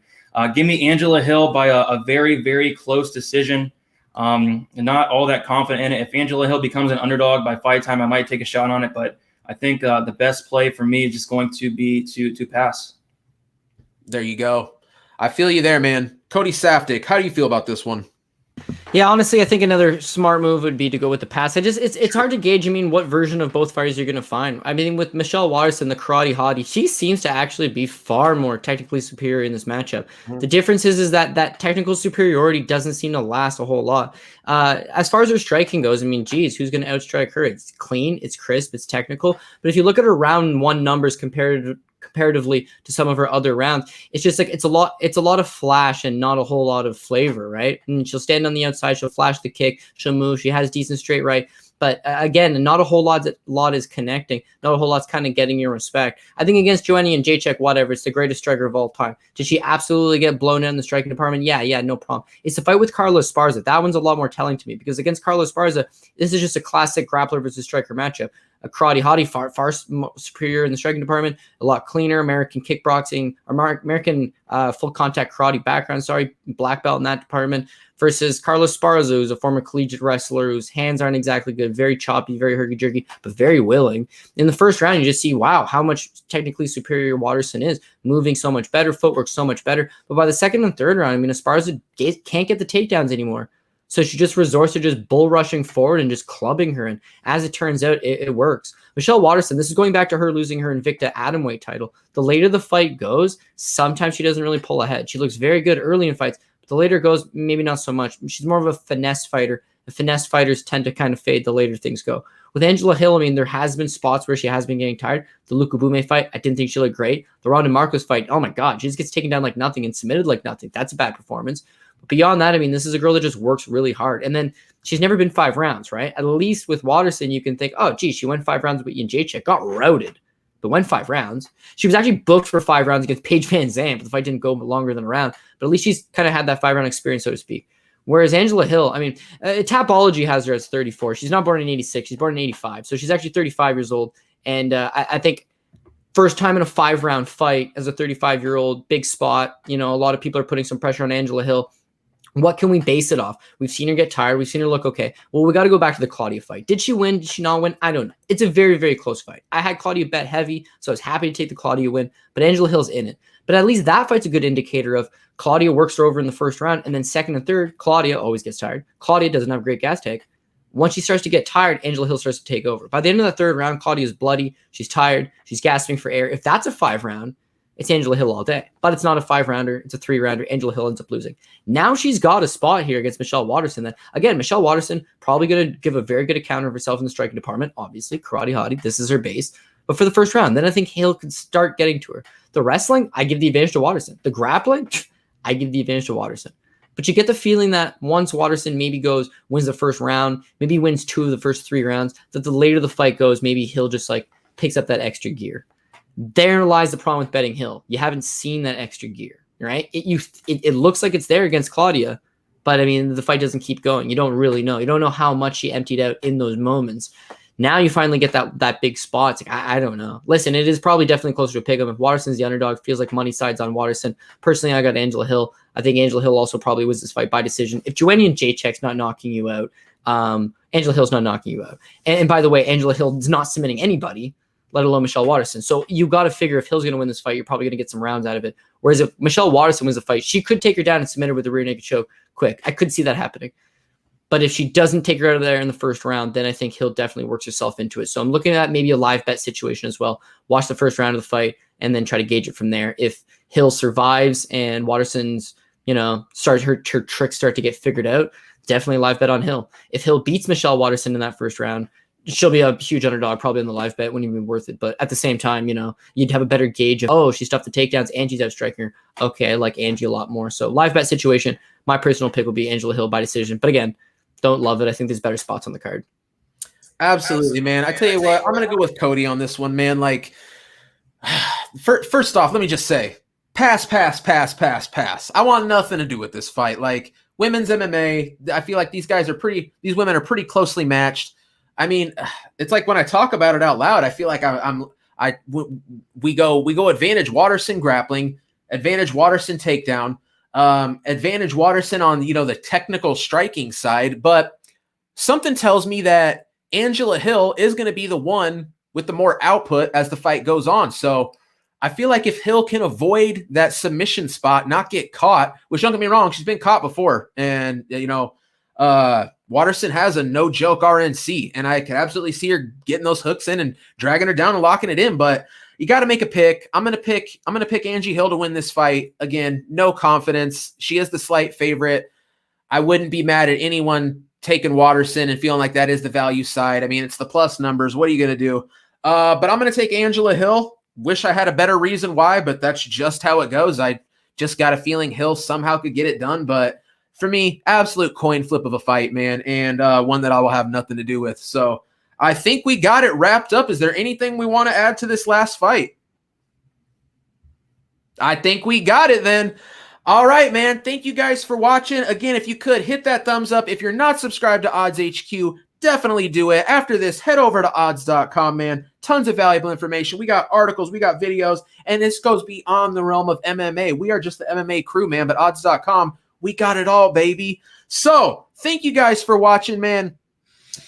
give me Angela Hill by a very, very close decision. Not all that confident in it. If Angela Hill becomes an underdog by fight time, I might take a shot on it, but I think the best play for me is just going to be to pass.
There you go. I feel you there, man. Cody Safdie, how do you feel about this one?
Yeah, honestly, I think another smart move would be to go with the pass. It's hard to gauge. I mean, what version of both fighters you're going to find. I mean, with Michelle Waterson, the karate hottie, she seems to actually be far more technically superior in this matchup. Mm-hmm. The difference is that technical superiority doesn't seem to last a whole lot. As far as her striking goes, I mean, geez, who's going to outstrike her? It's clean, it's crisp, it's technical. But if you look at her round one numbers comparatively to some of her other rounds, it's just like it's a lot of flash and not a whole lot of flavor, right? And she'll stand on the outside, she'll flash the kick, she'll move, she has decent straight right, but again, not a whole lot is connecting, not a whole lot's kind of getting your respect. I think against Joanne and Jacek, whatever, it's the greatest striker of all time. Did she absolutely get blown out in the striking department? Yeah, no problem. It's the fight with Carla Esparza. That one's a lot more telling to me, because against Carla Esparza, this is just a classic grappler versus striker matchup. A karate hottie, far superior in the striking department, a lot cleaner, American kickboxing, American full contact karate background, black belt in that department, versus Carlos Esparza, who's a former collegiate wrestler whose hands aren't exactly good, very choppy, very herky-jerky, but very willing. In the first round, you just see, wow, how much technically superior Waterson is, moving so much better, footwork so much better. But by the second and third round, I mean, Esparza can't get the takedowns anymore. So she just resorts to just bull rushing forward and just clubbing her. And as it turns out, it works. Michelle Waterson, this is going back to her losing her Invicta Atomweight title. The later the fight goes, sometimes she doesn't really pull ahead. She looks very good early in fights, but the later it goes, maybe not so much. She's more of a finesse fighter. The finesse fighters tend to kind of fade the later things go. With Angela Hill, I mean, there has been spots where she has been getting tired. The Luka Bume fight, I didn't think she looked great. The Ronda Marcos fight, oh my God, she just gets taken down like nothing and submitted like nothing. That's a bad performance. Beyond that, I mean, this is a girl that just works really hard. And then she's never been 5 rounds, right? At least with Waterson, you can think, oh, geez, she went 5 rounds with Ian Jacek, got routed, but went 5 rounds. She was actually booked for 5 rounds against Paige Van Zandt, but the fight didn't go longer than a round. But at least she's kind of had that 5-round experience, so to speak. Whereas Angela Hill, I mean, Tapology has her as 34. She's not born in 86. She's born in 85. So she's actually 35 years old. And I think first time in a 5-round fight as a 35-year-old, big spot. A lot of people are putting some pressure on Angela Hill. What can we base it off? We've seen her get tired. We've seen her look okay. Well, we got to go back to the Claudia fight. Did she win? Did she not win? I don't know. It's a very, very close fight. I had Claudia bet heavy, so I was happy to take the Claudia win, but Angela Hill's in it. But at least that fight's a good indicator of Claudia works her over in the first round, and then second and third, Claudia always gets tired. Claudia doesn't have a great gas tank. Once she starts to get tired, Angela Hill starts to take over. By the end of the third round, Claudia's bloody. She's tired. She's gasping for air. If that's a 5-round, it's Angela Hill all day. But it's not a 5-rounder. It's a 3-rounder. Angela Hill ends up losing. Now she's got a spot here against Michelle Waterson. That, again, Michelle Waterson probably going to give a very good account of herself in the striking department. Obviously, karate hottie. This is her base. But for the first round, then I think Hill could start getting to her. The wrestling, I give the advantage to Waterson. The grappling, I give the advantage to Waterson. But you get the feeling that once Waterson maybe wins the first round, maybe wins 2 of the first 3 rounds, that the later the fight goes, maybe Hill just picks up that extra gear. There lies the problem with betting Hill. You haven't seen that extra gear, right? It looks like it's there against Claudia, but I mean, the fight doesn't keep going. You don't really know. You don't know how much she emptied out in those moments. Now you finally get that big spot. It's I don't know. Listen, it is probably definitely closer to a pick-up. If Waterson's the underdog, feels like money sides on Waterson. Personally, I got Angela Hill. I think Angela Hill also probably wins this fight by decision. If Joanne Jacek's not knocking you out, Angela Hill's not knocking you out. And by the way, Angela Hill is not submitting anybody, let alone Michelle Waterson. So you got to figure if Hill's going to win this fight, you're probably going to get some rounds out of it. Whereas if Michelle Waterson wins the fight, she could take her down and submit her with a rear naked choke quick. I could see that happening. But if she doesn't take her out of there in the first round, then I think Hill definitely works herself into it. So I'm looking at maybe a live bet situation as well. Watch the first round of the fight and then try to gauge it from there. If Hill survives and Waterson's, start her tricks start to get figured out, definitely live bet on Hill. If Hill beats Michelle Waterson in that first round, she'll be a huge underdog, probably in the live bet, wouldn't even be worth it. But at the same time, you'd have a better gauge of, oh, she stuffed the takedowns, Angie's outstriking her. Okay, I like Angie a lot more. So live bet situation, my personal pick will be Angela Hill by decision. But again, don't love it. I think there's better spots on the card.
Absolutely, man. I tell you what, I'm going to go with Cody on this one, man. Like, first off, let me just say, pass. I want nothing to do with this fight. Like, women's MMA, I feel like these women are pretty closely matched. I mean, it's like when I talk about it out loud, I feel like we go advantage Waterson grappling, advantage Waterson takedown, advantage Waterson on, the technical striking side. But something tells me that Angela Hill is going to be the one with the more output as the fight goes on. So I feel like if Hill can avoid that submission spot, not get caught, which don't get me wrong, she's been caught before. And, Waterson has a no-joke RNC, and I can absolutely see her getting those hooks in and dragging her down and locking it in. But you got to make a pick. I'm gonna pick Angie Hill to win this fight. Again, no confidence. She is the slight favorite. I wouldn't be mad at anyone taking Waterson and feeling like that is the value side. I mean, it's the plus numbers. What are you gonna do? But I'm gonna take Angela Hill. Wish I had a better reason why, but that's just how it goes. I just got a feeling Hill somehow could get it done, but for me, absolute coin flip of a fight, man, and one that I will have nothing to do with. So I think we got it wrapped up. Is there anything we want to add to this last fight? I think we got it then. All right, man. Thank you guys for watching. Again, if you could, hit that thumbs up. If you're not subscribed to Odds HQ, definitely do it. After this, head over to odds.com, man. Tons of valuable information. We got articles, we got videos, and this goes beyond the realm of MMA. We are just the MMA crew, man, but odds.com, we got it all, baby. So thank you guys for watching, man.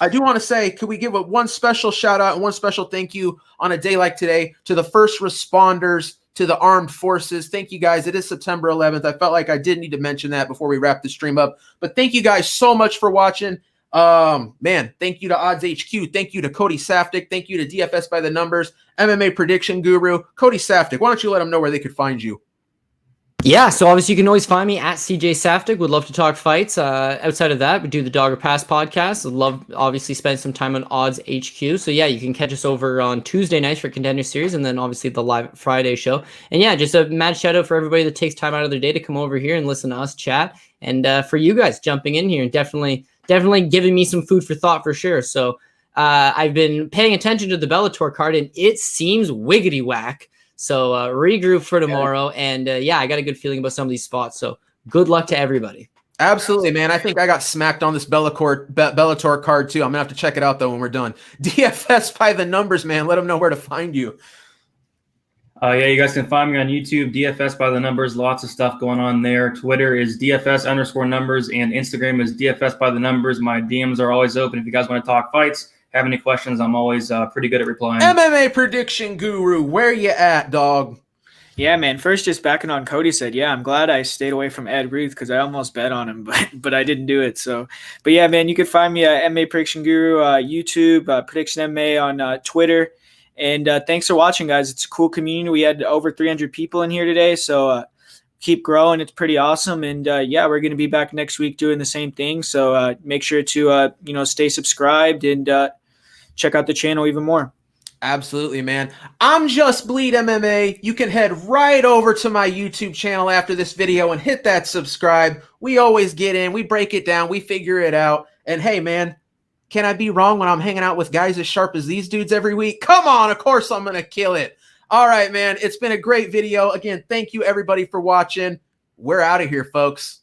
I do want to say, could we give one special shout out and one special thank you on a day like today to the first responders, to the armed forces. Thank you guys. It is September 11th. I felt like I did need to mention that before we wrap the stream up. But thank you guys so much for watching. Man, thank you to Odds HQ. Thank you to Cody Saftik. Thank you to DFS by the Numbers, MMA prediction guru. Cody Saftik, why don't you let them know where they could find you?
Yeah, so obviously you can always find me at CJ Saftig. Would love to talk fights. Outside of that, we do the Dog or Pass podcast. Would love, obviously, spend some time on Odds HQ. So yeah, you can catch us over on Tuesday nights for Contender Series, and then obviously the live Friday show. And yeah, just a mad shout out for everybody that takes time out of their day to come over here and listen to us chat, and for you guys jumping in here and definitely giving me some food for thought for sure. So I've been paying attention to the Bellator card, and it seems wiggity whack. So regroup for tomorrow, and yeah, I got a good feeling about some of these spots. So good luck to everybody.
Absolutely, man. I think I got smacked on this Bellator card too. I'm gonna have to check it out though when we're done. DFS by the Numbers, man. Let them know where to find you.
Yeah, you guys can find me on YouTube, DFS by the Numbers. Lots of stuff going on there. Twitter is DFS_numbers, and Instagram is DFS by the Numbers. My DMs are always open if you guys want to talk fights. Have any questions, I'm always pretty good at replying.
MMA prediction guru, where you at, dog?
Yeah, man. First, just backing on Cody said, yeah, I'm glad I stayed away from Ed Ruth because I almost bet on him, but I didn't do it. So, but yeah, man, you can find me at MMA Prediction Guru, YouTube, Prediction MMA on Twitter. And thanks for watching, guys. It's a cool community. We had over 300 people in here today, so keep growing. It's pretty awesome. And yeah, we're going to be back next week doing the same thing. So make sure to stay subscribed and check out the channel even more.
Absolutely, man. I'm Just Bleed MMA. You can head right over to my YouTube channel after this video and hit that subscribe. We always get in, we break it down, we figure it out. And hey, man, can I be wrong when I'm hanging out with guys as sharp as these dudes every week? Come on, of course I'm going to kill it. All right, man. It's been a great video. Again, thank you everybody for watching. We're out of here, folks.